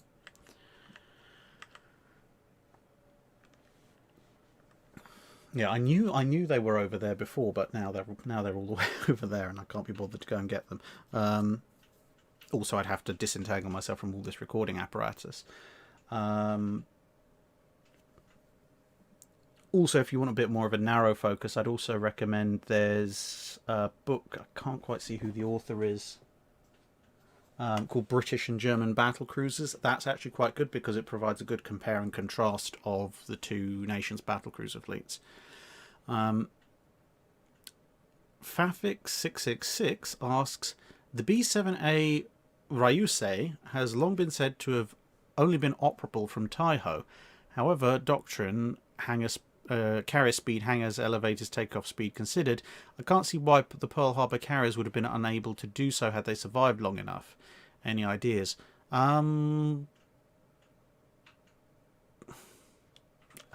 S1: Yeah, I knew they were over there before, but now they're all the way over there, and I can't be bothered to go and get them. Also, I'd have to disentangle myself from all this recording apparatus. Also, if you want a bit more of a narrow focus, I'd also recommend there's a book. I can't quite see who the author is. called British and German Battle Cruisers. That's actually quite good because it provides a good compare and contrast of the two nations' battle cruiser fleets. Fafik666 asks, the B-7A Ryusei has long been said to have only been operable from Taiho. However, doctrine, carrier speed, hangars, elevators, takeoff speed considered, I can't see why the Pearl Harbor carriers would have been unable to do so had they survived long enough. Any ideas? I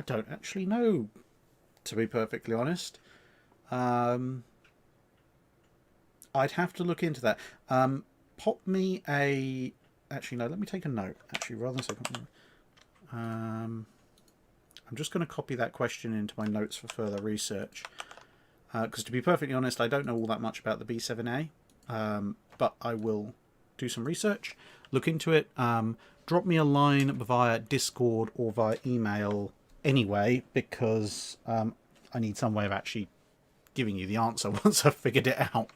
S1: don't actually know, to be perfectly honest. I'd have to look into that. Pop me a... Actually, no, let me take a note. Actually, rather than say... I'm just going to copy that question into my notes for further research. Because to be perfectly honest, I don't know all that much about the B-7A. But I will do some research, look into it. Drop me a line via Discord or via email anyway, because I need some way of actually giving you the answer once I've figured it out.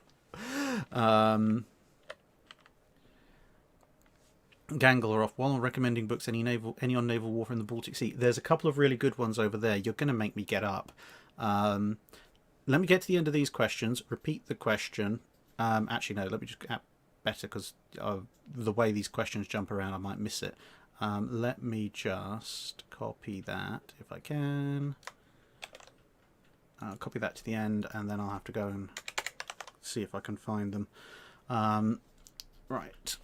S1: Gangleroff, while recommending books, any on naval warfare in the Baltic Sea, there's a couple of really good ones over there. You're going to make me get up. Let me get to the end of these questions, repeat the question. Actually, no, let me just get better, because the way these questions jump around, I might miss it. Let me just copy that, if I can. Copy that to the end, and then I'll have to go and see if I can find them. Right.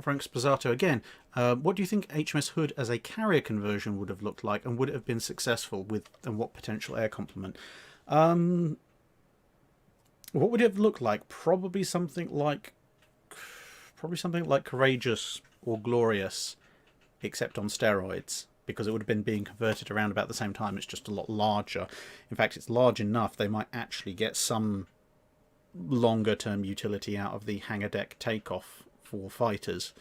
S1: Frank Sposato again. What do you think HMS Hood as a carrier conversion would have looked like, and would it have been successful with, and what potential air complement? What would it have looked like? Probably something like Courageous or Glorious, except on steroids, because it would have been being converted around about the same time. It's just a lot larger. In fact, it's large enough they might actually get some longer term utility out of the hangar deck takeoff for fighters.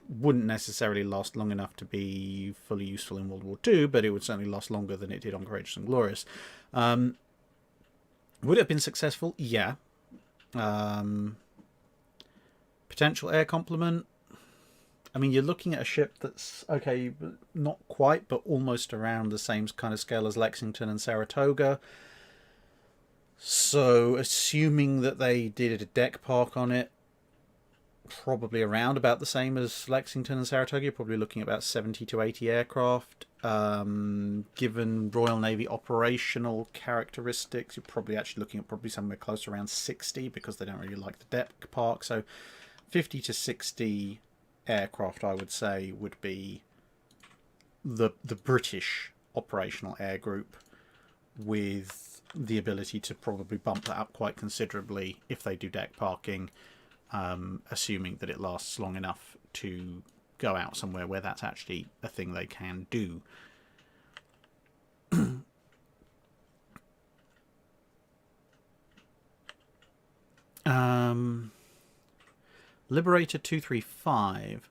S1: Wouldn't necessarily last long enough to be fully useful in World War II, but it would certainly last longer than it did on Courageous and Glorious. Would it have been successful? Yeah. Potential air complement. I mean, you're looking at a ship that's, okay, not quite, but almost around the same kind of scale as Lexington and Saratoga. So, assuming that they did a deck park on it, probably around about the same as Lexington and Saratoga. You're probably looking at about 70 to 80 aircraft. Given Royal Navy operational characteristics, you're probably actually looking at probably somewhere close to around 60, because they don't really like the deck park. So 50 to 60 aircraft, I would say, would be the British operational air group, with the ability to probably bump that up quite considerably if they do deck parking. Assuming that it lasts long enough to go out somewhere where that's actually a thing they can do. Liberator 235.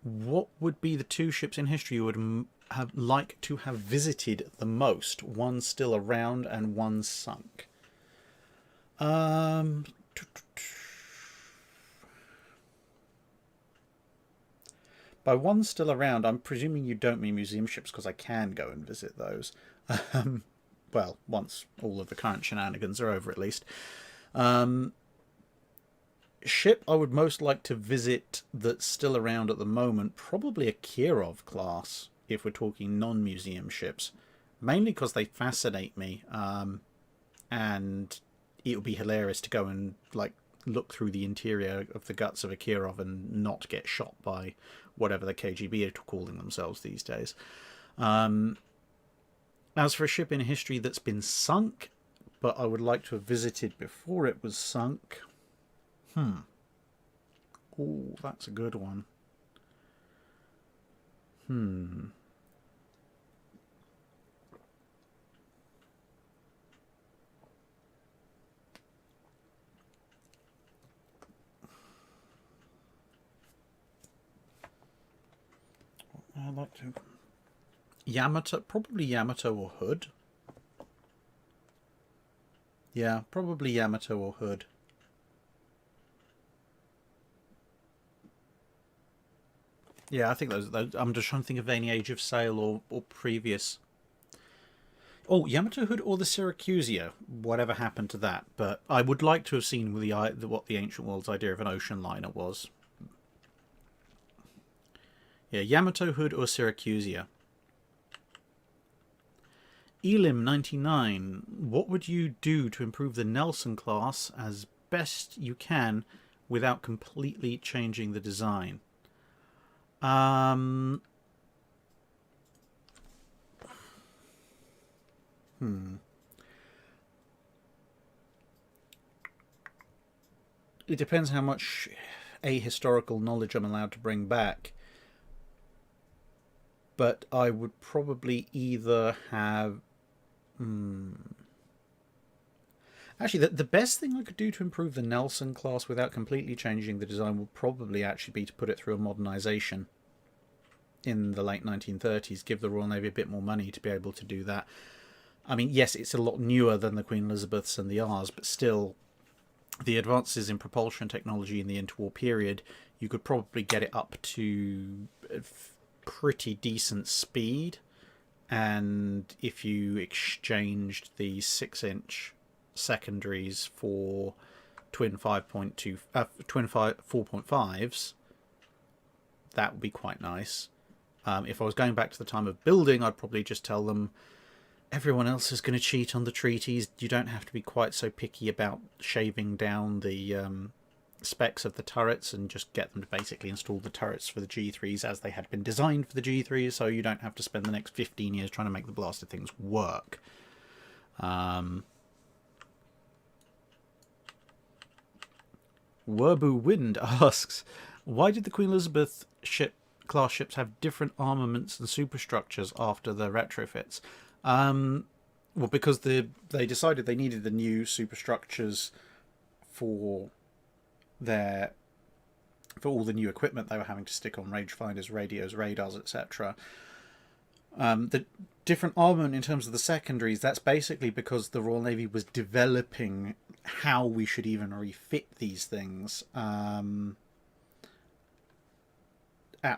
S1: What would be the two ships in history you would have liked to have visited the most? One still around and one sunk. By one still around, I'm presuming you don't mean museum ships, because I can go and visit those. Well, once all of the current shenanigans are over, at least. Ship I would most like to visit that's still around at the moment, probably a Kirov class, if we're talking non-museum ships. Mainly because they fascinate me, and it would be hilarious to go and look through the interior of the guts of a Kirov and not get shot by whatever the KGB are calling themselves these days. As for a ship in history that's been sunk, but I would like to have visited before it was sunk. Oh, that's a good one. I'd like to... Yamato, probably Yamato or Hood. Yeah, probably Yamato or Hood. Yeah, I think those. I'm just trying to think of any Age of Sail or previous. Oh, Yamato Hood or the Syracusia, whatever happened to that. But I would like to have seen what the ancient world's idea of an ocean liner was. Yeah, Yamato Hood or Syracusia. Elim99, what would you do to improve the Nelson class as best you can without completely changing the design? It depends how much ahistorical knowledge I'm allowed to bring back. But I would probably either have... Actually, the best thing I could do to improve the Nelson class without completely changing the design would probably actually be to put it through a modernisation in the late 1930s, give the Royal Navy a bit more money to be able to do that. I mean, yes, it's a lot newer than the Queen Elizabeths and the R's, but still, the advances in propulsion technology in the interwar period, you could probably get it up to a pretty decent speed. And if you exchanged the 6-inch secondaries for twin 4.5s, that would be quite nice. If I was going back to the time of building, I'd probably just tell them everyone else is going to cheat on the treaties. You don't have to be quite so picky about shaving down the specs of the turrets, and just get them to basically install the turrets for the G3s as they had been designed for the G3s, so you don't have to spend the next 15 years trying to make the blasted things work. Werbu Wind asks, why did the Queen Elizabeth class ships have different armaments and superstructures after the retrofits? Well, because they decided they needed the new superstructures for all the new equipment they were having to stick on rangefinders, radios, radars, etc. The different armament in terms of the secondaries, that's basically because the Royal Navy was developing how we should even refit these things at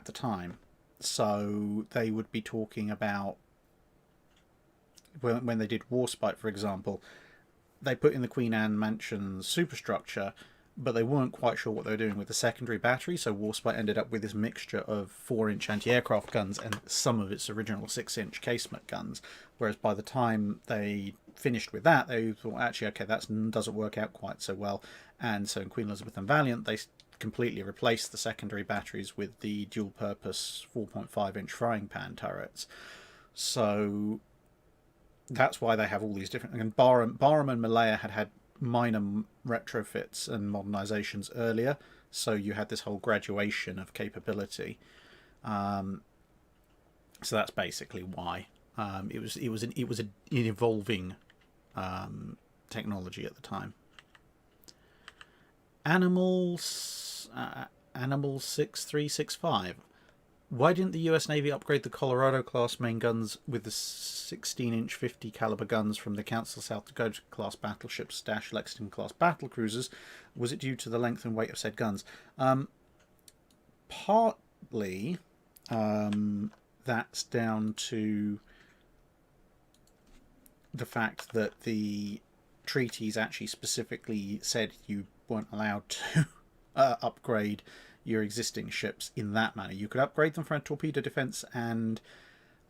S1: the time. So they would be talking about, when they did Warspite, for example, they put in the Queen Anne Mansion's superstructure, but they weren't quite sure what they were doing with the secondary battery, so Warspite ended up with this mixture of 4-inch anti-aircraft guns and some of its original 6-inch casement guns, whereas by the time they finished with that, they thought, actually, okay, that doesn't work out quite so well, and so in Queen Elizabeth and Valiant, they completely replaced the secondary batteries with the dual-purpose 4.5-inch frying pan turrets. So that's why they have all these different... And Barham and Malaya had minor retrofits and modernizations earlier, so you had this whole graduation of capability. So that's basically why it was an evolving technology at the time. Animal 6365. Why didn't the US Navy upgrade the Colorado class main guns with the 16-inch 50 caliber guns from the Council South Dakota class battleships / Lexington class battlecruisers? Was it due to the length and weight of said guns? Partly, that's down to the fact that the treaties actually specifically said you weren't allowed to upgrade your existing ships in that manner. You could upgrade them for torpedo defense and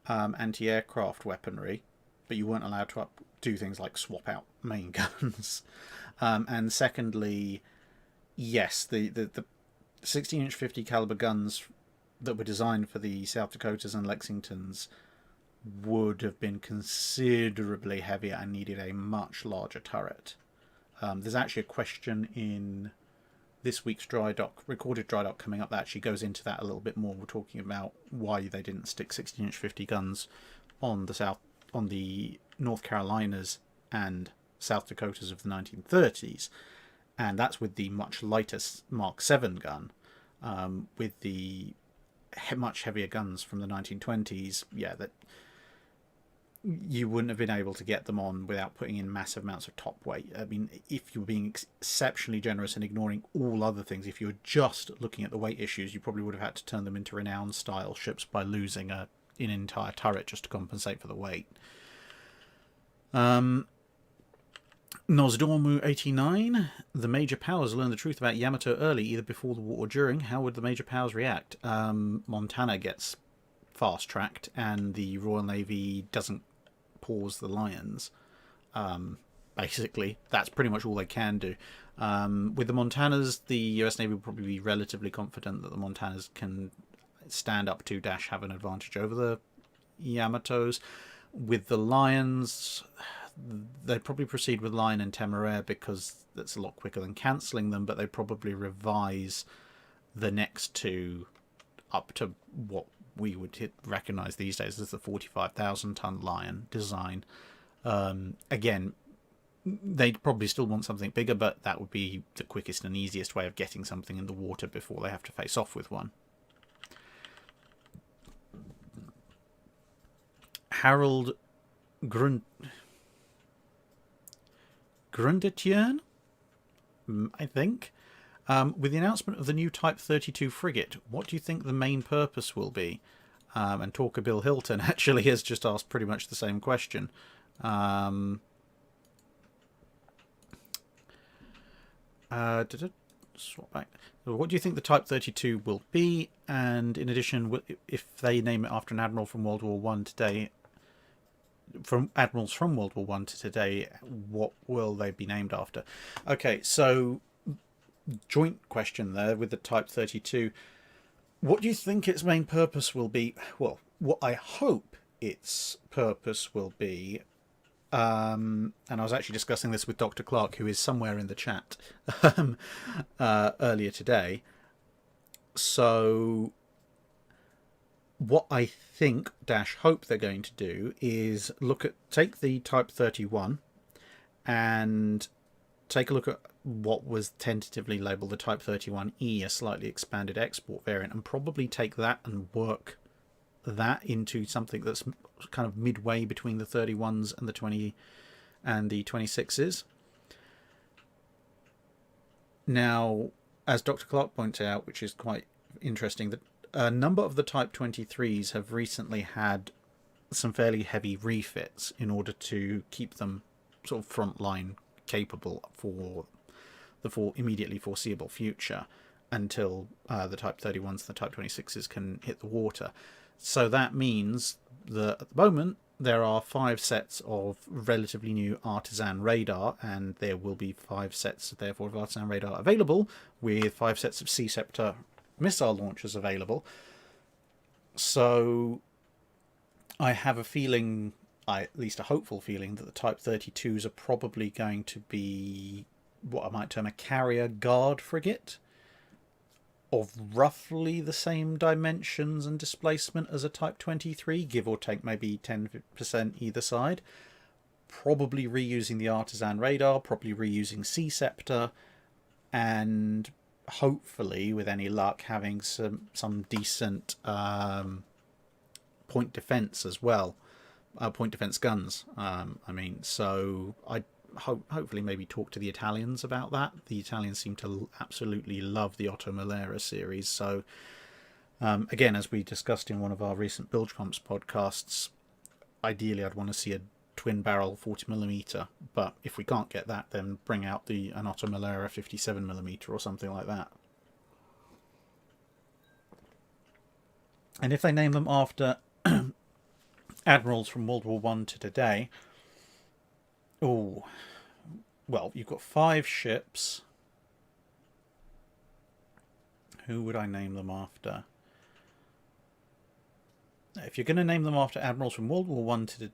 S1: anti-aircraft weaponry, but you weren't allowed to do things like swap out main guns. And secondly, yes, the 16-inch 50 caliber guns that were designed for the South Dakotas and Lexingtons would have been considerably heavier and needed a much larger turret. There's actually a question in this week's recorded dry dock coming up that actually goes into that a little bit more. We're talking about why they didn't stick 16-inch 50 guns on the North Carolinas and South Dakotas of the 1930s, and that's with the much lighter Mark 7 gun, with the much heavier guns from the 1920s. Yeah, that you wouldn't have been able to get them on without putting in massive amounts of top weight. I mean, if you were being exceptionally generous and ignoring all other things, if you were just looking at the weight issues, you probably would have had to turn them into renowned style ships by losing an entire turret just to compensate for the weight. Nosdormu89, the major powers learned the truth about Yamato early, either before the war or during. How would the major powers react? Montana gets fast-tracked and the Royal Navy doesn't pause the Lions. Basically, that's pretty much all they can do. With the Montanas, the US Navy will probably be relatively confident that the Montanas can stand up to - have an advantage over the Yamatos. With the Lions, they'd probably proceed with Lion and Temeraire because that's a lot quicker than cancelling them, but they'd probably revise the next two up to what we would recognise these days as the 45,000-ton Lion design. Again, they'd probably still want something bigger, but that would be the quickest and easiest way of getting something in the water before they have to face off with one. Harold Grundetjern, I think. With the announcement of the new Type 32 frigate, what do you think the main purpose will be? And Talker Bill Hilton actually has just asked pretty much the same question. Swap back. What do you think the Type 32 will be? And in addition, if they name it after an admiral from World War One today, from admirals from World War One to today, what will they be named after? Okay, so joint question there with the Type 32. What do you think its main purpose will be? Well, what I hope its purpose will be, and I was actually discussing this with Dr. Clark, who is somewhere in the chat, earlier today. So what I think - hope they're going to do is take the Type 31 and take a look at what was tentatively labelled the Type 31E, a slightly expanded export variant, and probably take that and work that into something that's kind of midway between the 31s and the 26s. Now, as Dr. Clark pointed out, which is quite interesting, that a number of the Type 23s have recently had some fairly heavy refits in order to keep them sort of frontline capable for the immediately foreseeable future until the Type 31s and the Type 26s can hit the water. So that means that at the moment there are 5 sets of relatively new Artisan radar, and there will be 5 sets therefore of Artisan radar available, with 5 sets of Sea Scepter missile launchers available. So I have a feeling, at least a hopeful feeling, that the Type 32s are probably going to be what I might term a carrier guard frigate of roughly the same dimensions and displacement as a Type 23, give or take maybe 10% either side. Probably reusing the Artisan radar, probably reusing Sea Scepter, and hopefully, with any luck, having some decent point defense as well, point defense guns. So I hopefully maybe talk to the Italians about that. The Italians seem to absolutely love the Otto Malera series. So again, as we discussed in one of our recent Bilge Pumps podcasts, ideally I'd want to see a twin barrel 40mm, but if we can't get that, then bring out an Otto Malera 57mm or something like that. And if they name them after admirals from World War One to today, well, you've got 5 ships. Who would I name them after? If you're going to name them after admirals from World War One to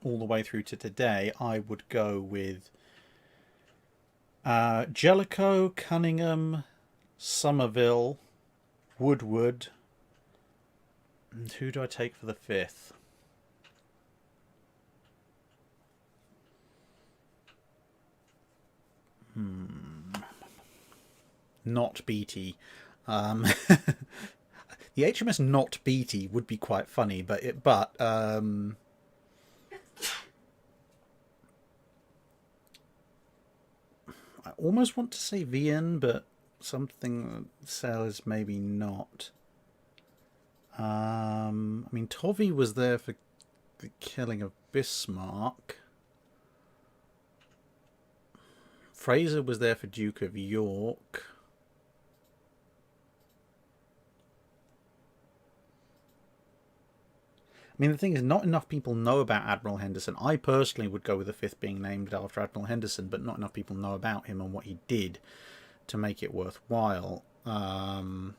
S1: all the way through to today, I would go with Jellicoe, Cunningham, Somerville, Woodward, and who do I take for the 5th? Not Beatty. The HMS Not Beatty would be quite funny, but almost want to say Vian, but something says maybe not. I mean, Tovey was there for the killing of Bismarck. Fraser was there for Duke of York. I mean, the thing is, not enough people know about Admiral Henderson. I personally would go with the 5th being named after Admiral Henderson, but not enough people know about him and what he did to make it worthwhile. But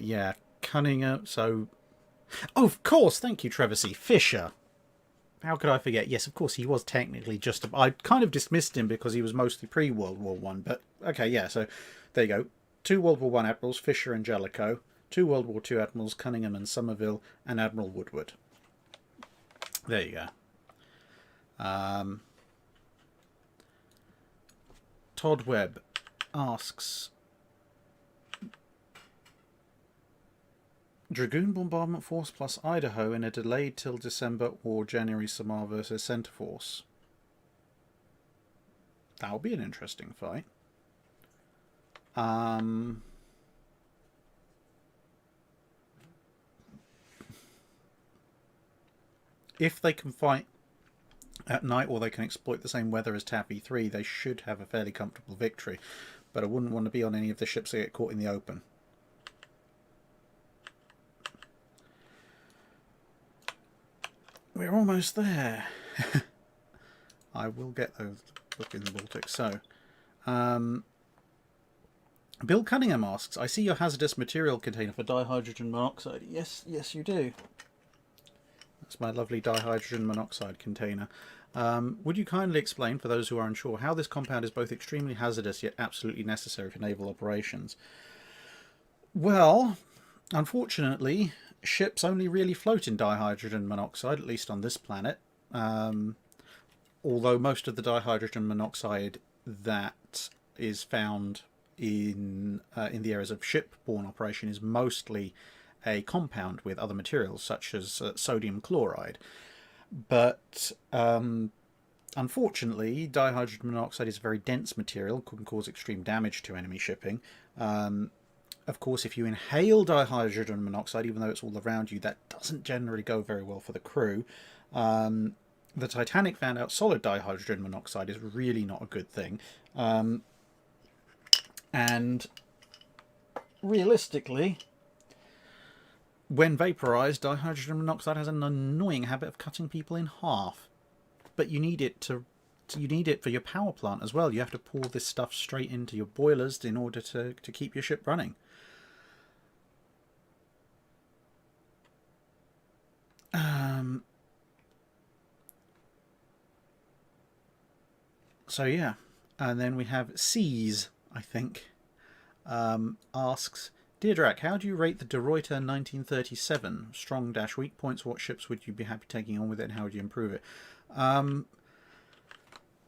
S1: yeah, Cunningham. So, oh, of course, thank you, Trevor C. Fisher. How could I forget? Yes, of course, he was technically just... I kind of dismissed him because he was mostly pre-World War One. But, okay, yeah, so there you go. 2 World War One admirals, Fisher and Jellicoe. 2 World War Two admirals, Cunningham and Somerville, and Admiral Woodward. There you go. Todd Webb asks... Dragoon Bombardment Force plus Idaho in a delayed till December or January Samar versus Center Force. That'll be an interesting fight. If they can fight at night or they can exploit the same weather as Tappy 3, they should have a fairly comfortable victory. But I wouldn't want to be on any of the ships that get caught in the open. We're almost there. I will get those book in the Baltic. So, Bill Cunningham asks, I see your hazardous material container for dihydrogen monoxide. Yes, yes you do. That's my lovely dihydrogen monoxide container. Would you kindly explain, for those who are unsure, how this compound is both extremely hazardous yet absolutely necessary for naval operations? Well, unfortunately, ships only really float in dihydrogen monoxide, at least on this planet. Although most of the dihydrogen monoxide that is found in the areas of shipborne operation is mostly a compound with other materials, such as sodium chloride. But unfortunately, dihydrogen monoxide is a very dense material, can cause extreme damage to enemy shipping. Of course, if you inhale dihydrogen monoxide, even though it's all around you, that doesn't generally go very well for the crew. The Titanic found out solid dihydrogen monoxide is really not a good thing. And realistically, when vaporized, dihydrogen monoxide has an annoying habit of cutting people in half. But you need it for your power plant as well. You have to pour this stuff straight into your boilers in order to keep your ship running. So yeah, and then we have C's, I think, asks, Dear Drac, how do you rate the De Ruyter 1937? Strong dash weak points. What ships would you be happy taking on with it, and how would you improve it?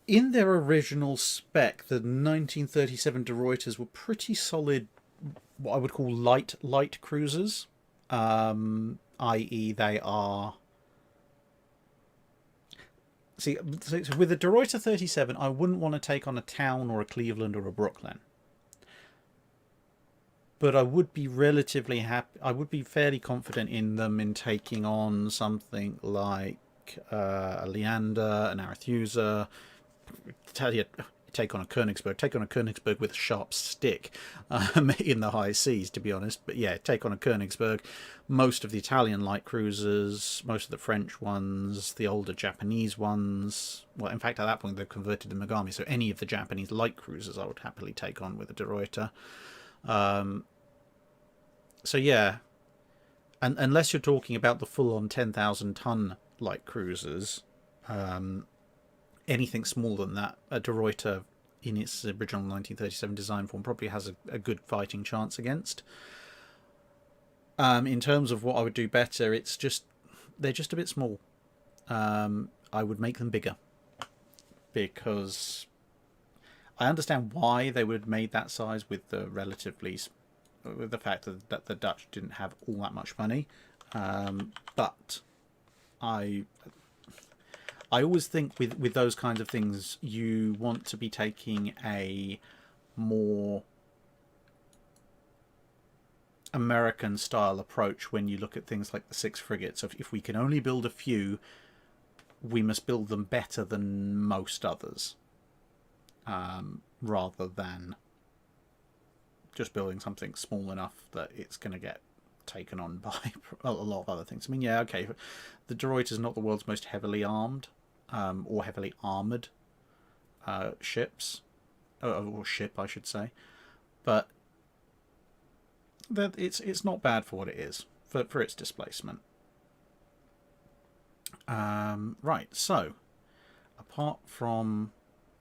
S1: In their original spec, the 1937 De Ruiters were pretty solid, what I would call light cruisers, i.e. they are... See, so with the De Ruyter 37, I wouldn't want to take on a Town or a Cleveland or a Brooklyn. But I would be relatively happy. I would be fairly confident in them in taking on something like a Leander, an Arethusa. Take on a Königsberg. Take on a Königsberg with a sharp stick in the high seas, to be honest. But yeah, take on a Königsberg. Most of the Italian light cruisers, most of the French ones, the older Japanese ones. Well, in fact, at that point, they've converted to Megami. So any of the Japanese light cruisers I would happily take on with a De Ruyter. So yeah, and unless you're talking about the full-on 10,000 ton light cruisers, anything smaller than that, a De Ruyter in its original 1937 design form probably has a good fighting chance against. In terms of what I would do better, they're just a bit small. I would make them bigger, because I understand why they would have made that size with the fact that the Dutch didn't have all that much money, but I I always think with those kinds of things, you want to be taking a more American style approach when you look at things like the 6 frigates. If we can only build a few, we must build them better than most others, rather than just building something small enough that it's going to get taken on by a lot of other things. I mean, yeah, okay, the De Ruyter is not the world's most heavily armed or heavily armoured ships, or ship, I should say, but that it's not bad for what it is, for its displacement. Right, so apart from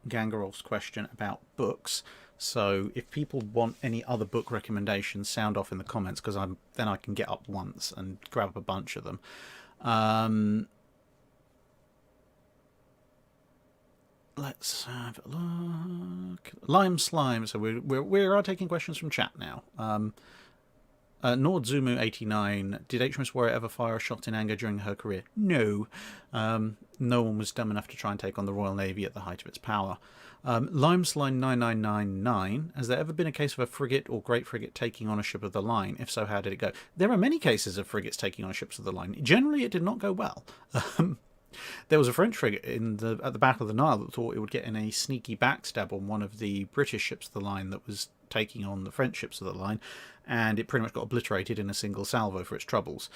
S1: Gangarov's question about books, so if people want any other book recommendations, sound off in the comments, because then I can get up once and grab a bunch of them. Let's have a look. Lime Slime. So we are taking questions from chat now. Nordzumu89. Did HMS Warrior ever fire a shot in anger during her career? No. No one was dumb enough to try and take on the Royal Navy at the height of its power. Limesline9999. Has there ever been a case of a frigate or great frigate taking on a ship of the line? If so, how did it go? There are many cases of frigates taking on ships of the line. Generally, it did not go well. There was a French frigate at the Battle of the Nile that thought it would get in a sneaky backstab on one of the British ships of the line that was taking on the French ships of the line, and it pretty much got obliterated in a single salvo for its troubles.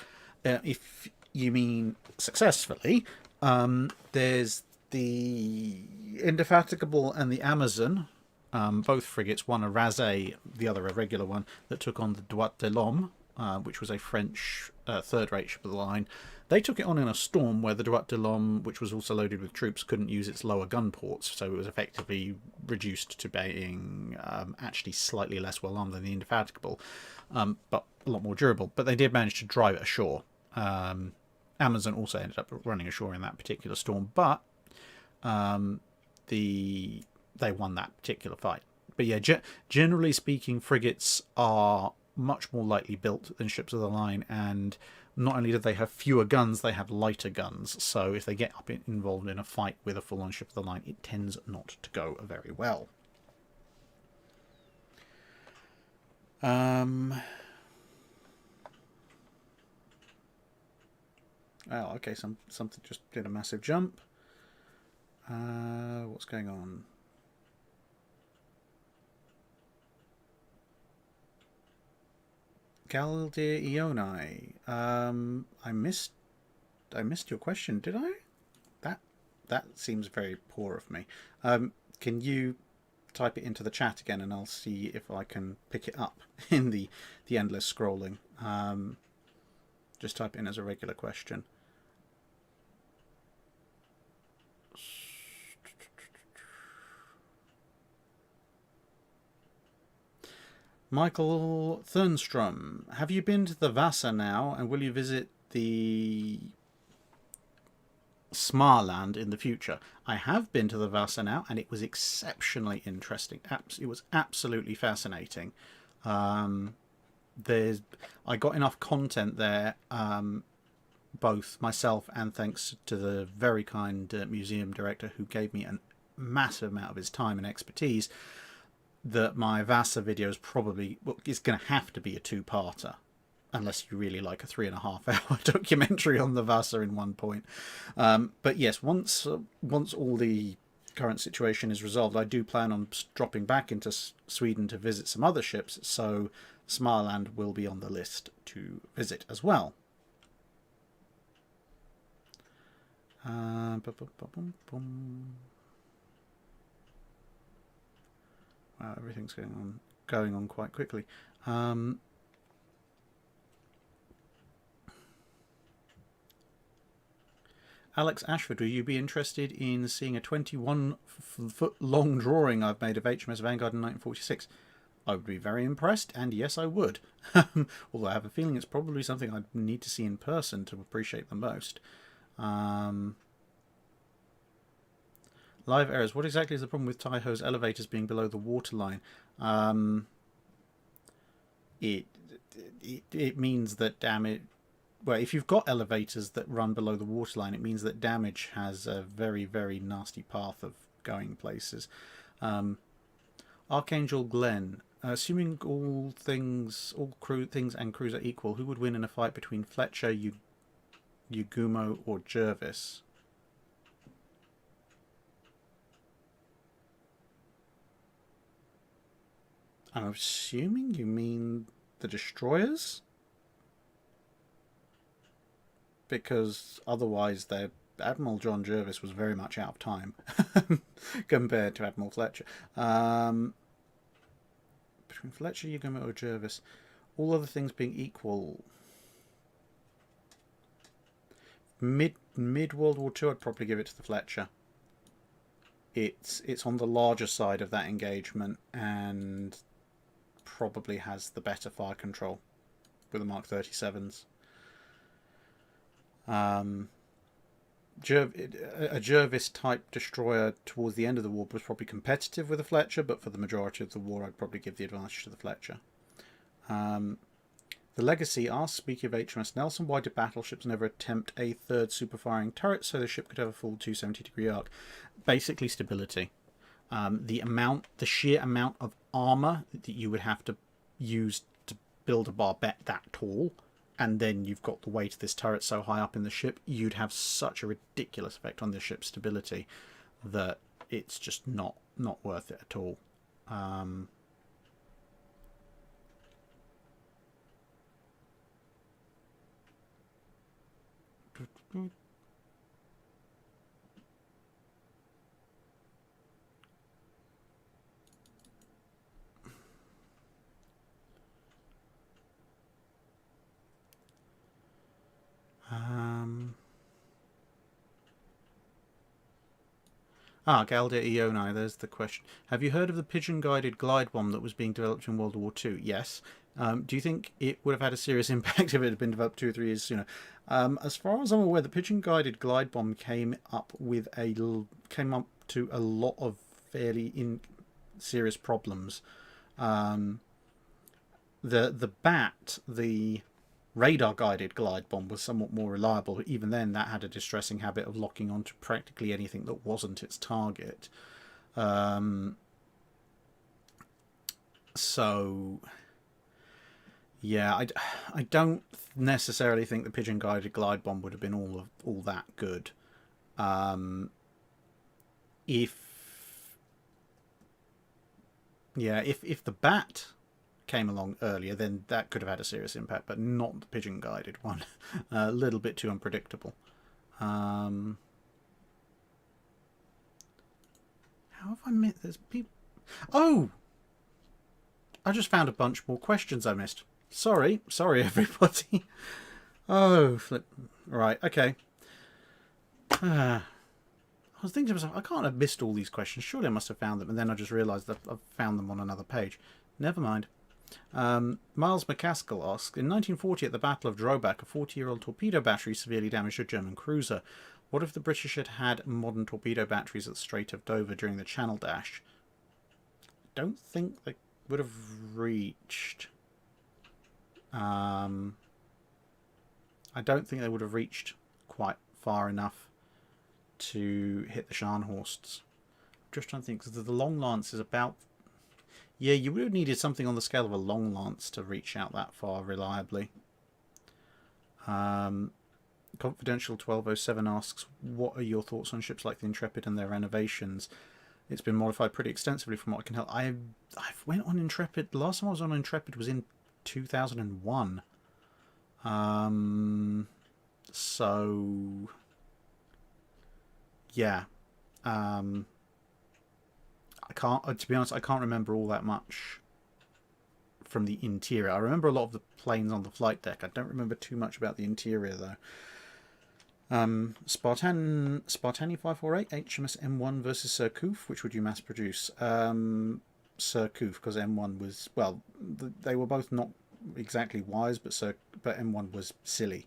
S1: If you mean successfully, there's the Indefatigable and the Amazon, both frigates, one a Rasé, the other a regular one, that took on the Droit de l'Homme, which was a French third-rate ship of the line. They took it on in a storm where the Droit de l'Homme, which was also loaded with troops, couldn't use its lower gun ports, so it was effectively reduced to being actually slightly less well armed than the Indefatigable, but a lot more durable. But they did manage to drive it ashore. Amazon also ended up running ashore in that particular storm, but they won that particular fight. But yeah, generally speaking, frigates are much more lightly built than ships of the line, and not only do they have fewer guns, they have lighter guns, so if they get involved in a fight with a full-on ship of the line, it tends not to go very well. Oh, okay, something just did a massive jump. What's going on? Galdir Ioni. I missed your question, did I? That seems very poor of me. Can you type it into the chat again, and I'll see if I can pick it up in the endless scrolling. Just type it in as a regular question. Michael Thurnstrom, have you been to the Vasa now, and will you visit the Smarland in the future? I have been to the Vasa now, and it was exceptionally interesting. It was absolutely fascinating. I got enough content there, both myself and thanks to the very kind museum director who gave me a massive amount of his time and expertise, that my Vasa video is probably is going to have to be a 2-parter, unless you really like a 3.5-hour documentary on the Vasa in one point. But yes, once all the current situation is resolved, I do plan on dropping back into Sweden to visit some other ships, so Smarland will be on the list to visit as well. Wow, everything's going on quite quickly. Alex Ashford, will you be interested in seeing a 21-foot long drawing I've made of HMS Vanguard in 1946? I would be very impressed, and yes, I would. Although I have a feeling it's probably something I'd need to see in person to appreciate the most. Live errors. What exactly is the problem with Tai-Ho's elevators being below the waterline? It means that, damn it, well, if you've got elevators that run below the waterline, it means that damage has a very, very nasty path of going places. Archangel Glenn, assuming all things and crews are equal, who would win in a fight between Fletcher, Yugumo, or Jervis? I'm assuming you mean the destroyers? Because otherwise Admiral John Jervis was very much out of time compared to Admiral Fletcher. Between Fletcher, Yugumo, or Jervis, all other things being equal, mid World War II, I'd probably give it to the Fletcher. It's on the larger side of that engagement and probably has the better fire control with the Mark 37s. A Jervis type destroyer towards the end of the war was probably competitive with the Fletcher, but for the majority of the war I'd probably give the advantage to the Fletcher. The Legacy asks, speaking of HMS Nelson, why did battleships never attempt a third superfiring turret so the ship could have a full 270-degree arc? Basically stability. The sheer amount of armour that you would have to use to build a barbette that tall, and then you've got the weight of this turret so high up in the ship, you'd have such a ridiculous effect on the ship's stability that it's just not worth it at all. Galdir Eoni, there's the question. Have you heard of the pigeon-guided glide bomb that was being developed in World War II? Yes. Do you think it would have had a serious impact if it had been developed 2 or 3 years sooner? As far as I'm aware, the pigeon-guided glide bomb came up to a lot of fairly serious problems. The BAT, the radar-guided glide bomb, was somewhat more reliable. Even then, that had a distressing habit of locking onto practically anything that wasn't its target. So, yeah, I don't necessarily think the pigeon-guided glide bomb would have been all that good. If the BAT came along earlier, then that could have had a serious impact, but not the pigeon-guided one. A little bit too unpredictable. How have I missed? There's people. Oh, I just found a bunch more questions I missed. Sorry, everybody. Oh, flip. Right, okay. I was thinking to myself, I can't have missed all these questions. Surely I must have found them, and then I just realised that I've found them on another page. Never mind. Miles McCaskill asks, in 1940 at the Battle of Drobak, a 40-year-old torpedo battery severely damaged a German cruiser. What if the British had modern torpedo batteries at the Strait of Dover during the Channel Dash? I don't think they would have reached... I don't think they would have reached quite far enough to hit the Scharnhorsts. I'm just trying to think, because the Long Lance is about... Yeah, you would have needed something on the scale of a Long Lance to reach out that far reliably. Confidential 1207 asks, what are your thoughts on ships like the Intrepid and their renovations? It's been modified pretty extensively from what I can tell. I've went on Intrepid. The last time I was on Intrepid was in 2001. So yeah. To be honest, I can't remember all that much from the interior. I remember a lot of the planes on the flight deck. I don't remember too much about the interior, though. Spartani 548, HMS M1 versus Surcouf. Which would you mass produce? Surcouf, because M1 was... Well, they were both not exactly wise, but M1 was silly.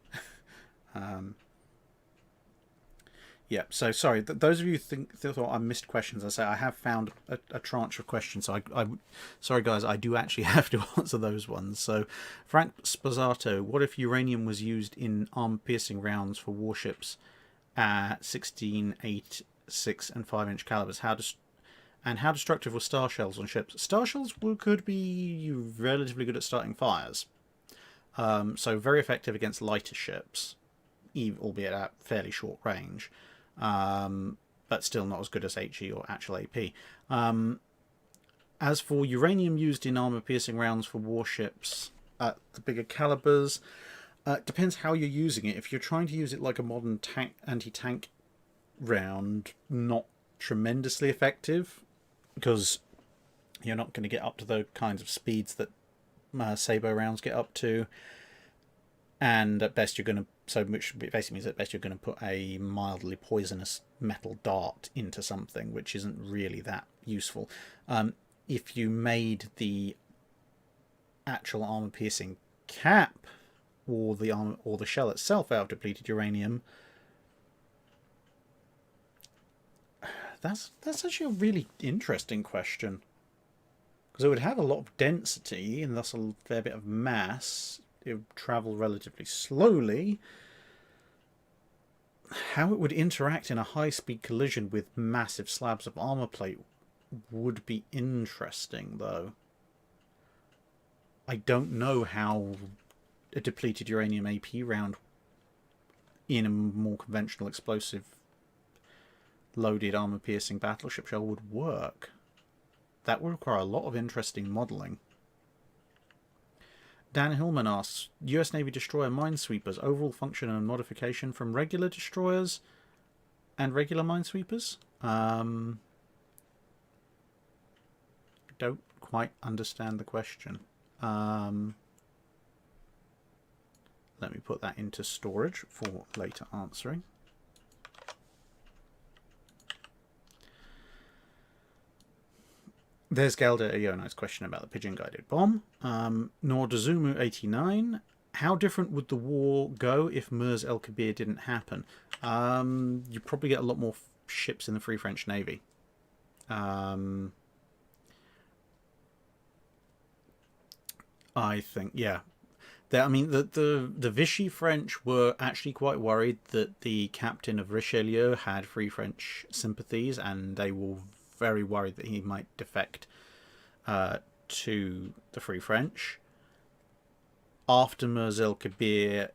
S1: Yeah, so sorry. Those of you thought I missed questions, I say I have found a tranche of questions. So sorry guys, I do actually have to answer those ones. So Frank Sposato, what if uranium was used in armor-piercing rounds for warships at 16, 8, 6, and 5-inch calibers? How destructive were star shells on ships? Star shells could be relatively good at starting fires. So very effective against lighter ships, albeit at fairly short range. But still not as good as HE or actual AP. As for uranium used in armor-piercing rounds for warships at the bigger calibers, depends how you're using it. If you're trying to use it like a modern anti-tank round, not tremendously effective, because you're not going to get up to the kinds of speeds that Sabo rounds get up to. And at best you're going to, which basically means at best you're going to put a mildly poisonous metal dart into something, which isn't really that useful. If you made the actual armor-piercing cap or the shell itself out of depleted uranium, that's actually a really interesting question, because it would have a lot of density and thus a fair bit of mass. It would travel relatively slowly. How it would interact in a high-speed collision with massive slabs of armor plate would be interesting, though. I don't know how a depleted uranium AP round in a more conventional explosive loaded armor-piercing battleship shell would work. That would require a lot of interesting modelling. Dan Hillman asks, US Navy destroyer minesweepers, overall function and modification from regular destroyers and regular minesweepers? Don't quite understand the question. Let me put that into storage for later answering. There's Galda Iona's question about the pigeon-guided bomb. Nordazumu89, how different would the war go if Mers El Kabir didn't happen? You'd probably get a lot more ships in the Free French Navy. I think, yeah. I mean, the Vichy French were actually quite worried that the captain of Richelieu had Free French sympathies, and they were very worried that he might defect to the Free French. After Mers El Kabir,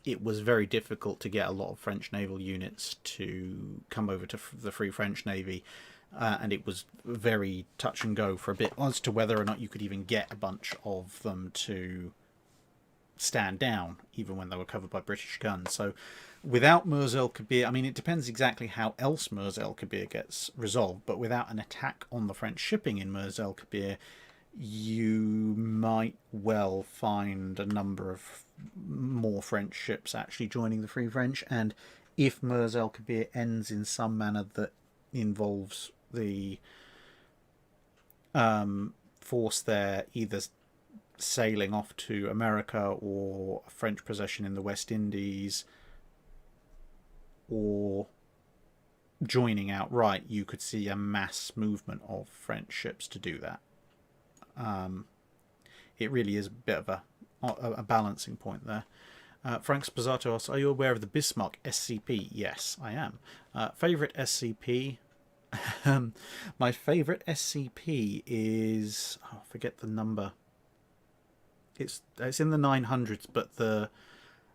S1: it was very difficult to get a lot of French naval units to come over to the Free French Navy, and it was very touch and go for a bit as to whether or not you could even get a bunch of them to stand down, even when they were covered by British guns. So without Mers El Kabir, I mean, it depends exactly how else Mers El Kabir gets resolved, but without an attack on the French shipping in Mers El Kabir, you might well find a number of more French ships actually joining the Free French. And if Mers El Kabir ends in some manner that involves the force there either sailing off to America or a French possession in the West Indies, or joining outright, you could see a mass movement of French ships to do that. It really is a bit of a balancing point there. Frank Sposato asks, are you aware of the Bismarck SCP? Yes, I am. Favourite SCP? My favourite SCP is... I forget the number. It's in the 900s, but the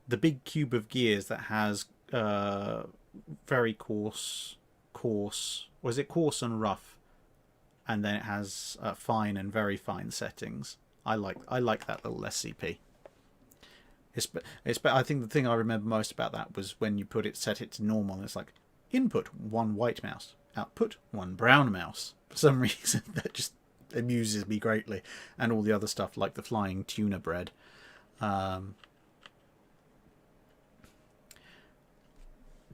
S1: big cube of gears that has very coarse, or is it coarse and rough, and then it has fine and very fine settings. I like that little SCP. I think the thing I remember most about that was when you set it to normal, and it's like input 1 white mouse, output 1 brown mouse. For some reason, that just amuses me greatly, and all the other stuff like the flying tuna bread.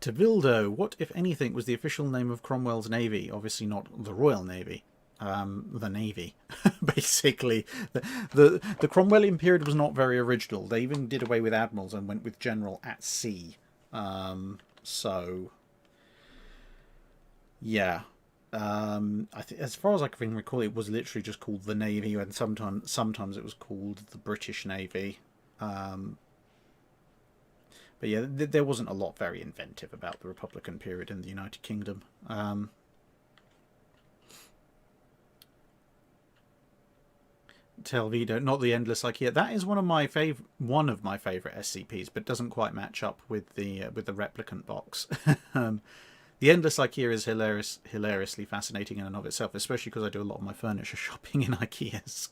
S1: Tevildo, what, if anything, was the official name of Cromwell's navy? Obviously not the Royal Navy. The Navy. Basically, the Cromwellian period was not very original. They even did away with admirals and went with general at sea. So Yeah. I think, as far as I can recall, it was literally just called the Navy, and sometimes it was called the British Navy. Um, but yeah, there wasn't a lot very inventive about the Republican period in the United Kingdom. Telvido, not the Endless IKEA. That is one of my favorite SCPs, but doesn't quite match up with the replicant box. um, the Endless IKEA is hilariously fascinating in and of itself, especially because I do a lot of my furniture shopping in IKEAs.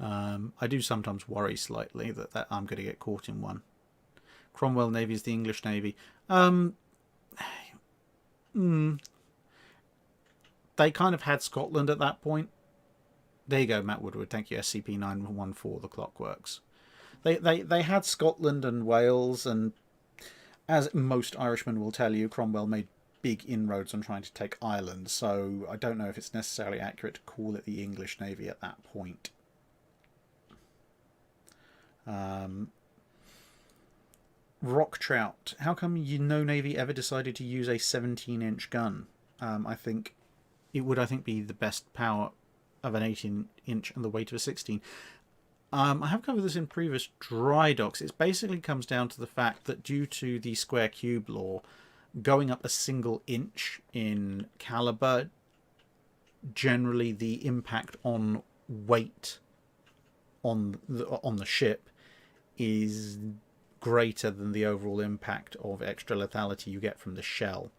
S1: I do sometimes worry slightly that I'm going to get caught in one. Cromwell Navy is the English Navy. Um, they kind of had Scotland at that point. There you go, Matt Woodward. Thank you, SCP-914. The clock works. They had Scotland and Wales, and as most Irishmen will tell you, Cromwell made big inroads on trying to take Ireland. So I don't know if it's necessarily accurate to call it the English Navy at that point. Rock Trout. How come no Navy ever decided to use a 17-inch gun? I think it would, be the best power of an 18-inch and the weight of a 16. I have covered this in previous dry docks. It basically comes down to the fact that due to the square cube law, going up a single inch in caliber, generally the impact on weight on the ship is greater than the overall impact of extra lethality you get from the shell.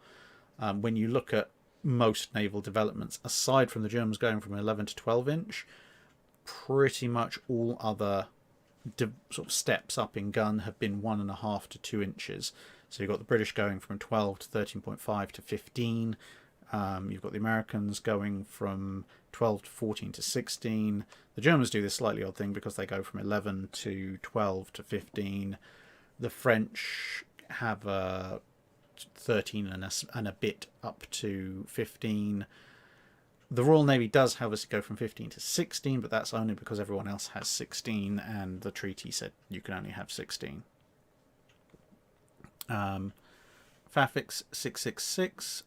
S1: When you look at most naval developments, aside from the Germans going from 11 to 12 inch, pretty much all other sort of steps up in gun have been 1.5 to 2 inches. So you've got the British going from 12 to 13.5 to 15. You've got the Americans going from 12 to 14 to 16. The Germans do this slightly odd thing because they go from 11 to 12 to 15. The French have 13 and a bit up to 15. The Royal Navy does have us go from 15 to 16, but that's only because everyone else has 16 and the treaty said you can only have 16. Fafix 666.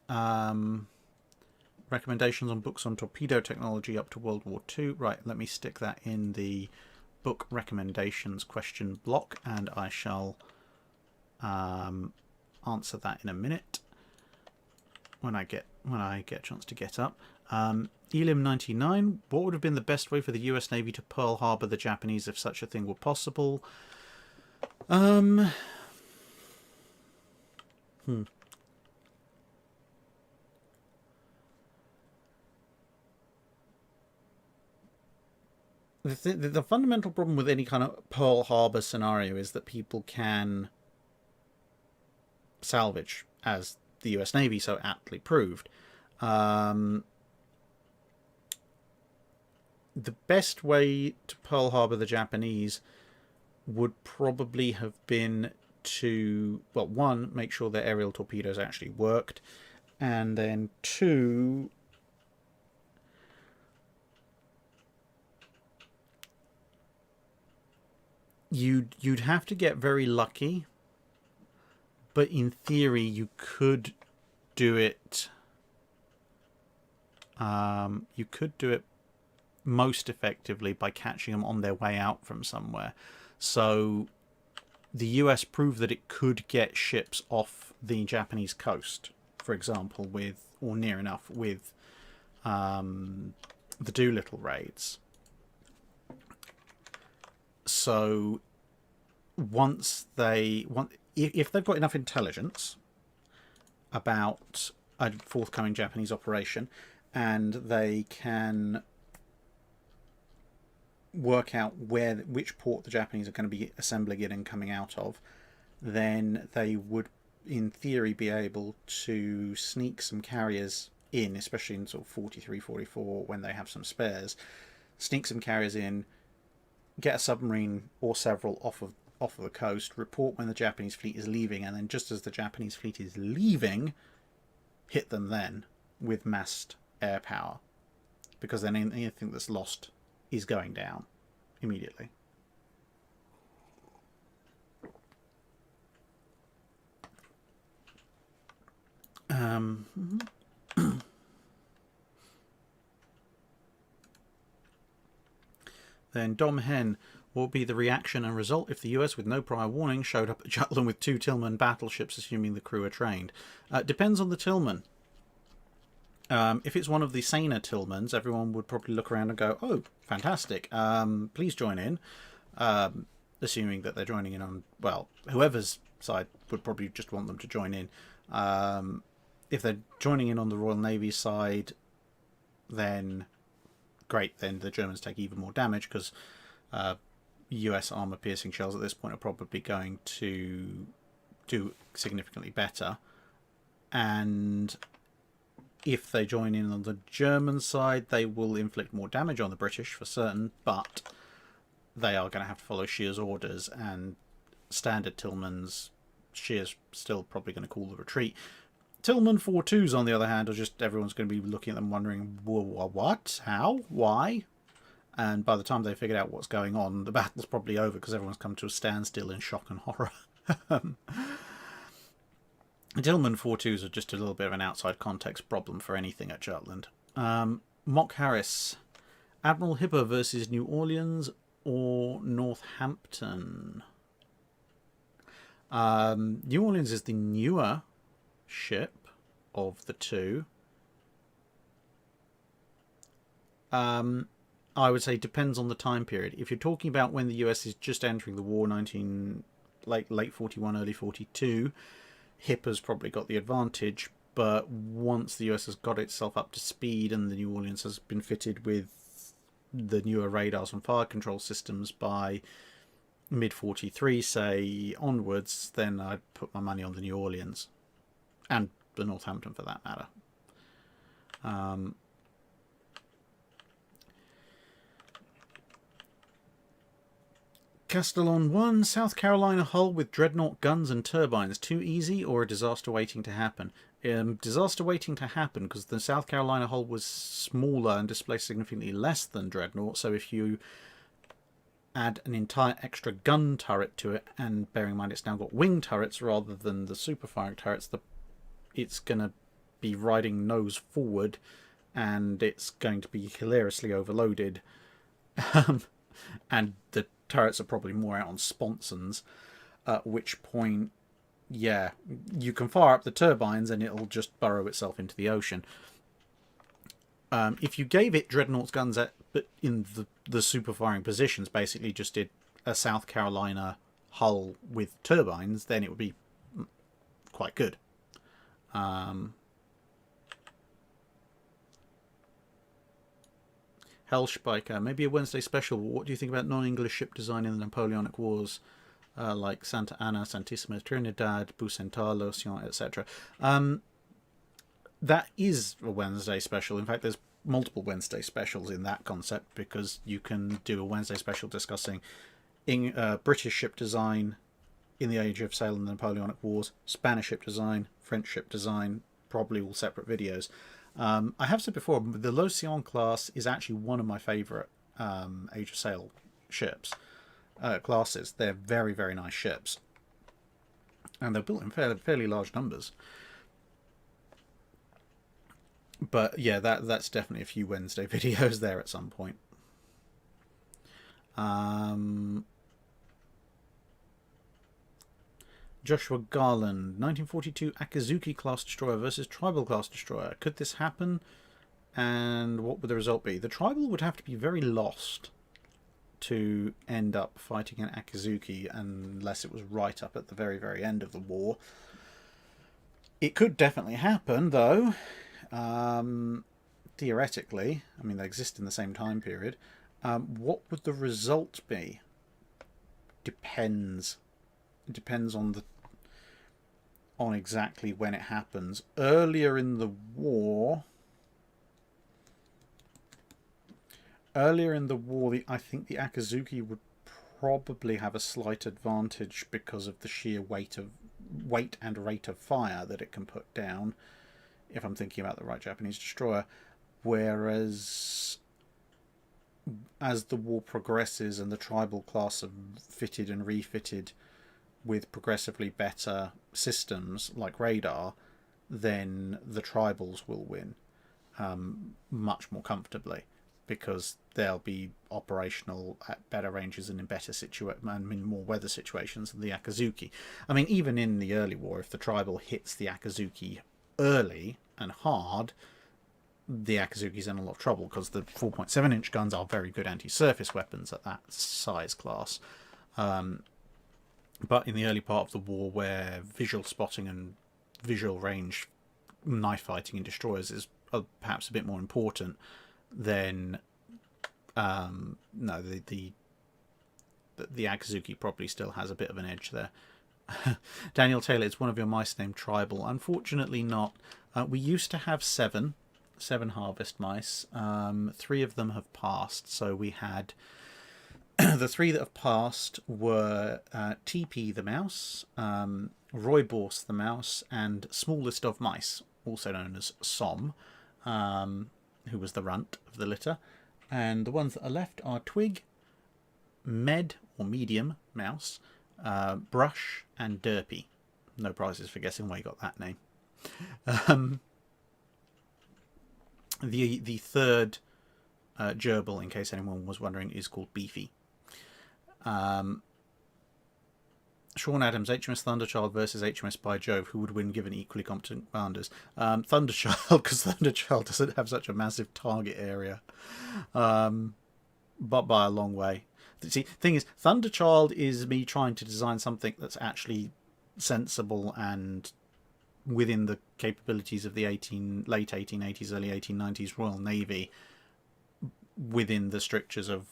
S1: Recommendations on books on torpedo technology up to World War II. Right, let me stick that in the book recommendations question block, and I shall answer that in a minute when I get a chance to get up. Elim 99. What would have been the best way for the US Navy to Pearl Harbor the Japanese if such a thing were possible? The fundamental problem with any kind of Pearl Harbor scenario is that people can salvage, as the US Navy so aptly proved. The best way to Pearl Harbor the Japanese would probably have been to, well, one, make sure their aerial torpedoes actually worked, and then two, you'd have to get very lucky, but in theory you could do it. You could do it most effectively by catching them on their way out from somewhere. So the US proved that it could get ships off the Japanese coast, for example, with, or near enough, with the Doolittle raids. So if they've got enough intelligence about a forthcoming Japanese operation, and they can work out which port the Japanese are going to be assembling in and coming out of, then they would, in theory, be able to sneak some carriers in, especially in sort of 43, 44, when they have some spares. Sneak some carriers in, get a submarine or several off of the coast, report when the Japanese fleet is leaving, and then just as the Japanese fleet is leaving, hit them then with massed air power, because then anything that's lost is going down immediately. Then Dom Hen, what would be the reaction and result if the US, with no prior warning, showed up at Jutland with 2 Tillman battleships, assuming the crew are trained? Depends on the Tillman. If it's one of the saner Tillmans, everyone would probably look around and go, oh, fantastic, please join in. Assuming that they're joining in on, well, whoever's side would probably just want them to join in. If they're joining in on the Royal Navy side, then great, then the Germans take even more damage, because US armour-piercing shells at this point are probably going to do significantly better. And if they join in on the German side, they will inflict more damage on the British for certain, but they are going to have to follow Scheer's orders, and standard Tillman's, Scheer's still probably going to call the retreat. Tillman 4-2s, on the other hand, are just, everyone's going to be looking at them wondering, what? How? Why? And by the time they figured out what's going on, the battle's probably over, because everyone's come to a standstill in shock and horror. Tillman 4-2s are just a little bit of an outside context problem for anything at Jutland. Mock Harris. Admiral Hipper versus New Orleans or Northampton? New Orleans is the newer ship of the two. I would say depends on the time period. If you're talking about when the US is just entering the war, late 41, early 42, Hipper's probably got the advantage, but once the US has got itself up to speed and the New Orleans has been fitted with the newer radars and fire control systems by mid-43, say, onwards, then I'd put my money on the New Orleans. And the Northampton, for that matter. Castellon 1, South Carolina hull with dreadnought guns and turbines. Too easy or a disaster waiting to happen? Disaster waiting to happen, because the South Carolina hull was smaller and displaced significantly less than dreadnought. So if you add an entire extra gun turret to it, and bearing in mind it's now got wing turrets rather than the super firing turrets, it's going to be riding nose forward, and it's going to be hilariously overloaded. And the turrets are probably more out on sponsons, at which point, yeah, you can fire up the turbines and it'll just burrow itself into the ocean. If you gave it dreadnoughts guns in the super firing positions, basically just did a South Carolina hull with turbines, then it would be quite good. Hellspiker, maybe a Wednesday special. What do you think about non-English ship design in the Napoleonic Wars, like Santa Ana, Santissima Trinidad, Bucentalo, Sion, etc.? That is a Wednesday special. In fact, there's multiple Wednesday specials in that concept, because you can do a Wednesday special discussing British ship design in the Age of Sail and the Napoleonic Wars, Spanish ship design, French ship design, probably all separate videos. I have said before, the L'Océan class is actually one of my favourite Age of Sail ships, classes. They're very, very nice ships. And they're built in fairly large numbers. But yeah, that's definitely a few Wednesday videos there at some point. Joshua Garland, 1942 Akizuki class destroyer versus Tribal class destroyer. Could this happen? And what would the result be? The Tribal would have to be very lost to end up fighting an Akizuki, unless it was right up at the very, very end of the war. It could definitely happen, though. Theoretically. I mean, they exist in the same time period. What would the result be? Depends. It depends on exactly when it happens. Earlier in the war, I think the Akizuki would probably have a slight advantage because of the sheer weight and rate of fire that it can put down, if I'm thinking about the right Japanese destroyer. Whereas as the war progresses and the Tribal class are fitted and refitted with progressively better systems like radar, then the Tribals will win much more comfortably. because they'll be operational at better ranges and in better and in more weather situations than the Akazuki. I mean, even in the early war, if the Tribal hits the Akazuki early and hard, the Akazuki's in a lot of trouble because the 4.7-inch guns are very good anti-surface weapons at that size class. But in the early part of the war, where visual spotting and visual range knife fighting in destroyers is perhaps a bit more important, then no, the Akazuki probably still has a bit of an edge there. Daniel Taylor, it's one of your mice named Tribal. Unfortunately not. We used to have seven harvest mice. 3 of them have passed, so we had the 3 that have passed were TP the mouse, Roy Borse the mouse, and Smallest of Mice, also known as Som, who was the runt of the litter. And the ones that are left are Twig, Med or Medium Mouse, Brush, and Derpy. No prizes for guessing why you got that name. The third gerbil, in case anyone was wondering, is called Beefy. Sean Adams, HMS Thunderchild versus HMS By Jove, who would win given equally competent commanders? Thunderchild, because Thunderchild doesn't have such a massive target area, but by a long way. See, the thing is, Thunderchild is me trying to design something that's actually sensible and within the capabilities of the late 1880s, early 1890s Royal Navy, within the strictures of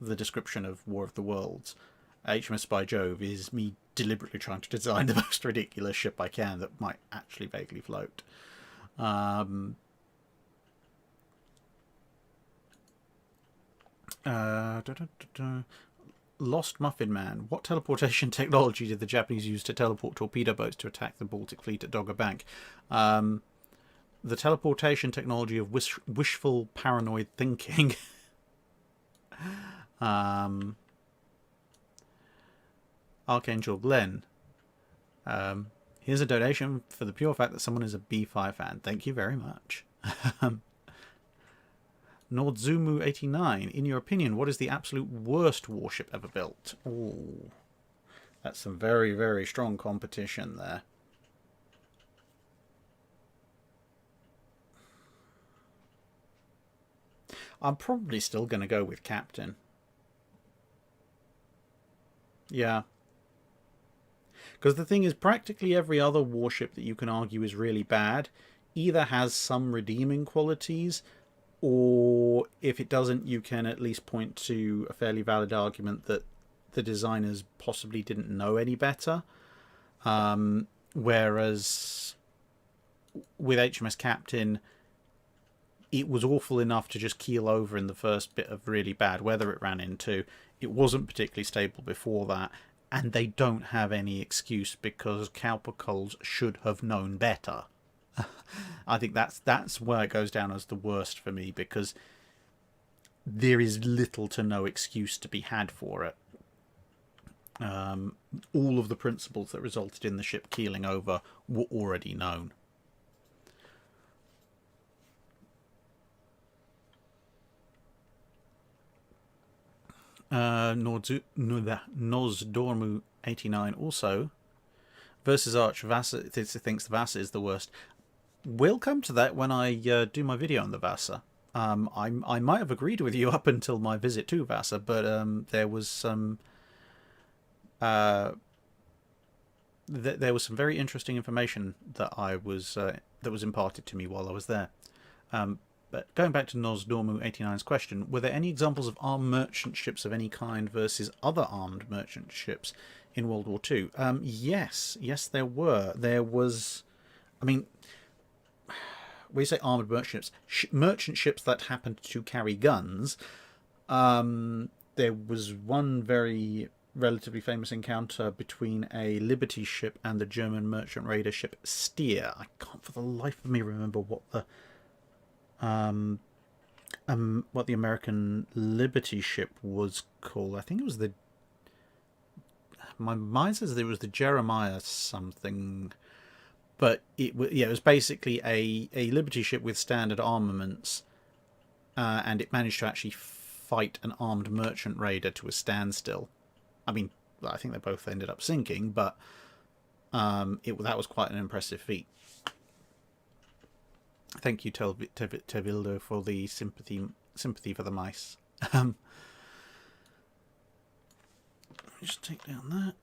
S1: the description of War of the Worlds. HMS By Jove is me deliberately trying to design the most ridiculous ship I can that might actually vaguely float. Lost Muffin Man. What teleportation technology did the Japanese use to teleport torpedo boats to attack the Baltic fleet at Dogger Bank? The teleportation technology of wishful paranoid thinking. Archangel Glenn. Here's a donation for the pure fact that someone is a B5 fan. Thank you very much. Nordzumu89, in your opinion, what is the absolute worst warship ever built? Ooh, that's some very, very strong competition there. I'm probably still going to go with Captain. Yeah. Because the thing is, practically every other warship that you can argue is really bad either has some redeeming qualities, or if it doesn't, you can at least point to a fairly valid argument that the designers possibly didn't know any better. Whereas with HMS Captain, it was awful enough to just keel over in the first bit of really bad weather it ran into. It wasn't particularly stable before that, and they don't have any excuse because Cowper-Coles should have known better. I think that's where it goes down as the worst for me, because there is little to no excuse to be had for it. All of the principles that resulted in the ship keeling over were already known. Nozdormu 89 also versus Arch Vasa thinks the Vasa is the worst. We'll come to that when I do my video on the Vasa. I might have agreed with you up until my visit to Vasa, but there was some there was some very interesting information that that was imparted to me while I was there. But going back to Nozdormu 89's question, were there any examples of armed merchant ships of any kind versus other armed merchant ships in World War II? Yes, there were. There was, I mean, we say armoured merchant ships, merchant ships that happened to carry guns. There was one very relatively famous encounter between a Liberty ship and the German merchant raider ship Stier. I can't for the life of me remember what the American Liberty ship was called. I think it was my mind says it was the Jeremiah something, but it was basically a Liberty ship with standard armaments and it managed to actually fight an armed merchant raider to a standstill. I mean, I think they both ended up sinking, but that was quite an impressive feat. Thank you, Tevildo, for the sympathy for the mice. Let me just take down that.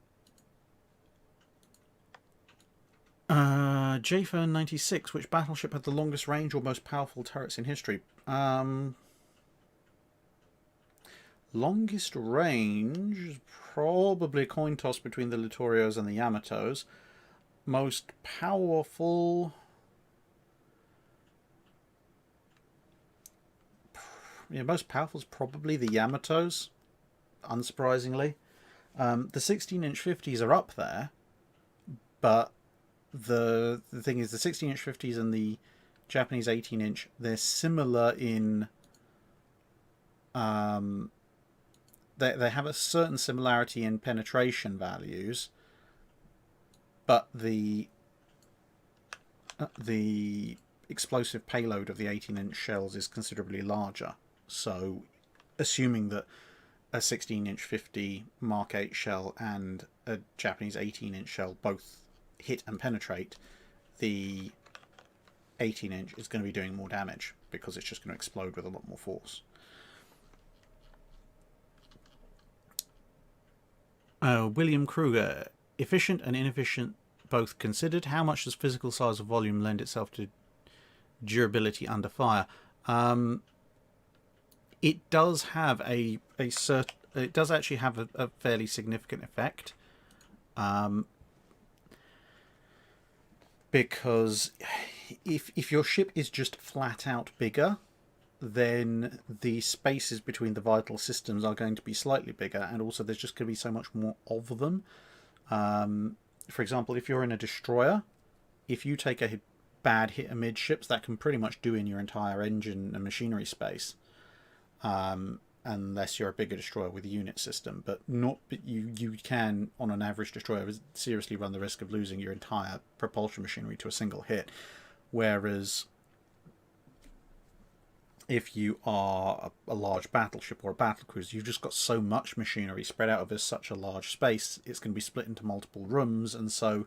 S1: JFern 96, which battleship had the longest range or most powerful turrets in history? Longest range is probably a coin toss between the Littorios and the Yamatos. Most powerful... Yeah, most powerful is probably the Yamatos, unsurprisingly. The 16-inch 50s are up there, but the thing is, the 16-inch 50s and the Japanese 18-inch, they're similar in... They have a certain similarity in penetration values, but the explosive payload of the 18-inch shells is considerably larger. So, assuming that a 16-inch 50 Mark 8 shell and a Japanese 18-inch shell both hit and penetrate, the 18-inch is going to be doing more damage because it's just going to explode with a lot more force. William Kruger, efficient and inefficient both considered. How much does physical size or volume lend itself to durability under fire? It does have it does actually have a fairly significant effect, because if your ship is just flat out bigger, then the spaces between the vital systems are going to be slightly bigger, and also there's just going to be so much more of them. For example, if you're in a destroyer, if you take a bad hit amidships, that can pretty much do in your entire engine and machinery space, unless you're a bigger destroyer with a unit system. But you can, on an average destroyer, seriously run the risk of losing your entire propulsion machinery to a single hit, whereas if you are a large battleship or a battlecruiser, you've just got so much machinery spread out over such a large space, it's going to be split into multiple rooms, and so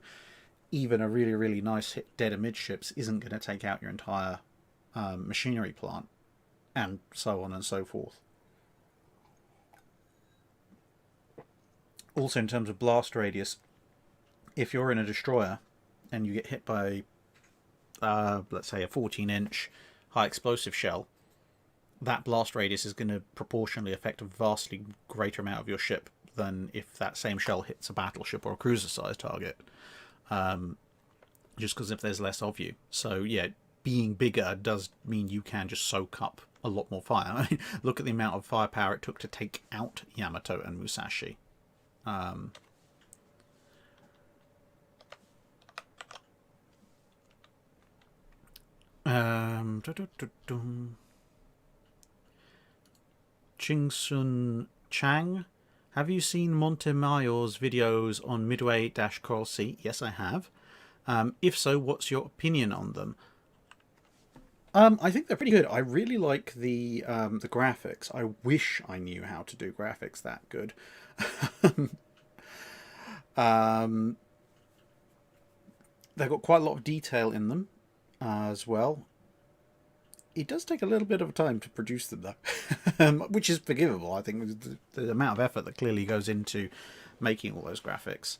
S1: even a really, really nice hit dead amidships isn't going to take out your entire machinery plant, and so on and so forth. Also, in terms of blast radius, if you're in a destroyer and you get hit by, let's say, a 14-inch high explosive shell, that blast radius is going to proportionally affect a vastly greater amount of your ship than if that same shell hits a battleship or a cruiser-sized target, just because if there's less of you. So, yeah, being bigger does mean you can just soak up a lot more fire. I mean, look at the amount of firepower it took to take out Yamato and Musashi. Chingsun Chang, have you seen Montemayor's videos on Midway-Coral Sea? Yes, I have. If so, what's your opinion on them? I think they're pretty good. I really like the graphics. I wish I knew how to do graphics that good. They've got quite a lot of detail in them as well. It does take a little bit of time to produce them, though, which is forgivable. I think the amount of effort that clearly goes into making all those graphics.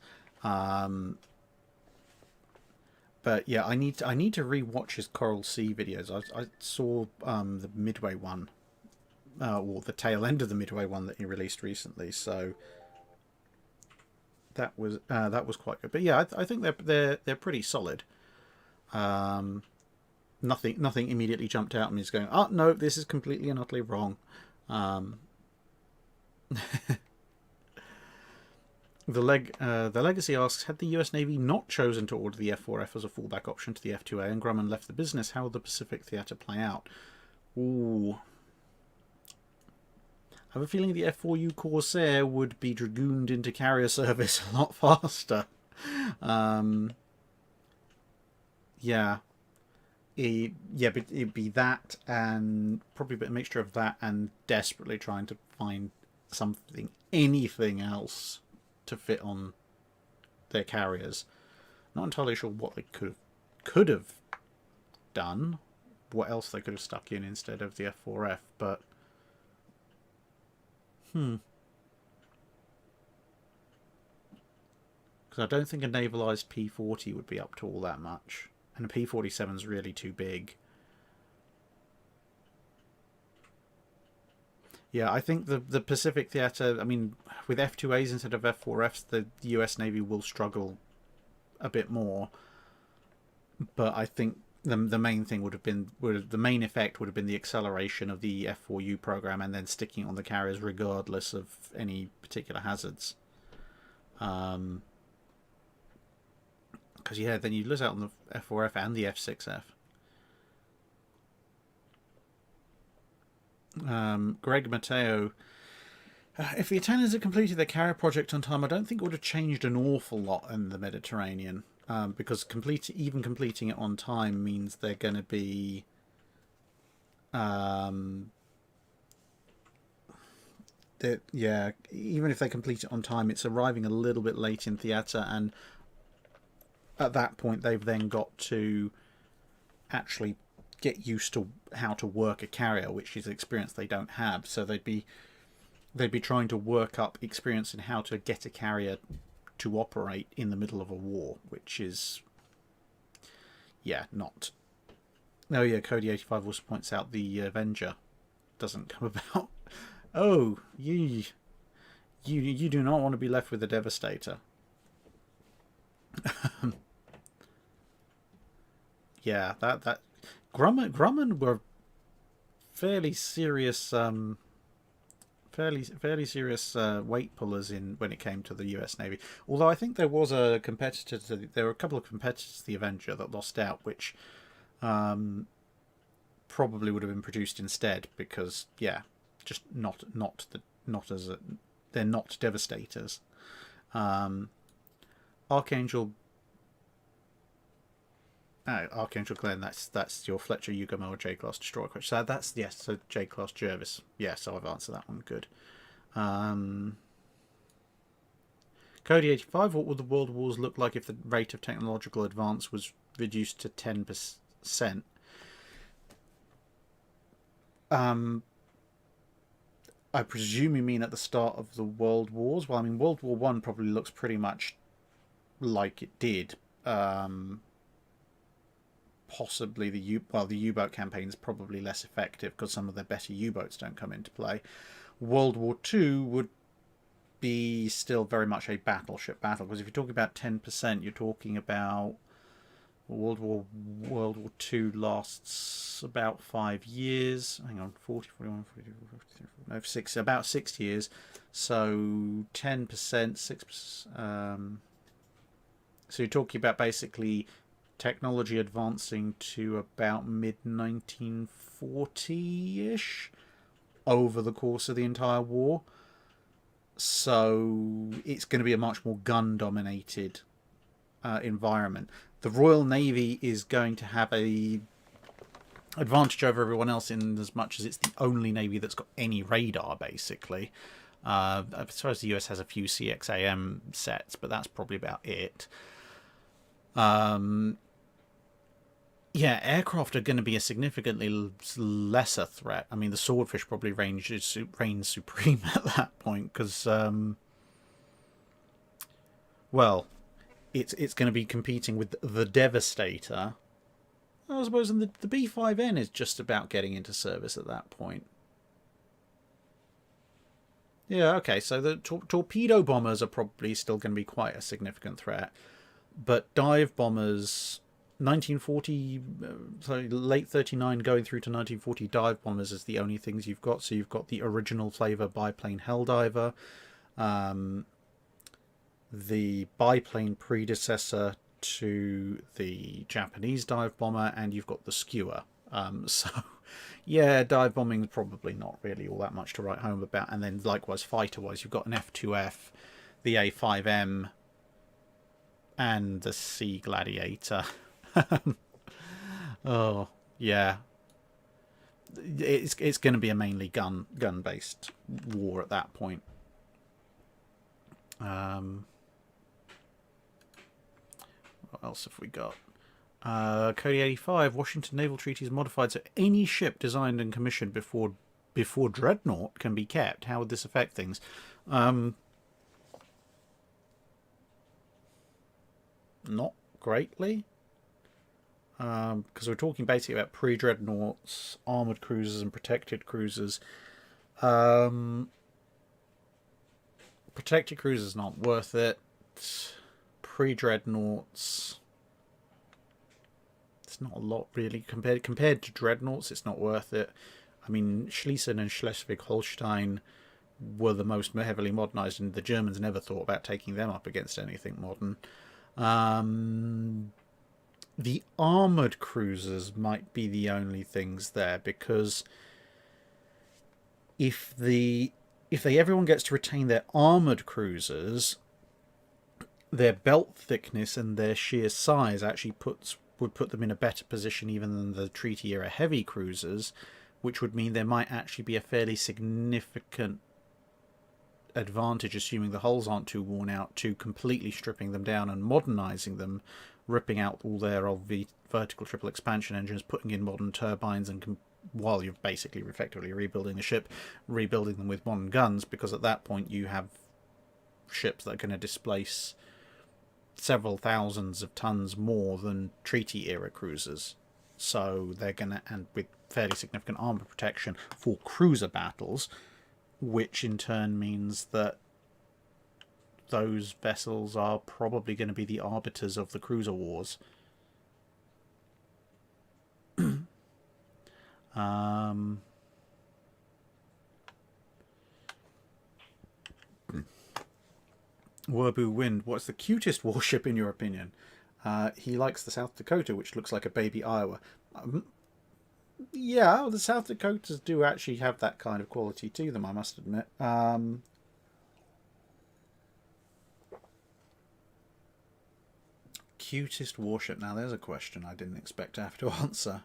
S1: But yeah, I need to rewatch his Coral Sea videos. I saw the Midway one, or the tail end of the Midway one that he released recently. So that was quite good. But yeah, I think they're pretty solid. Nothing immediately jumped out at me as going, oh no, this is completely and utterly wrong. The Legacy asks, had the US Navy not chosen to order the F4F as a fallback option to the F2A and Grumman left the business, how would the Pacific Theatre play out? Ooh. I have a feeling the F4U Corsair would be dragooned into carrier service a lot faster. Yeah. Yeah, but it'd be that, and probably a bit of mixture of that and desperately trying to find anything else to fit on their carriers. Not entirely sure what they could have done, what else they could have stuck in instead of the F4F, but because I don't think a navalised P40 would be up to all that much, and a P47's really too big. Yeah, I think the Pacific Theatre, I mean, with F2As instead of F4Fs, the US Navy will struggle a bit more. But I think the main thing the main effect would have been the acceleration of the F4U program and then sticking on the carriers regardless of any particular hazards. Because yeah, then you lose out on the F4F and the F6F. Greg Matteo, if the Italians had completed their carrier project on time, I don't think it would have changed an awful lot in the Mediterranean, because even completing it on time means they're going to be even if they complete it on time, it's arriving a little bit late in theatre, and at that point they've then got to actually get used to how to work a carrier, which is experience they don't have. So they'd be trying to work up experience in how to get a carrier to operate in the middle of a war, which is not. Oh yeah, Cody 85 also points out the Avenger doesn't come about. Oh, you do not want to be left with the Devastator. Yeah, that Grumman were fairly serious weight pullers when it came to the US Navy. Although I think there was a competitor there were a couple of competitors to the Avenger that lost out, which probably would have been produced instead, because just they're not Devastators. Archangel Glenn, that's your Fletcher Yugomo or J-Class Destroyer question. So so J-Class Jervis. So I've answered that one. Good. Cody 85, what would the world wars look like if the rate of technological advance was reduced to 10%? I presume you mean at the start of the world wars. Well, I mean, World War One probably looks pretty much like it did. Possibly the U-boat campaign is probably less effective because some of the better U-boats don't come into play. World War II would be still very much a battleship battle, because if you're talking about 10%, you're talking about World War II lasts about 5 years. Hang on, 40, 41, 42, 43, no, 6, about 6 years. So 10%, 6%. So you're talking about basically technology advancing to about mid-1940-ish over the course of the entire war. So it's going to be a much more gun-dominated environment. The Royal Navy is going to have a advantage over everyone else in as much as it's the only Navy that's got any radar, basically. As far as the US has a few CXAM sets, but that's probably about it. Aircraft are going to be a significantly lesser threat. I mean, the Swordfish probably reigns supreme at that point, because, it's going to be competing with the Devastator, I suppose, and the B5N is just about getting into service at that point. Yeah, okay, so the torpedo bombers are probably still going to be quite a significant threat, but dive bombers... 1940, late 39 going through to 1940, dive bombers is the only things you've got. So you've got the original flavour biplane Helldiver, the biplane predecessor to the Japanese dive bomber, and you've got the Skewer. Dive bombing is probably not really all that much to write home about. And then likewise, fighter-wise, you've got an F2F, the A5M, and the Sea Gladiator. Oh, yeah. It's going to be a mainly gun based war at that point. What else have we got? Cody 85. Washington Naval Treaty is modified so any ship designed and commissioned before Dreadnought can be kept. How would this affect things? Not greatly. Because we're talking basically about pre-dreadnoughts, armoured cruisers and protected cruisers. Protected cruisers not worth it. Pre-dreadnoughts, it's not a lot really compared to dreadnoughts. It's not worth it. I mean, Schlesien and Schleswig-Holstein were the most heavily modernised, and the Germans never thought about taking them up against anything modern. The armoured cruisers might be the only things there, because if everyone gets to retain their armoured cruisers, their belt thickness and their sheer size actually would put them in a better position even than the treaty era heavy cruisers, which would mean there might actually be a fairly significant advantage, assuming the hulls aren't too worn out, to completely stripping them down and modernising them, ripping out all their old vertical triple expansion engines, putting in modern turbines, and while you're basically effectively rebuilding the ship, rebuilding them with modern guns, because at that point you have ships that are going to displace several thousands of tons more than treaty era cruisers. So they're going to, and with fairly significant armor protection for cruiser battles, which in turn means that those vessels are probably going to be the arbiters of the cruiser wars. Werbu Wind, what's the cutest warship in your opinion? He likes the South Dakota, which looks like a baby Iowa. Yeah, the South Dakotas do actually have that kind of quality to them, I must admit. Cutest warship. Now, there's a question I didn't expect to have to answer.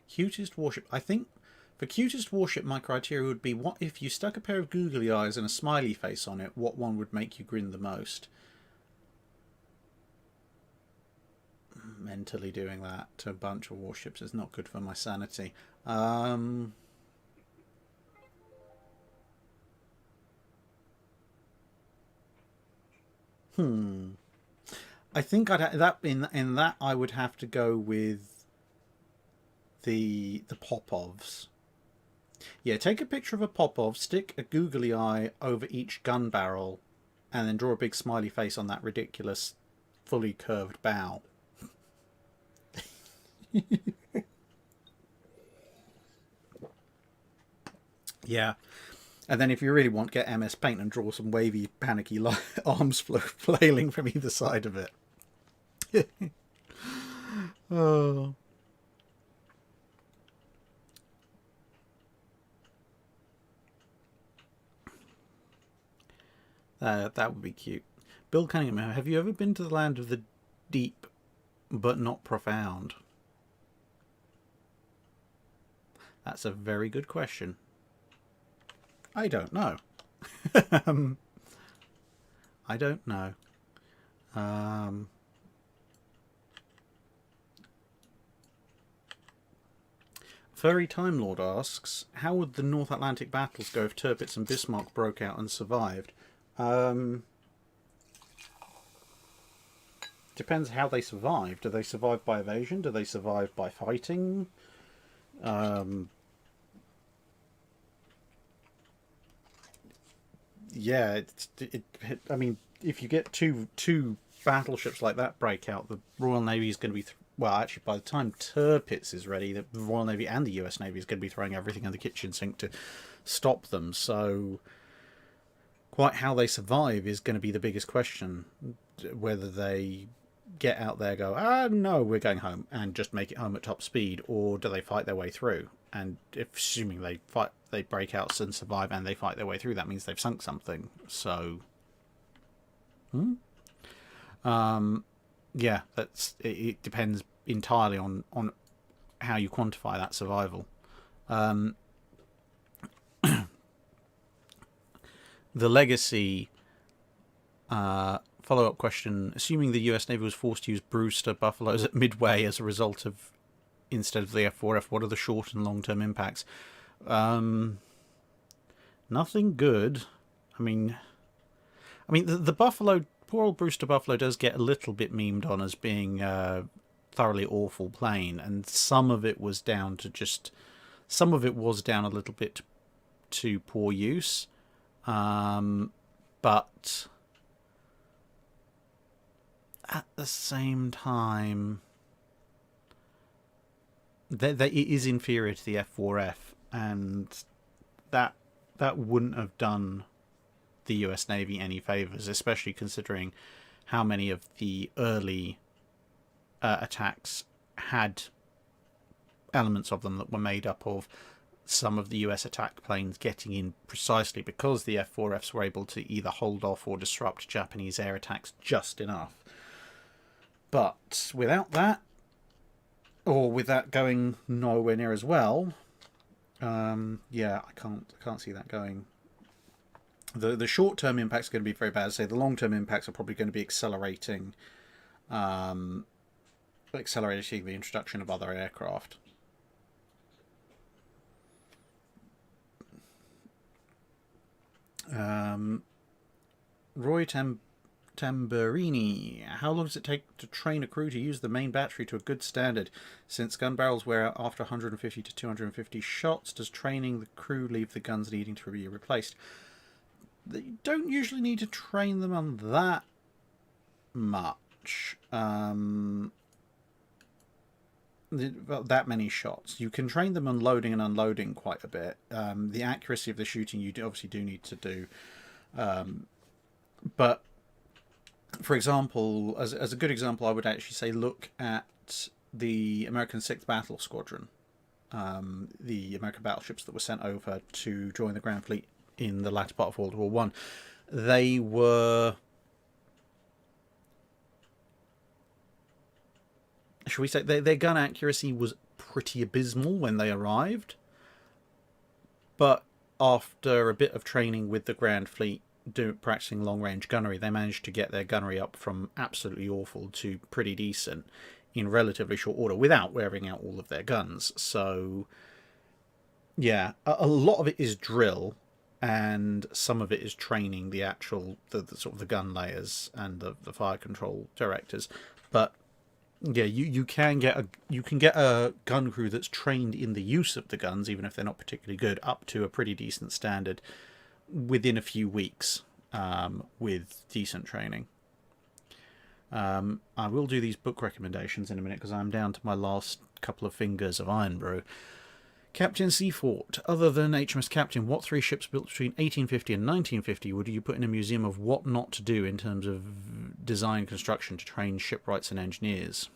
S1: Cutest warship. I think for cutest warship, my criteria would be, what if you stuck a pair of googly eyes and a smiley face on it, what one would make you grin the most? Mentally doing that to a bunch of warships is not good for my sanity. I think I'd in that I would have to go with the Popovs. Yeah, take a picture of a Popov, stick a googly eye over each gun barrel, and then draw a big smiley face on that ridiculous, fully curved bow. Yeah. And then if you really want, get MS Paint and draw some wavy, panicky arms flailing from either side of it. Oh. That would be cute. Bill Cunningham, have you ever been to the land of the deep but not profound? That's a very good question. I don't know. I don't know. Furry Time Lord asks, how would the North Atlantic battles go if Tirpitz and Bismarck broke out and survived? Depends how they survive. Do they survive by evasion? Do they survive by fighting? Yeah, I mean, if you get two battleships like that break out, the Royal Navy is going to be well. Actually, by the time Tirpitz is ready, the Royal Navy and the US Navy is going to be throwing everything in the kitchen sink to stop them. So, quite how they survive is going to be the biggest question. Whether they get out there, go, no, we're going home, and just make it home at top speed, or do they fight their way through? And if assuming they break out and survive, and they fight their way through, that means they've sunk something. So, yeah, it depends entirely on how you quantify that survival. The legacy follow-up question: assuming the U.S. Navy was forced to use Brewster Buffaloes at Midway as a result of instead of the F4F, what are the short and long-term impacts? Nothing good. I mean, the Buffalo, poor old Brewster Buffalo, does get a little bit memed on as being a thoroughly awful plane, and some of it was down a little bit to poor use, but at the same time, it is inferior to the F4F, and that wouldn't have done the US Navy any favors, especially considering how many of the early attacks had elements of them that were made up of some of the US attack planes getting in precisely because the F4Fs were able to either hold off or disrupt Japanese air attacks just enough. But without that, or with that going nowhere near as well, yeah, I can't see that going. The short-term impacts are going to be very bad. I say the long-term impacts are probably going to be accelerating the introduction of other aircraft. Roy Tamburini, how long does it take to train a crew to use the main battery to a good standard? Since gun barrels wear out after 150 to 250 shots, does training the crew leave the guns needing to be replaced? You don't usually need to train them on that much. That many shots. You can train them on loading and unloading quite a bit. The accuracy of the shooting you obviously do need to do. But for example, as a good example, I would actually say look at the American 6th Battle Squadron, the American battleships that were sent over to join the Grand Fleet in the latter part of World War One. They were, shall we say, their gun accuracy was pretty abysmal when they arrived, but after a bit of training with the Grand Fleet, practicing long-range gunnery, they managed to get their gunnery up from absolutely awful to pretty decent in relatively short order without wearing out all of their guns. So, yeah, a lot of it is drill, and some of it is training the actual the sort of the gun layers and the fire control directors. But yeah, you can get a gun crew that's trained in the use of the guns, even if they're not particularly good, up to a pretty decent standard within a few weeks, with decent training. I will do these book recommendations in a minute because I'm down to my last couple of fingers of Iron Brew. Captain Seafort, other than HMS Captain, what three ships built between 1850 and 1950 would you put in a museum of what not to do in terms of design construction to train shipwrights and engineers?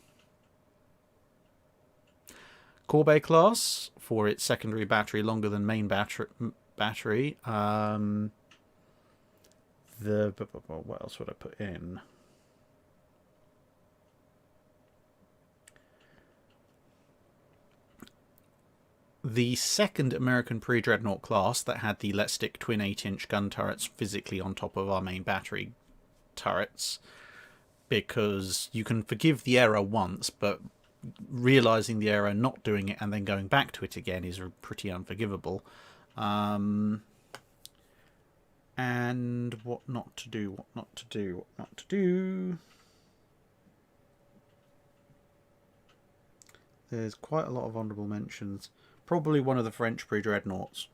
S1: Corbeil class, for its secondary battery longer than main battery. What else would I put in? The second American pre-dreadnought class that had the Let's Stick twin 8-inch gun turrets physically on top of our main battery turrets, because you can forgive the error once, but realising the error, not doing it, and then going back to it again is pretty unforgivable. And what not to do. There's quite a lot of honourable mentions. Probably one of the French pre-dreadnoughts.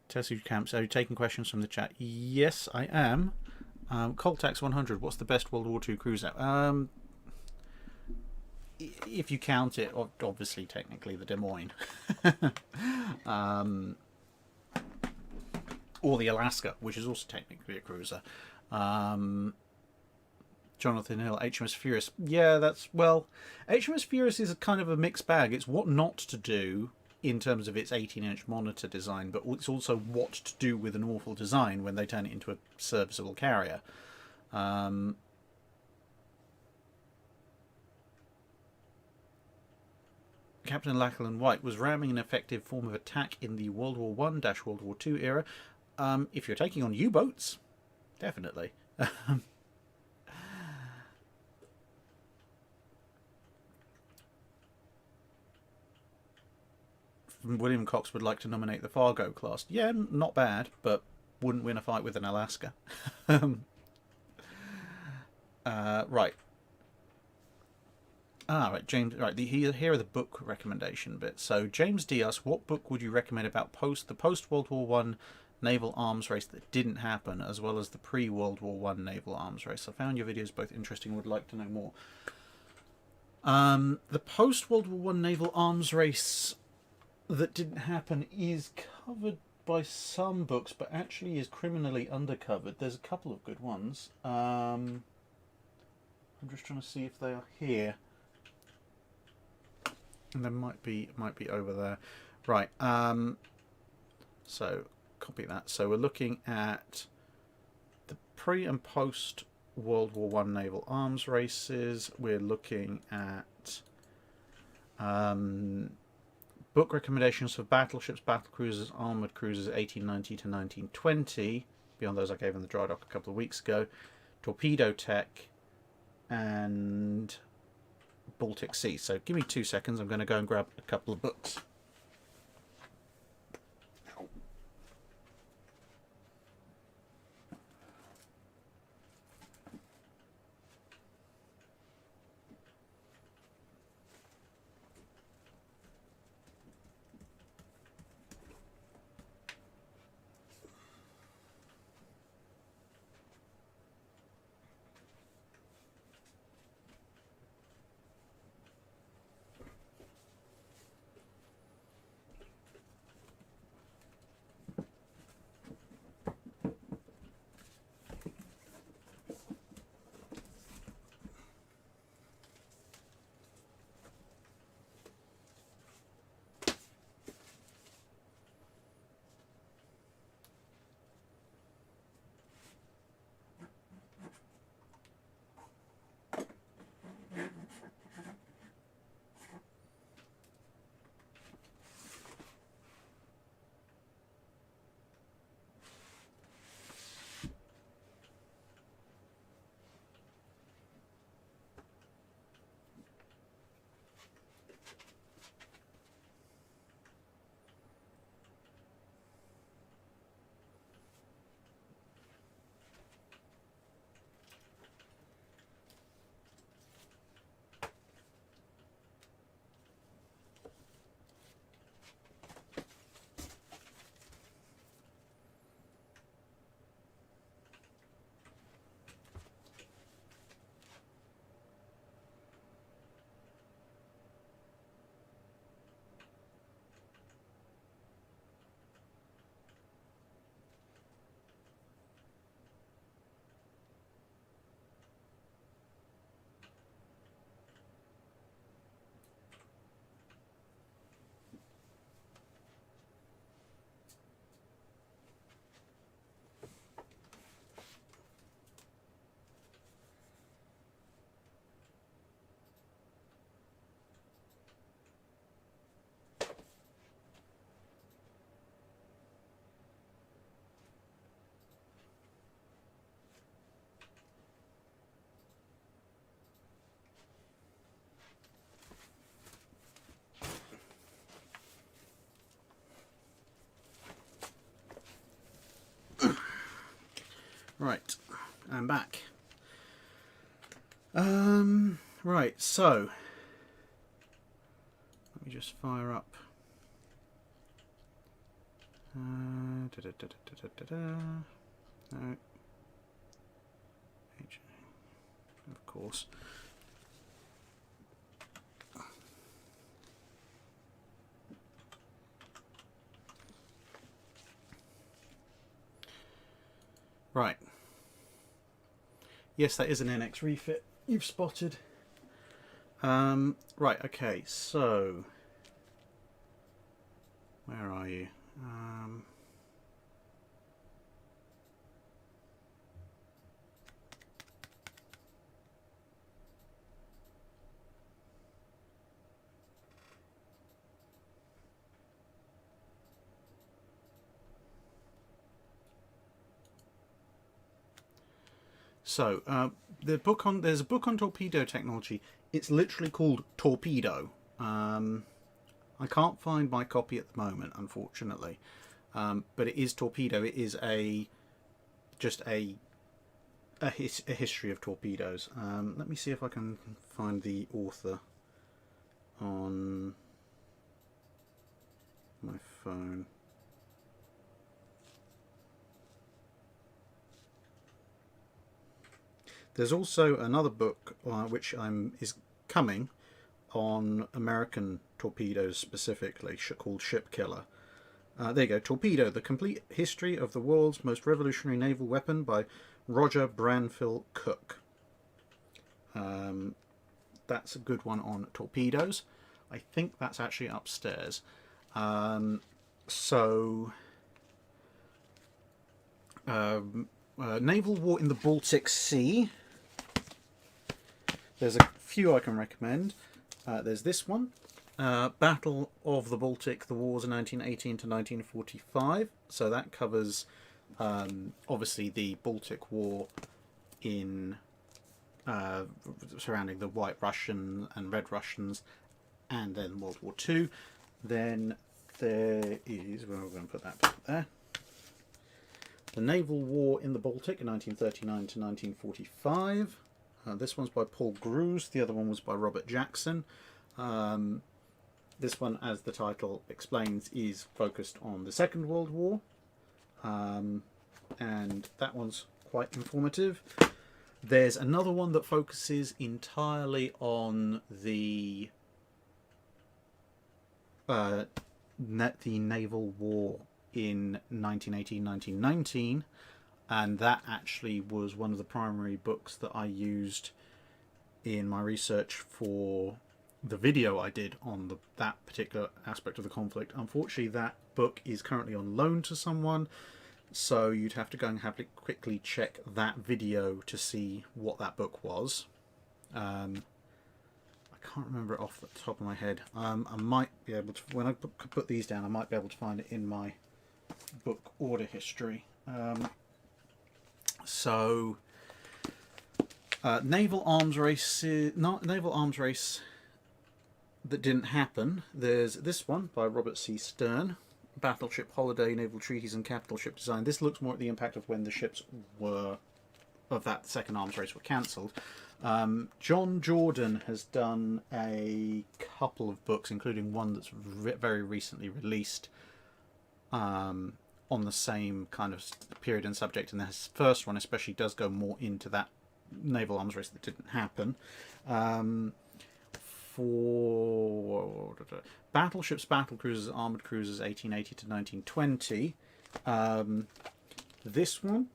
S1: Tessie Camps, are you taking questions from the chat? Yes, I am. Coltax 100, what's the best World War II cruiser? If you count it, obviously, technically, the Des Moines. Or the Alaska, which is also technically a cruiser. Jonathan Hill, HMS Furious. Yeah, that's, well, HMS Furious is a kind of a mixed bag. It's what not to do in terms of its 18-inch monitor design, but it's also what to do with an awful design when they turn it into a serviceable carrier. Captain Lachlan White, was ramming an effective form of attack in the World War One-World War Two era? If you're taking on U-boats, definitely. William Cox would like to nominate the Fargo class. Yeah, not bad, but wouldn't win a fight with an Alaska. Right. Right, James. Right, here are the book recommendation bits. So James D asks, what book would you recommend about the post World War One naval arms race that didn't happen, as well as the pre-World War One naval arms race? I found your videos both interesting and would like to know more. The post World War One naval arms race that didn't happen is covered by some books, but actually is criminally undercovered. There's a couple of good ones. I'm just trying to see if they are here. And they might be over there. Right. So copy that. So we're looking at the pre and post World War One naval arms races. We're looking at book recommendations for battleships, battlecruisers, armoured cruisers 1890 to 1920. Beyond those I gave in the dry dock a couple of weeks ago. Torpedo Tech and Baltic Sea. So give me 2 seconds. I'm going to go and grab a couple of books. Right, I'm back. Right, so let me just fire up. No. Of course. Right. Yes, that is an NX refit. You've spotted. Right, okay, so... Where are you? So, there's a book on torpedo technology. It's literally called Torpedo. I can't find my copy at the moment, unfortunately. But it is Torpedo. It is just a history of torpedoes. Let me see if I can find the author on my phone. There's also another book which is coming on American torpedoes specifically, called Ship Killer. There you go, Torpedo, The Complete History of the World's Most Revolutionary Naval Weapon by Roger Branfill Cook. That's a good one on torpedoes. I think that's actually upstairs. Naval War in the Baltic Sea. There's a few I can recommend. There's this one, Battle of the Baltic, the Wars of 1918 to 1945. So that covers obviously the Baltic War in surrounding the White Russian and Red Russians, and then World War II. Then there is, well, we're going to put that back there, The Naval War in the Baltic in 1939 to 1945. This one's by Paul Grues. The other one was by Robert Jackson. This one, as the title explains, is focused on the Second World War. And that one's quite informative. There's another one that focuses entirely on the naval war in 1918-1919, and that actually was one of the primary books that I used in my research for the video I did on that particular aspect of the conflict. Unfortunately, that book is currently on loan to someone, so you'd have to go and quickly check that video to see what that book was. I can't remember it off the top of my head. I might be able to, when I put these down, I might be able to find it in my book order history. Naval arms race that didn't happen. There's this one by Robert C. Stern, Battleship Holiday, Naval Treaties and Capital Ship Design. This looks more at the impact of when the ships of that second arms race were cancelled. John Jordan has done a couple of books, including one that's very recently released on the same kind of period and subject, and his first one especially does go more into that naval arms race that didn't happen. For battleships, battle cruisers, armoured cruisers, 1880 to 1920. This one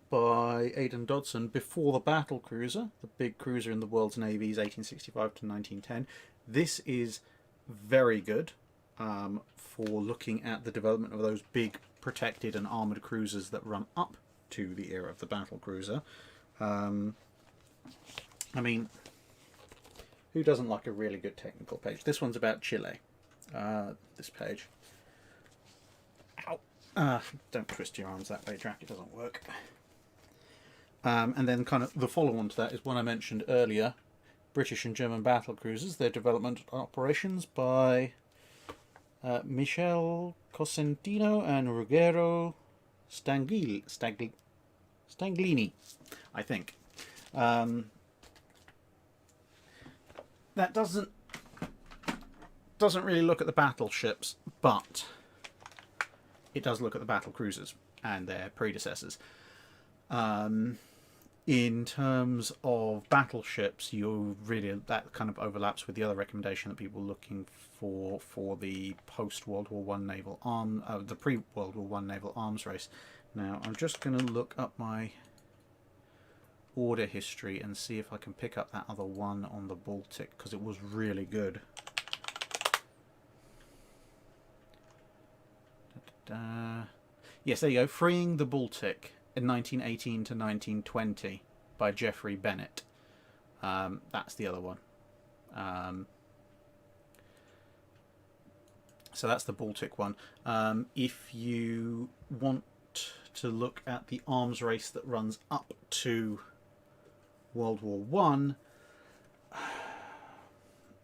S1: by Aidan Dodson, Before the Battle Cruiser, the big cruiser in the world's navies, 1865 to 1910. This is very good for looking at the development of those big protected and armoured cruisers that run up to the era of the battle cruiser. I mean, who doesn't like a really good technical page? This one's about Chile, this page. Ow! Don't twist your arms that way, Drac, it doesn't work. And then kind of the follow-on to that is one I mentioned earlier, British and German battle cruisers, their development operations by Michel Cosentino and Ruggero Stanglini, I think. That doesn't really look at the battleships, but it does look at the battle cruisers and their predecessors. In terms of battleships, that kind of overlaps with the other recommendation that people are looking for the post-World War I naval the pre-World War I naval arms race. Now, I'm just going to look up my order history and see if I can pick up that other one on the Baltic, because it was really good. Yes, there you go. Freeing the Baltic in 1918 to 1920 by Geoffrey Bennett. That's the other one. So that's the Baltic one. If you want to look at the arms race that runs up to World War One,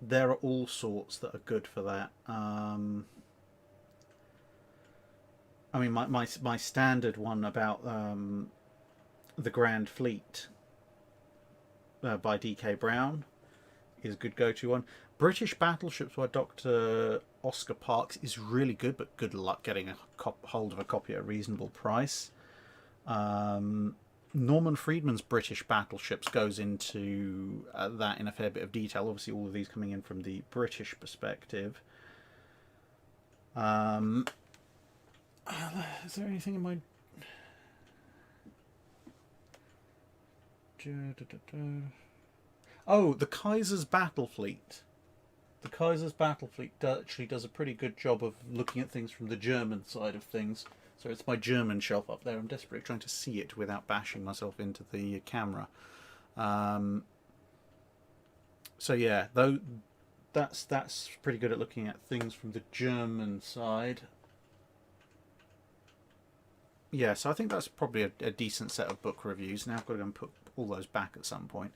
S1: there are all sorts that are good for that. I mean, my standard one about the Grand Fleet by D.K. Brown is a good go-to one. British Battleships by Dr. Oscar Parks is really good, but good luck getting a hold of a copy at a reasonable price. Norman Friedman's British Battleships goes into that in a fair bit of detail. Obviously, all of these coming in from the British perspective. Is there anything in my... Oh, the Kaiser's Battle Fleet. The Kaiser's Battle Fleet actually does a pretty good job of looking at things from the German side of things. So it's my German shelf up there. I'm desperately trying to see it without bashing myself into the camera. So yeah, though that's pretty good at looking at things from the German side. Yeah, so I think that's probably a decent set of book reviews. Now I've got to go and put all those back at some point.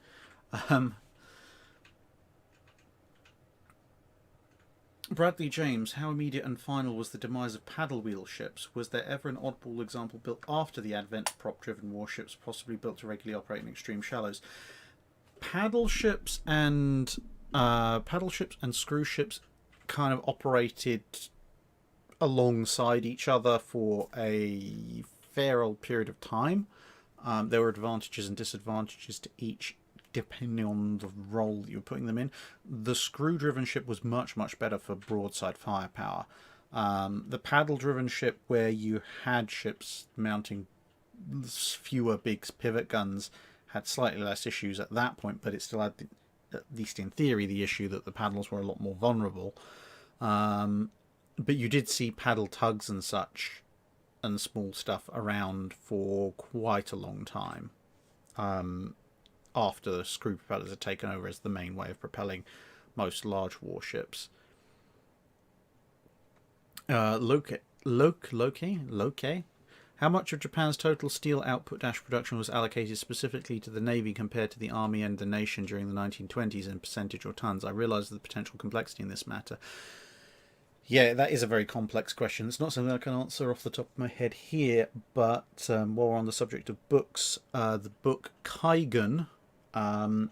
S1: Bradley James, how immediate and final was the demise of paddle wheel ships? Was there ever an oddball example built after the advent of prop-driven warships, possibly built to regularly operate in extreme shallows? Paddle ships and screw ships kind of operated alongside each other for a fair old period of time. There were advantages and disadvantages to each, depending on the role that you're putting them in. The screw-driven ship was much, much better for broadside firepower. The paddle-driven ship, where you had ships mounting fewer big pivot guns, had slightly less issues at that point, but it still had, at least in theory, the issue that the paddles were a lot more vulnerable. But you did see paddle tugs and such and small stuff around for quite a long time. After the screw propellers had taken over as the main way of propelling most large warships. Loke. How much of Japan's total steel output - production was allocated specifically to the Navy compared to the Army and the nation during the 1920s in percentage or tons? I realise the potential complexity in this matter. Yeah, that is a very complex question. It's not something I can answer off the top of my head here, but while we're on the subject of books, the book Kaigen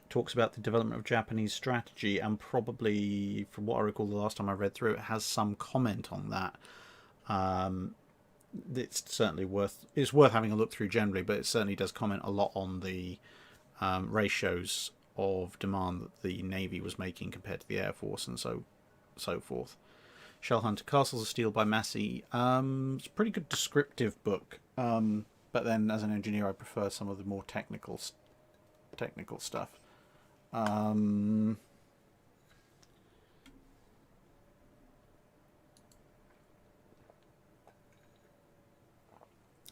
S1: talks about the development of Japanese strategy, and probably, from what I recall the last time I read through it, has some comment on that. It's certainly worth having a look through generally, but it certainly does comment a lot on the ratios of demand that the Navy was making compared to the Air Force and so forth. Shellhunter, Castles of Steel by Massey. It's a pretty good descriptive book, but then as an engineer I prefer some of the more technical stuff.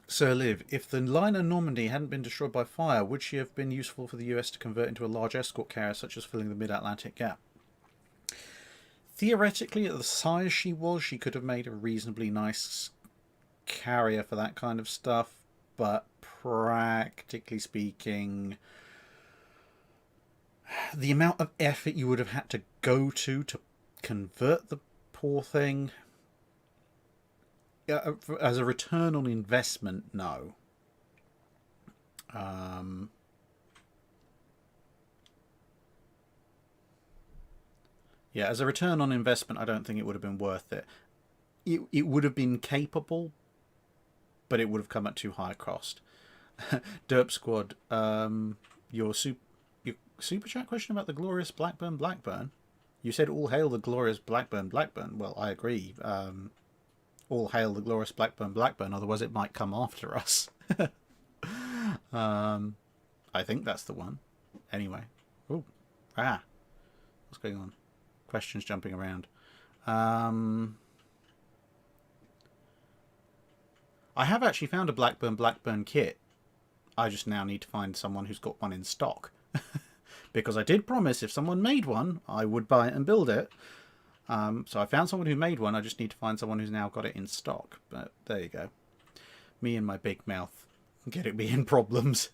S1: Sir Liv, if the liner Normandy hadn't been destroyed by fire, would she have been useful for the US to convert into a large escort carrier, such as filling the mid-Atlantic gap? Theoretically, at the size she was, she could have made a reasonably nice carrier for that kind of stuff, but practically speaking, the amount of effort you would have had to go to convert the poor thing, as a return on investment, no. Yeah, as a return on investment, I don't think it would have been worth it. It would have been capable, but it would have come at too high a cost. Derp Squad, your super chat question about the glorious Blackburn. You said all hail the glorious Blackburn. Well, I agree. All hail the glorious Blackburn. Otherwise, it might come after us. I think that's the one. Anyway. Oh. Ah. What's going on? Questions jumping around. I have actually found a Blackburn kit. I just now need to find someone who's got one in stock. Because I did promise if someone made one, I would buy it and build it. So I found someone who made one. I just need to find someone who's now got it in stock. But there you go. Me and my big mouth getting me in problems.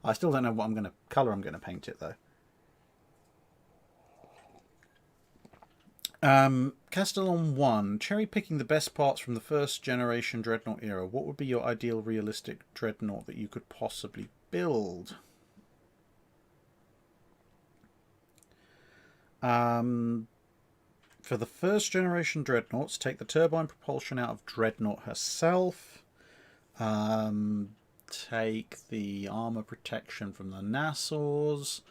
S1: I still don't know what colour I'm going to paint it though. Castellon 1. Cherry picking the best parts from the first generation Dreadnought era. What would be your ideal realistic Dreadnought that you could possibly build? For the first generation Dreadnoughts, take the turbine propulsion out of Dreadnought herself. Take the armor protection from the Nassau's.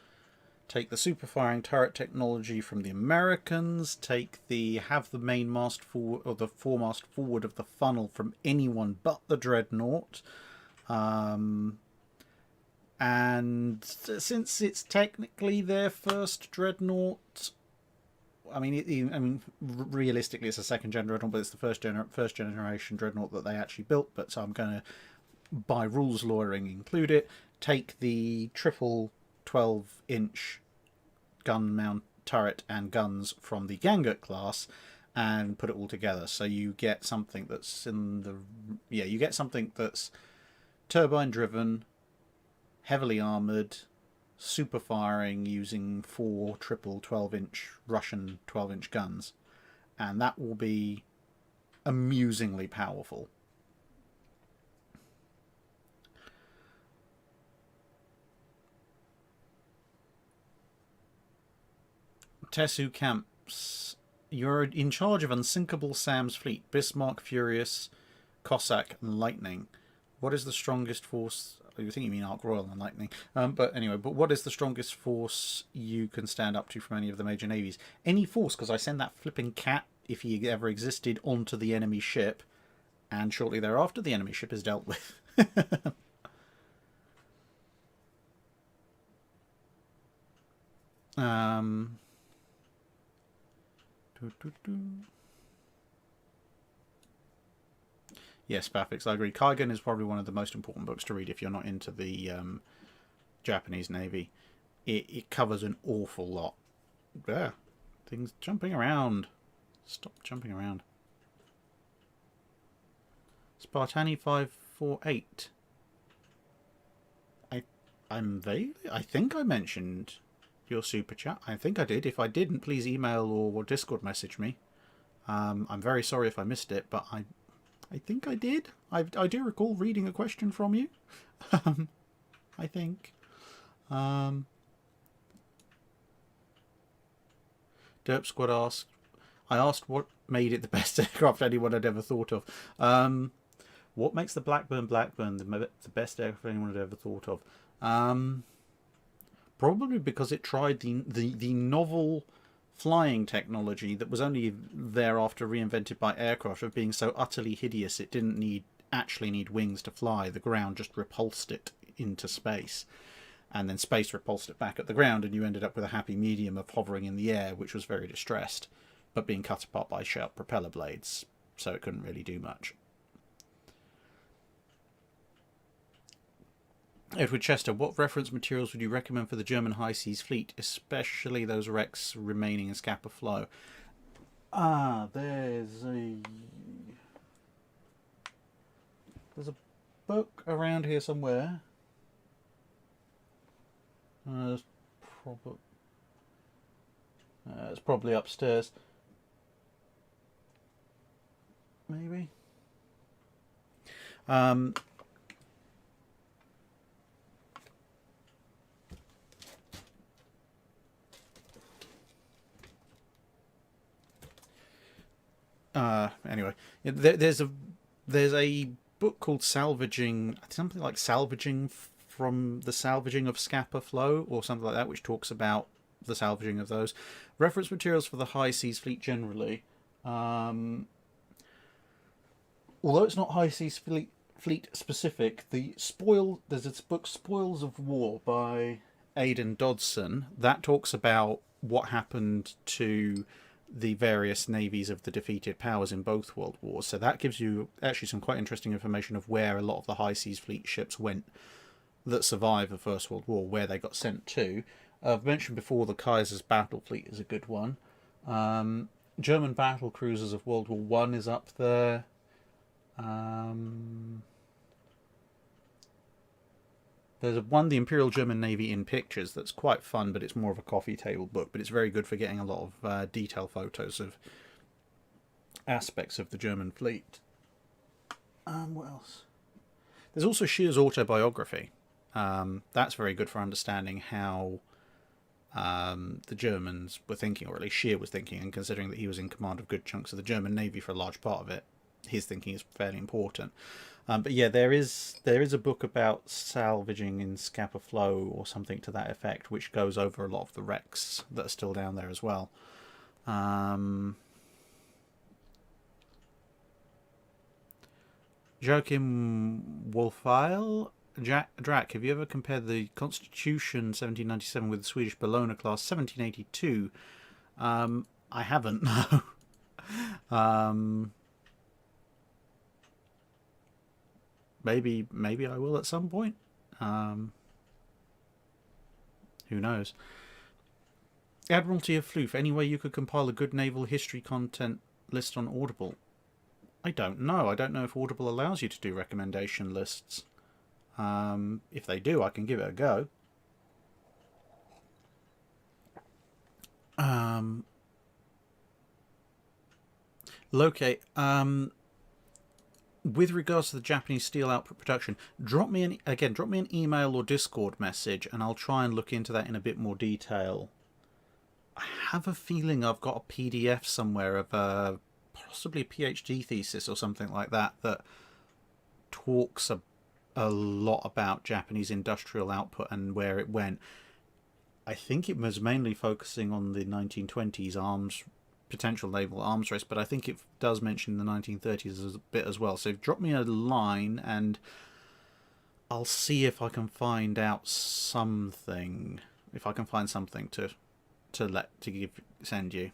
S1: Take the super firing turret technology from the Americans. Have the main mast forward or the foremast forward of the funnel from anyone but the Dreadnought. And since it's technically their first Dreadnought, realistically it's a second gen Dreadnought, but it's the first generation Dreadnought that they actually built. But so I'm going to, by rules lawyering, include it. Take the triple 12-inch gun mount turret and guns from the Gangurt class and put it all together. So you get something that's turbine driven, heavily armoured, super firing using 4 triple 12-inch Russian 12-inch guns. And that will be amusingly powerful. Tessu Camps. You're in charge of Unsinkable Sam's fleet. Bismarck, Furious, Cossack, and Lightning. What is the strongest force? You think you mean Ark Royal and Lightning. But what is the strongest force you can stand up to from any of the major navies? Any force, because I send that flipping cat, if he ever existed, onto the enemy ship, and shortly thereafter the enemy ship is dealt with. Yes, Bafix, I agree. Kaigen is probably one of the most important books to read if you're not into the Japanese Navy. It covers an awful lot. There. Things jumping around. Stop jumping around. Spartani 548. I think I mentioned your super chat. I think I did. If I didn't, please email or Discord message me. I'm very sorry if I missed it, but I think I did. I do recall reading a question from you. I think. Derp Squad asked. I asked what made it the best aircraft anyone had ever thought of. What makes the Blackburn the best aircraft anyone had ever thought of? Probably because it tried the novel flying technology that was only thereafter reinvented by aircraft of being so utterly hideous it didn't actually need wings to fly. The ground just repulsed it into space, and then space repulsed it back at the ground, and you ended up with a happy medium of hovering in the air, which was very distressed, but being cut apart by sharp propeller blades, so it couldn't really do much. Edward Chester, what reference materials would you recommend for the German high seas fleet, especially those wrecks remaining in Scapa Flow? There's a book around here somewhere. It's probably upstairs. Maybe. Anyway, there's a book called Salvaging, something like Salvaging from the Salvaging of Scapa Flow or something like that, which talks about the salvaging of those. Reference materials for the high seas fleet generally. Although it's not high seas fleet fleet specific, there's this book Spoils of War by Aidan Dodson that talks about what happened to the various navies of the defeated powers in both world wars. So that gives you actually some quite interesting information of where a lot of the high seas fleet ships went that survived the First World War, where they got sent to. I've mentioned before the Kaiser's battle fleet is a good one. German battle cruisers of World War One is up there. There's one, the Imperial German Navy in Pictures, that's quite fun, but it's more of a coffee table book, but it's very good for getting a lot of detail photos of aspects of the German fleet. What else? There's also Scheer's autobiography. That's very good for understanding how the Germans were thinking, or at least Scheer was thinking, and considering that he was in command of good chunks of the German Navy for a large part of it, his thinking is fairly important. But yeah, there is a book about salvaging in Scapa Flow or something to that effect, which goes over a lot of the wrecks that are still down there as well. Joachim Wolfeil, Drac, have you ever compared the Constitution 1797 with the Swedish Bellona class 1782? I haven't, no. Maybe I will at some point. Who knows? Admiralty of Floof, any way you could compile a good naval history content list on Audible? I don't know. I don't know if Audible allows you to do recommendation lists. If they do, I can give it a go. Locate. With regards to the Japanese steel output production, drop me an email or Discord message, and I'll try and look into that in a bit more detail. I have a feeling I've got a PDF somewhere of possibly a PhD thesis or something like that talks a lot about Japanese industrial output and where it went. I think it was mainly focusing on the 1920s potential naval arms race, but I think it does mention the 1930s a bit as well. So drop me a line and I'll see if I can find out something. If I can find something to send you.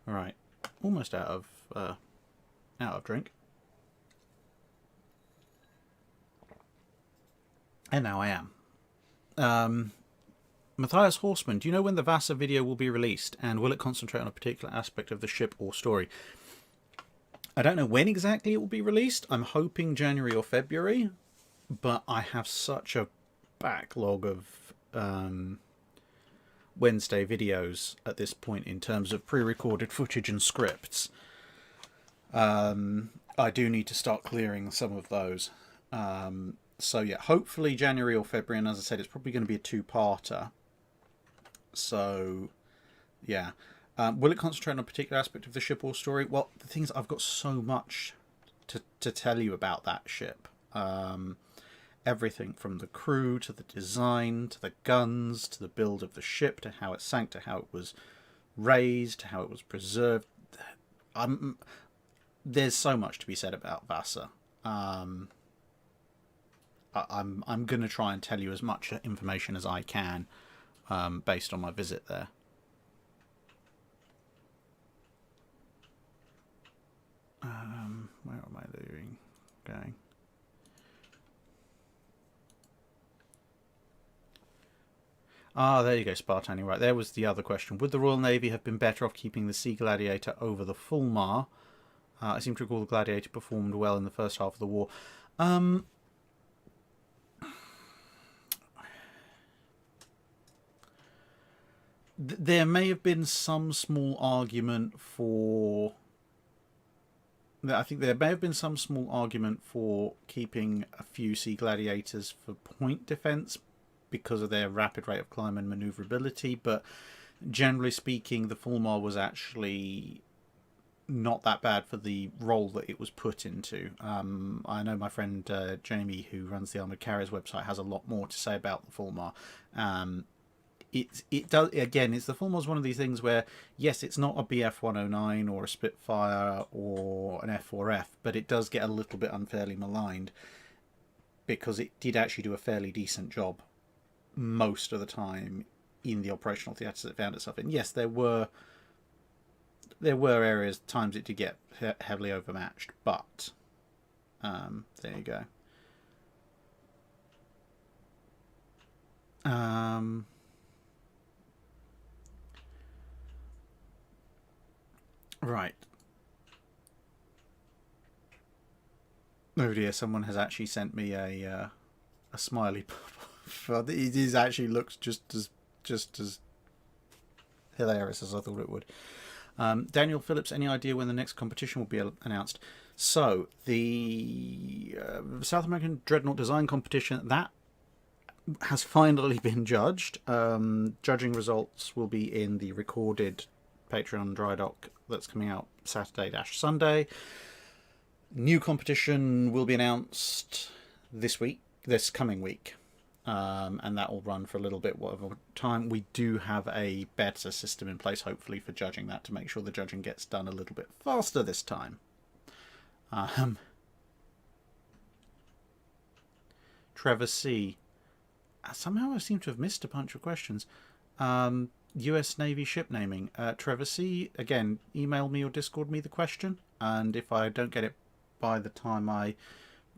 S1: Right, almost out of drink. And now I am. Matthias Horseman, do you know when the Vasa video will be released, and will it concentrate on a particular aspect of the ship or story? I don't know when exactly it will be released. I'm hoping January or February, but I have such a backlog of Wednesday videos at this point in terms of pre-recorded footage and scripts. I do need to start clearing some of those. So yeah, hopefully January or February, and as I said, it's probably going to be a two-parter. So, yeah. Will it concentrate on a particular aspect of the ship or story? Well, the thing is, I've got so much to tell you about that ship. Everything from the crew, to the design, to the guns, to the build of the ship, to how it sank, to how it was raised, to how it was preserved. There's so much to be said about Vasa. I'm going to try and tell you as much information as I can based on my visit there. Where am I going? There you go, Spartani. Right, there was the other question. Would the Royal Navy have been better off keeping the Sea Gladiator over the Fulmar? I seem to recall the Gladiator performed well in the first half of the war. There may have been some small argument for... I think there may have been some small argument for keeping a few Sea Gladiators for point defence because of their rapid rate of climb and manoeuvrability, but generally speaking, the Fulmar was actually not that bad for the role that it was put into. I know my friend Jamie, who runs the Armoured Carriers website, has a lot more to say about the Fulmar. it does, again, it's the form was one of these things where, yes, it's not a BF 109 or a Spitfire or an F4F, but it does get a little bit unfairly maligned because it did actually do a fairly decent job most of the time in the operational theatres it found itself in. Yes, there were areas, times it did get heavily overmatched, but there you go. Right. Oh dear, someone has actually sent me a smiley. It is actually looks just as hilarious as I thought it would. Daniel Phillips, any idea when the next competition will be announced? So the South American Dreadnought Design Competition, that has finally been judged. Judging results will be in the recorded Patreon dry dock that's coming out Saturday-Sunday. New competition will be announced this coming week, and that will run for a little bit whatever time. We do have a better system in place, hopefully, for judging that to make sure the judging gets done a little bit faster this time. Trevor C. Somehow I seem to have missed a bunch of questions. US Navy ship naming. Trevor C. Again, email me or Discord me the question, and if I don't get it by the time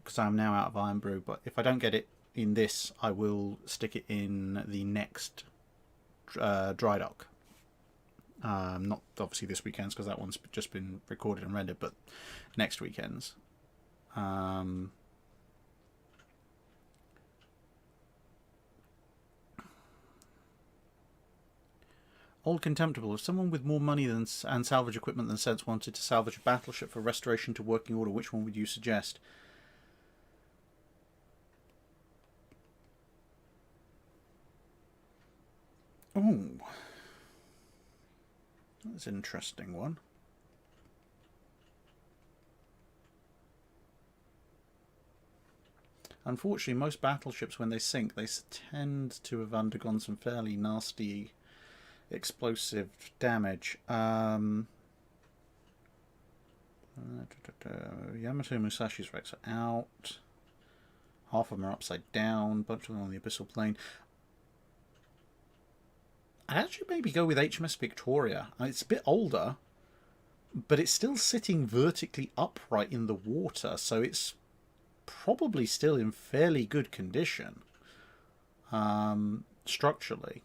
S1: because I'm now out of Iron Brew, but if I don't get it in this, I will stick it in the next dry dock. Not obviously this weekend's because that one's just been recorded and rendered, but next weekend's. Old Contemptible. If someone with more money and salvage equipment than sense wanted to salvage a battleship for restoration to working order, which one would you suggest? Oh, that's an interesting one. Unfortunately, most battleships, when they sink, they tend to have undergone some fairly nasty explosive damage. Yamato Musashi's wrecks are out. Half of them are upside down. Bunch of them on the abyssal plain. I'd actually maybe go with HMS Victoria. It's a bit older, but it's still sitting vertically upright in the water, so it's probably still in fairly good condition structurally.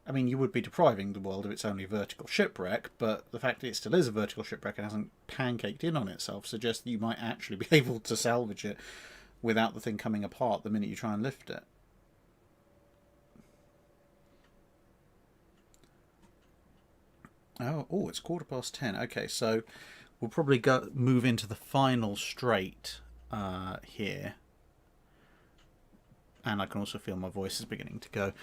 S1: I mean, you would be depriving the world of its only vertical shipwreck, but the fact that it still is a vertical shipwreck and hasn't pancaked in on itself suggests that you might actually be able to salvage it without the thing coming apart the minute you try and lift it. Oh, it's 10:15. Okay, so we'll probably move into the final straight here. And I can also feel my voice is beginning to go.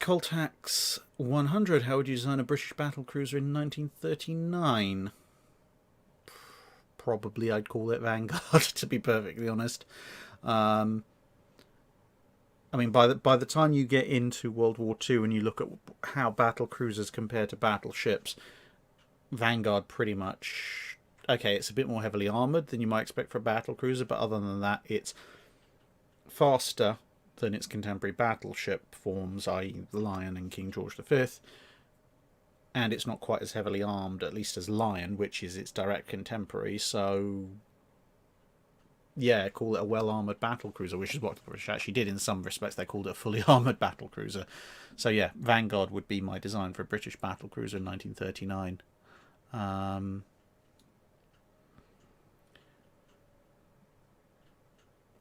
S1: Coltax 100. How would you design a British battlecruiser in 1939? Probably I'd call it Vanguard, to be perfectly honest. I mean, by the time you get into World War II and you look at how battle cruisers compare to battleships, Vanguard pretty much... Okay, it's a bit more heavily armoured than you might expect for a battle cruiser, but other than that, it's faster than its contemporary battleship forms, i.e. the Lion and King George V, and it's not quite as heavily armed, at least as Lion, which is its direct contemporary, so... yeah, call it a well-armoured battlecruiser, which is what the British actually did in some respects. They called it a fully armoured battlecruiser. So yeah, Vanguard would be my design for a British battlecruiser in 1939.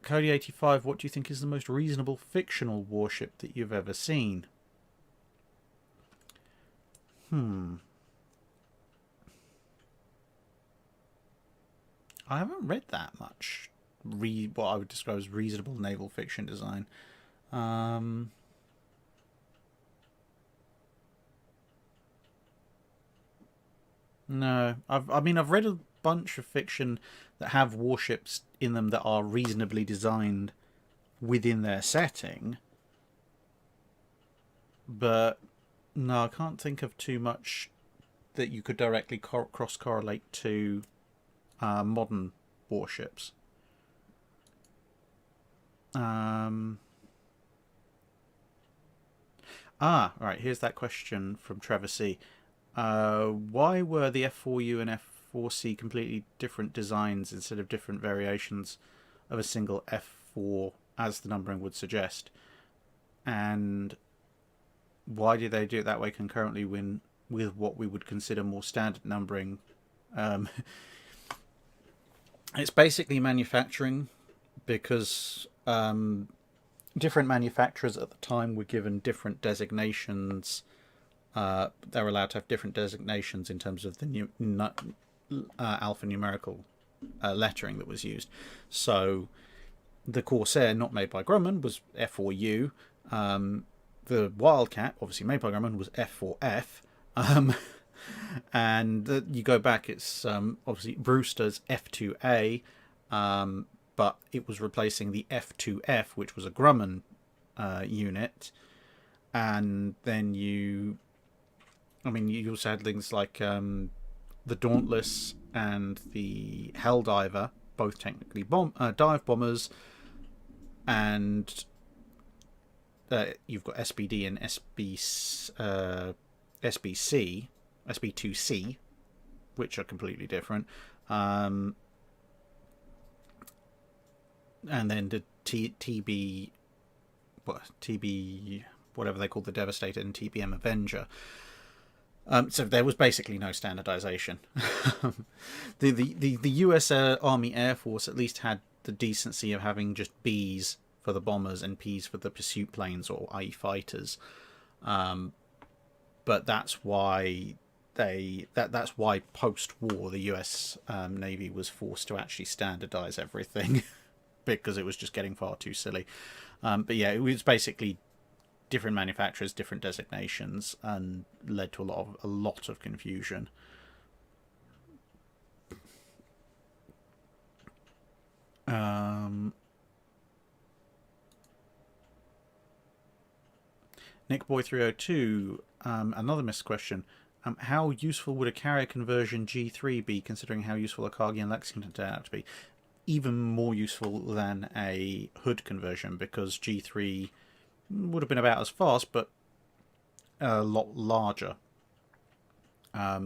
S1: Cody 85, what do you think is the most reasonable fictional warship that you've ever seen? I haven't read that much. What I would describe as reasonable naval fiction design. No, I've read a bunch of fiction that have warships in them that are reasonably designed within their setting. but no, I can't think of too much that you could directly cross correlate to modern warships. Right. Here's that question from Trevor C. Why were the F4U and F4C completely different designs instead of different variations of a single F4, as the numbering would suggest? And why did they do it that way concurrently with what we would consider more standard numbering? It's basically manufacturing, because different manufacturers at the time were given different designations. They're allowed to have different designations in terms of the alphanumerical lettering that was used. So the Corsair, not made by Grumman, was F4U. The Wildcat, obviously made by Grumman, was F4F. And you go back, it's obviously Brewster's F2A, but it was replacing the F2F, which was a Grumman unit. And then you also had things like the Dauntless and the Helldiver, both technically dive bombers, and you've got SBD and SB2C, which are completely different. And then the TB, whatever they call the Devastator, and TBM Avenger. So there was basically no standardization. The US Army Air Force at least had the decency of having just Bs for the bombers and Ps for the pursuit planes, or IE fighters. But that's why that's why post-war the US Navy was forced to actually standardize everything because it was just getting far too silly. But yeah, it was basically different manufacturers, different designations, and led to a lot of confusion. Nickboy302, another missed question. How useful would a carrier conversion G3 be, considering how useful a Akagi and Lexington turned out to be? Even more useful than a Hood conversion, because G3 would have been about as fast, but a lot larger.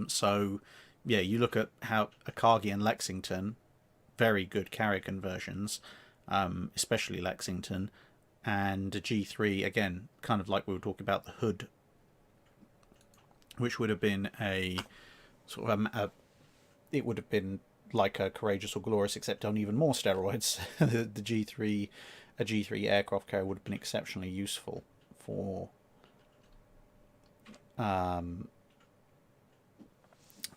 S1: So, yeah, you look at how Akagi and Lexington, very good carrier conversions, especially Lexington, and a G3, again, kind of like we were talking about the Hood, which would have been a sort of it would have been like a Courageous or Glorious, except on even more steroids. The G3, a G3 aircraft carrier would have been exceptionally useful for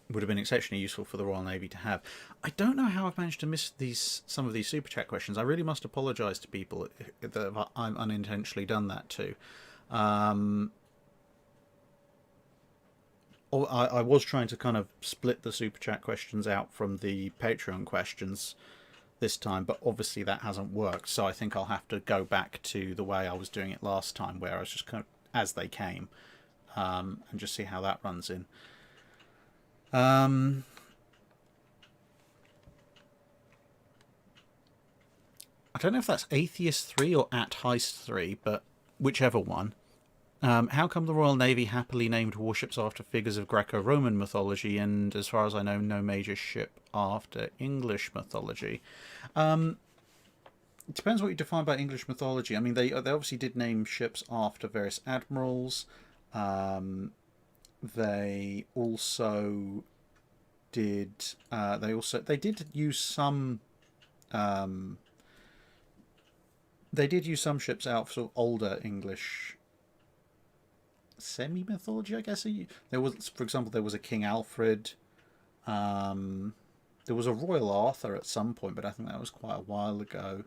S1: would have been exceptionally useful for the Royal Navy to have. I don't know how I've managed to miss some of these super chat questions. I really must apologise to people that I've unintentionally done that to. I was trying to kind of split the super chat questions out from the Patreon questions this time, but obviously that hasn't worked, so I think I'll have to go back to the way I was doing it last time, where I was just kind of as they came, and just see how that runs in. I don't know if that's Atheist 3 or At Heist 3, but whichever one. How come the Royal Navy happily named warships after figures of Greco-Roman mythology, and as far as I know, no major ship after English mythology? It depends what you define by English mythology. I mean, they obviously did name ships after various admirals. They also did. They did use some. They did use some ships out for sort of older English semi-mythology, I guess. There was, for example, there was a King Alfred. There was a Royal Arthur at some point, but I think that was quite a while ago.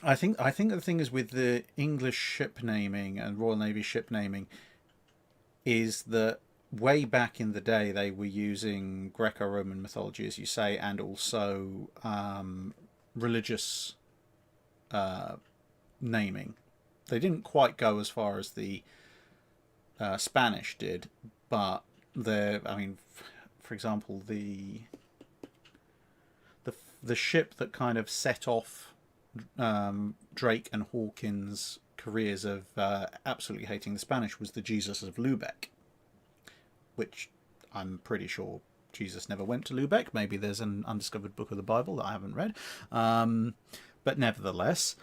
S1: I think the thing is with the English ship naming and Royal Navy ship naming is that way back in the day they were using Greco-Roman mythology, as you say, and also religious naming. They didn't quite go as far as the Spanish did, but I mean, for example, the ship that kind of set off Drake and Hawkins' careers of absolutely hating the Spanish was the Jesus of Lubeck, which I'm pretty sure Jesus never went to Lubeck. Maybe there's an undiscovered book of the Bible that I haven't read. But nevertheless,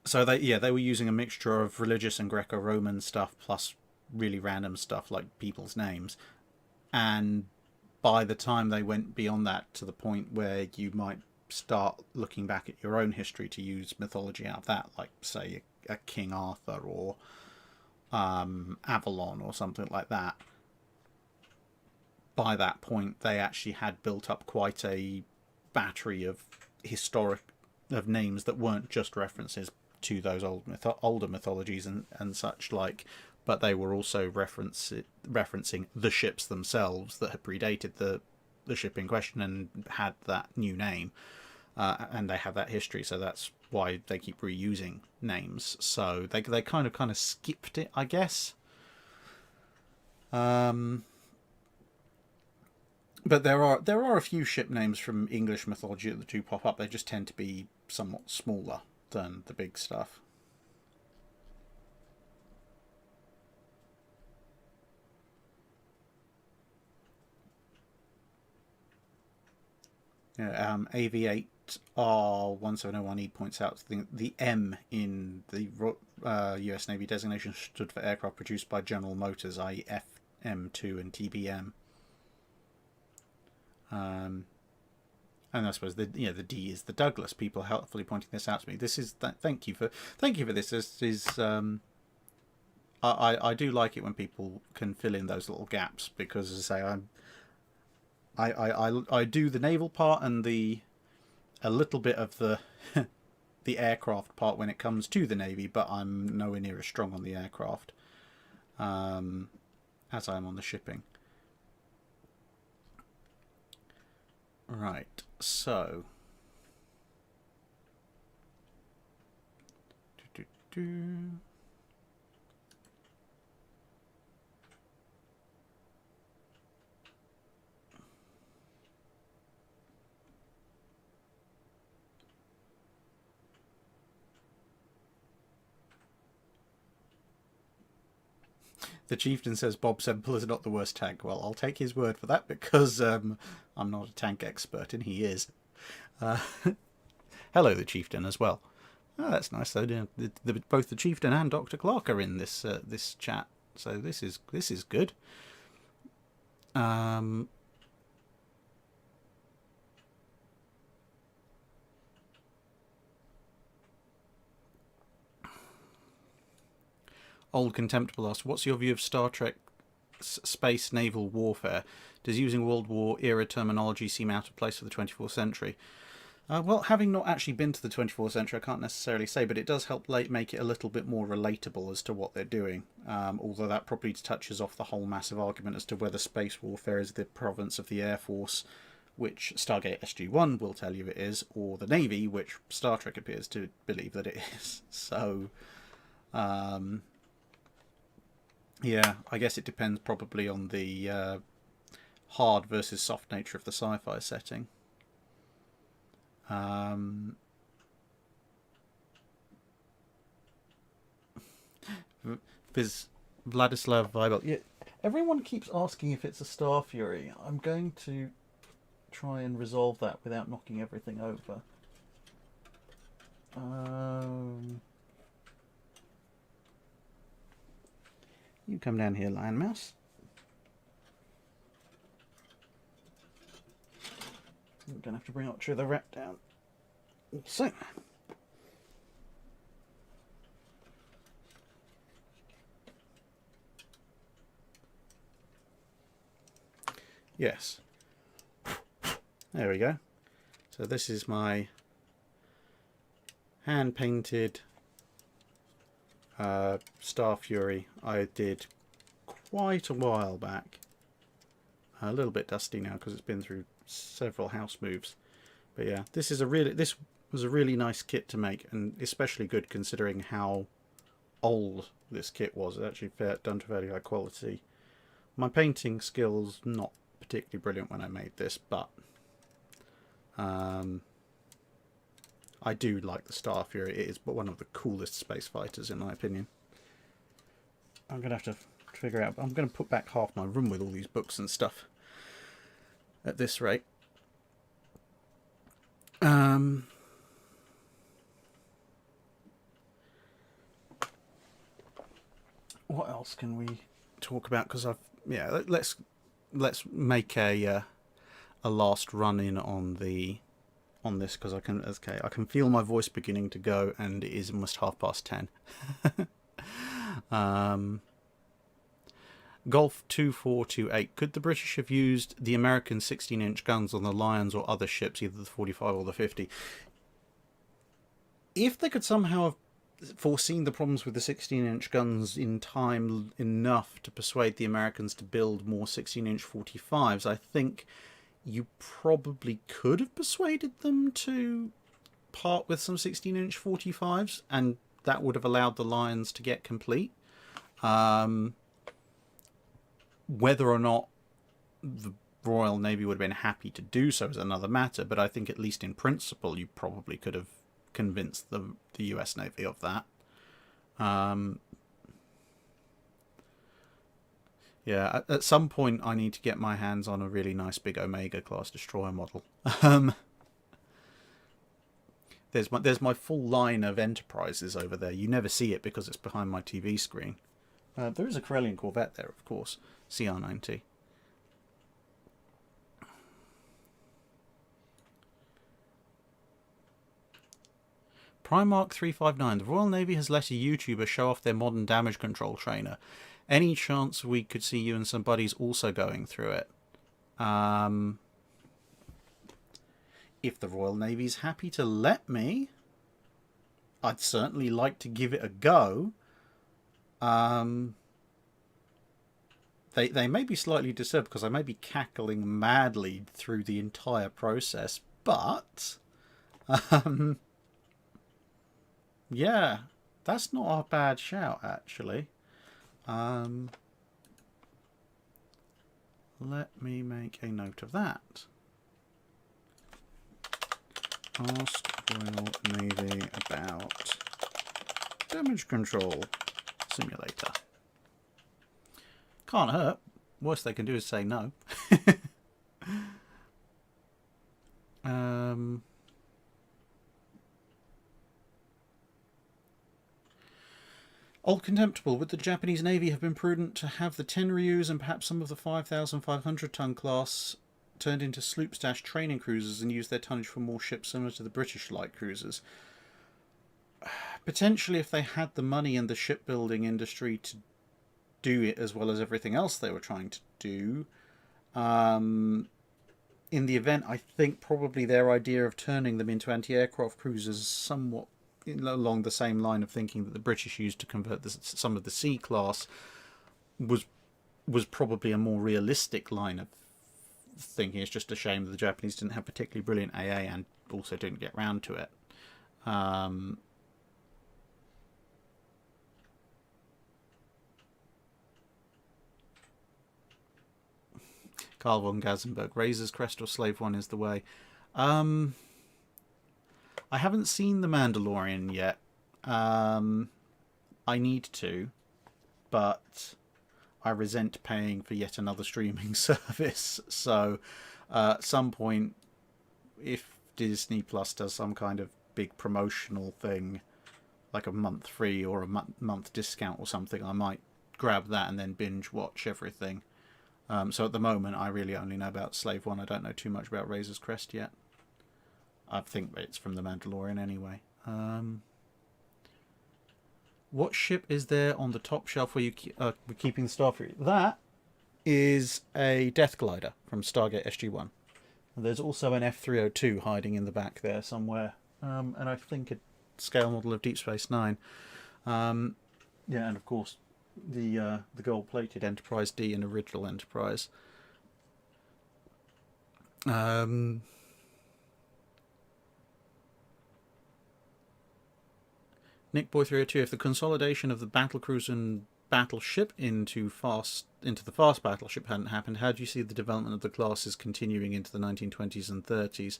S1: so they were using a mixture of religious and Greco-Roman stuff plus really random stuff like people's names. And by the time they went beyond that to the point where you might start looking back at your own history to use mythology out of that, like say a King Arthur or Avalon or something like that, by that point they actually had built up quite a battery of names that weren't just references to those older mythologies and such like, but they were also referencing the ships themselves that had predated the ship in question and had that new name, and they have that history, so that's why they keep reusing names. So they kind of skipped it, I guess. But there are a few ship names from English mythology that do pop up. They just tend to be somewhat smaller than the big stuff. Yeah, AV8R1701E points out the M in the US Navy designation stood for aircraft produced by General Motors, i.e. FM2 and TBM. And I suppose the D is the Douglas. People helpfully pointing this out to me. This is thank you for this. This is I do like it when people can fill in those little gaps, because as I say, I do the naval part and a little bit of the the aircraft part when it comes to the Navy, but I'm nowhere near as strong on the aircraft as I am on the shipping. Right, so The Chieftain says Bob Semple is not the worst tank. Well, I'll take his word for that, because I'm not a tank expert, and he is. Hello, the Chieftain, as well. Oh, that's nice, though. Both the Chieftain and Dr. Clark are in this this chat, so this is good. Old Contemptible asks, what's your view of Star Trek space naval warfare? Does using World War era terminology seem out of place for the 24th century? Well, having not actually been to the 24th century, I can't necessarily say, but it does help make it a little bit more relatable as to what they're doing, although that probably touches off the whole massive argument as to whether space warfare is the province of the Air Force, which Stargate SG-1 will tell you it is, or the Navy, which Star Trek appears to believe that it is. So, yeah, I guess it depends probably on the hard versus soft nature of the sci-fi setting. Vladislav Weibel. Yeah, everyone keeps asking if it's a Star Fury. I'm going to try and resolve that without knocking everything over. You come down here, Lion Mouse. I'm going to have to bring Archer the Rat down. So. Yes. There we go. So this is my hand-painted Star Fury I did quite a while back. A little bit dusty now because it's been through several house moves. But yeah, this is was a really nice kit to make, and especially good considering how old this kit was. It actually done to fairly high quality. My painting skills not particularly brilliant when I made this, but I do like the Star Fury. It is one of the coolest space fighters in my opinion. I'm going to have to figure out... I'm going to put back half my room with all these books and stuff at this rate. What else can we talk about? Because let's make a last run in on this, because I can feel my voice beginning to go, and it is almost 10:30. Golf 2428. Could the British have used the American 16-inch guns on the Lions or other ships, either the 45 or the 50? If they could somehow have foreseen the problems with the 16-inch guns in time enough to persuade the Americans to build more 16-inch 45s, I think you probably could have persuaded them to part with some 16-inch 45s, and that would have allowed the Lions to get complete. Whether or not the Royal Navy would have been happy to do so is another matter, but I think at least in principle you probably could have convinced the US Navy of that. Yeah, at some point I need to get my hands on a really nice big Omega class destroyer model. There's my full line of Enterprises over there. You never see it because it's behind my TV screen. There is a Corellian Corvette there, of course, CR90. Primark 359. The Royal Navy has let a YouTuber show off their modern damage control trainer. Any chance we could see you and some buddies also going through it? If the Royal Navy's happy to let me, I'd certainly like to give it a go. They may be slightly disturbed because I may be cackling madly through the entire process, but yeah, that's not a bad shout actually. Let me make a note of that. Ask Royal Navy about damage control simulator. Can't hurt. Worst they can do is say no. Old Contemptible. Would the Japanese Navy have been prudent to have the Tenryus and perhaps some of the 5,500 ton class turned into sloop-stash training cruisers and use their tonnage for more ships similar to the British light cruisers? Potentially, if they had the money and the shipbuilding industry to do it as well as everything else they were trying to do. In the event, I think probably their idea of turning them into anti-aircraft cruisers is somewhat along the same line of thinking that the British used to convert some of the C-class was probably a more realistic line of thinking. It's just a shame that the Japanese didn't have particularly brilliant AA and also didn't get round to it. Carl von Gazenberg. Razor's Crest or Slave One is the way. I haven't seen The Mandalorian yet. I need to, but I resent paying for yet another streaming service. So at some point, if Disney Plus does some kind of big promotional thing, like a month free or a month discount or something, I might grab that and then binge watch everything. So at the moment, I really only know about Slave One. I don't know too much about Razor's Crest yet. I think it's from The Mandalorian anyway. What ship is there on the top shelf where we're keeping the Starfleet? That is a Death Glider from Stargate SG-1. There's also an F-302 hiding in the back there somewhere. And I think a scale model of Deep Space Nine. Yeah, and of course the gold-plated Enterprise D and original Enterprise. Nick Boy 302, if the consolidation of the battlecruiser and battleship into the fast battleship hadn't happened, how do you see the development of the classes continuing into the 1920s and 30s?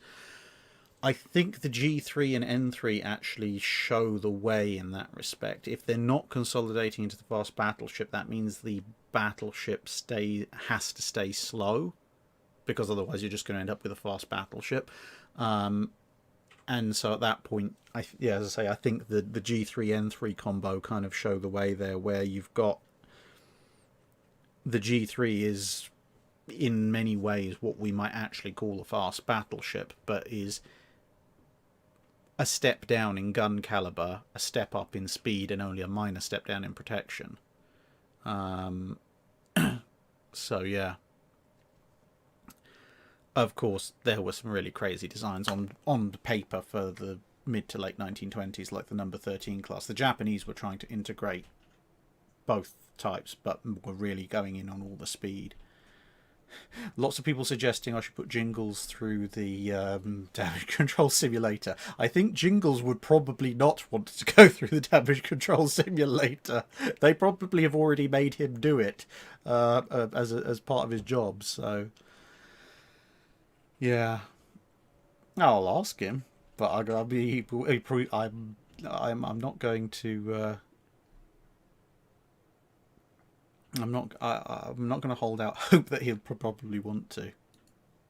S1: I think the G3 and N3 actually show the way in that respect. If they're not consolidating into the fast battleship, that means the battleship has to stay slow, because otherwise you're just going to end up with a fast battleship. And so at that point, as I say, I think the G3-N3 combo kind of show the way there, where you've got the G3 is in many ways what we might actually call a fast battleship, but is a step down in gun caliber, a step up in speed, and only a minor step down in protection. So yeah. Of course, there were some really crazy designs on the paper for the mid to late 1920s, like the number 13 class. The Japanese were trying to integrate both types, but were really going in on all the speed. Lots of people suggesting I should put Jingles through the damage control simulator. I think Jingles would probably not want to go through the damage control simulator. They probably have already made him do it as part of his job. So yeah, I'll ask him, but I'm not going to. I'm not going to hold out hope that he'll probably want to.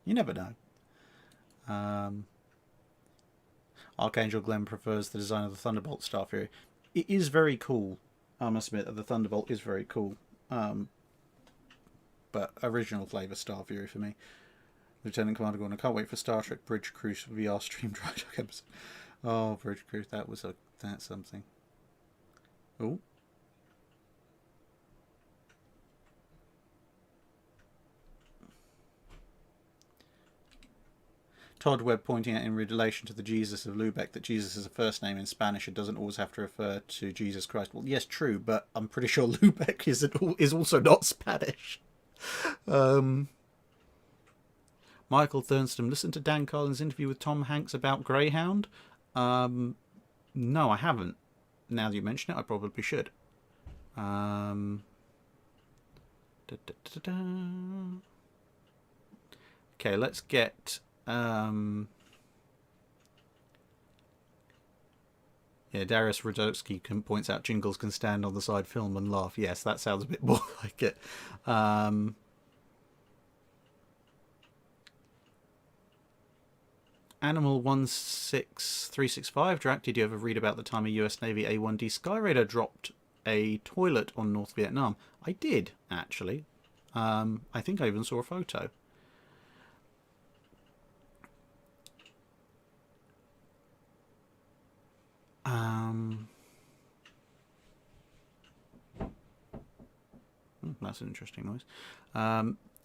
S1: You never know. Archangel Glenn prefers the design of the Thunderbolt Star Fury. It is very cool. I must admit that the Thunderbolt is very cool. But original flavour Star Fury for me. Lieutenant Commander Gordon, I can't wait for Star Trek Bridge Cruise VR stream dry dock episode. Oh, Bridge Cruise, that's something. Oh. Todd Webb pointing out in relation to the Jesus of Lubeck that Jesus is a first name in Spanish and doesn't always have to refer to Jesus Christ. Well, yes, true, but I'm pretty sure Lubeck is also not Spanish. Michael Thurnston, listen to Dan Carlin's interview with Tom Hanks about Greyhound. No, I haven't. Now that you mention it, I probably should. Okay, let's get. Yeah, Darius Radotsky points out Jingles can stand on the side, film and laugh. Yes, that sounds a bit more like it. Animal 16365, Drac, did you ever read about the time a US Navy A-1D Skyraider dropped a toilet on North Vietnam? I did, actually. I think I even saw a photo. That's an interesting noise.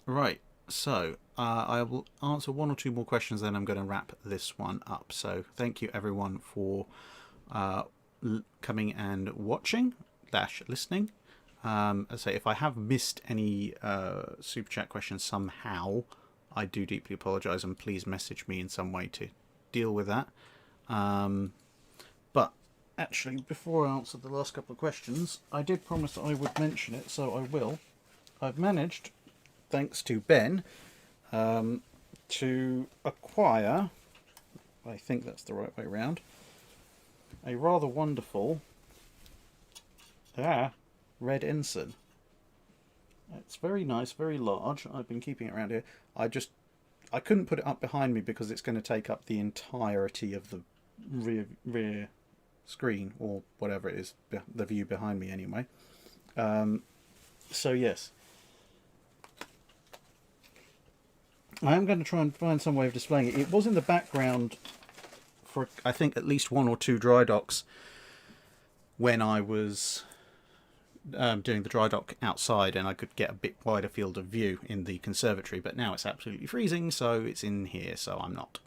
S1: Right. So, I will answer one or two more questions, then I'm going to wrap this one up. So, thank you everyone for coming and watching / listening. As I say, if I have missed any super chat questions somehow, I do deeply apologise, and please message me in some way to deal with that. But actually, before I answer the last couple of questions, I did promise that I would mention it, so I will. I've managed, thanks to Ben, to acquire, I think that's the right way around, a rather wonderful red ensign. It's very nice, very large. I've been keeping it around here. I couldn't put it up behind me because it's going to take up the entirety of the rear screen, or whatever it is, the view behind me anyway. So yes, I am going to try and find some way of displaying it. It was in the background for, I think, at least one or two dry docks when I was doing the dry dock outside, and I could get a bit wider field of view in the conservatory, but now it's absolutely freezing, so it's in here, so I'm not.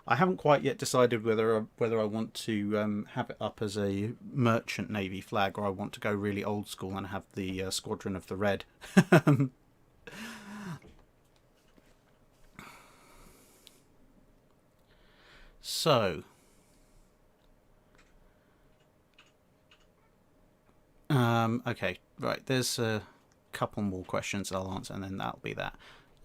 S1: I haven't quite yet decided whether I want to have it up as a merchant navy flag, or I want to go really old school and have the Squadron of the Red. So, Okay, right. There's a couple more questions I'll answer, and then that'll be that.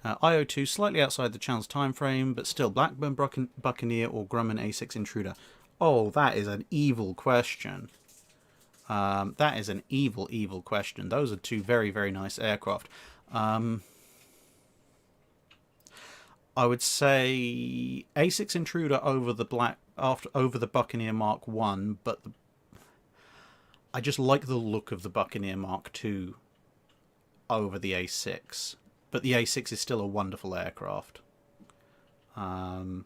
S1: IO2, slightly outside the channel's time frame, but still Blackburn Buccaneer or Grumman A6 Intruder? Oh, that is an evil question. That is an evil, evil question. Those are two very, very nice aircraft. I would say A6 Intruder over the over the Buccaneer Mark 1, but I just like the look of the Buccaneer Mark 2 over the A6. But the A6 is still a wonderful aircraft. And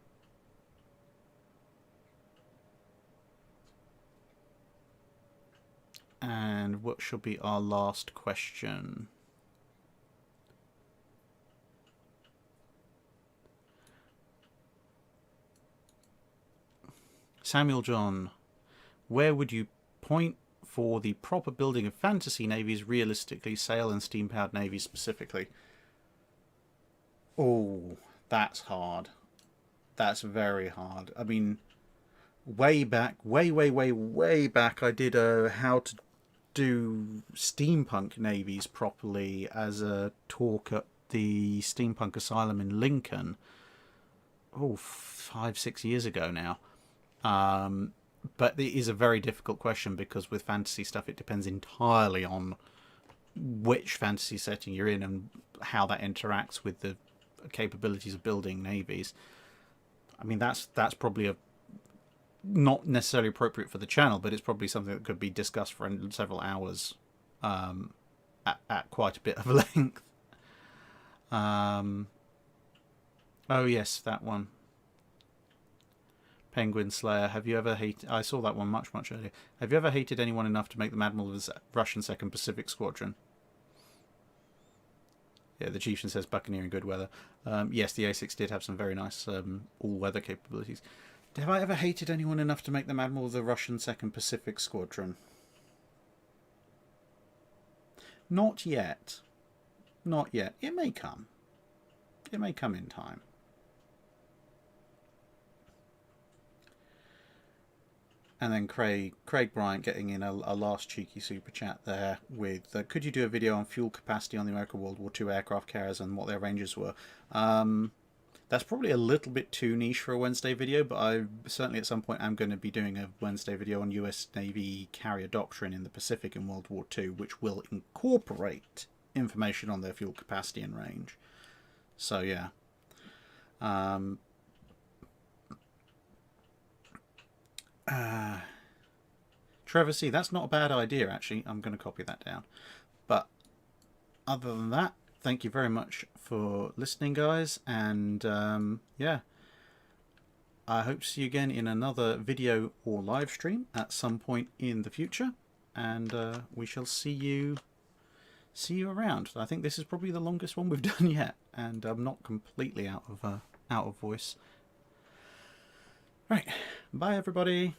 S1: what should be our last question? Samuel John, where would you point for the proper building of fantasy navies, realistically, sail and steam-powered navies specifically? Oh, that's hard. That's very hard. I mean, way back, way back, I did a how to do steampunk navies properly as a talk at the Steampunk Asylum in Lincoln. Oh, 5-6 years ago now. But it is a very difficult question because with fantasy stuff, it depends entirely on which fantasy setting you're in and how that interacts with the capabilities of building navies. I mean, that's probably not necessarily appropriate for the channel, but it's probably something that could be discussed for several hours at quite a bit of length. Oh yes, that one. Penguin Slayer. Have you ever hated... I saw that one much earlier. Have you ever hated anyone enough to make them Admiral of the Russian 2nd Pacific Squadron? Yeah, the Chieftain says Buccaneer in good weather. Yes, the A6 did have some very nice all-weather capabilities. Have I ever hated anyone enough to make them Admiral of the Russian 2nd Pacific Squadron? Not yet. Not yet. It may come. It may come in time. And then Craig Bryant getting in a last cheeky super chat there with, could you do a video on fuel capacity on the American World War II aircraft carriers and what their ranges were? That's probably a little bit too niche for a Wednesday video, but I certainly at some point am going to be doing a Wednesday video on US Navy carrier doctrine in the Pacific in World War II, which will incorporate information on their fuel capacity and range. So yeah. Trevor C, that's not a bad idea actually. I'm going to copy that down. But other than that, thank you very much for listening, guys, and yeah, I hope to see you again in another video or live stream at some point in the future, and we shall see you around. I think this is probably the longest one we've done yet, and I'm not completely out of voice. Right, bye everybody.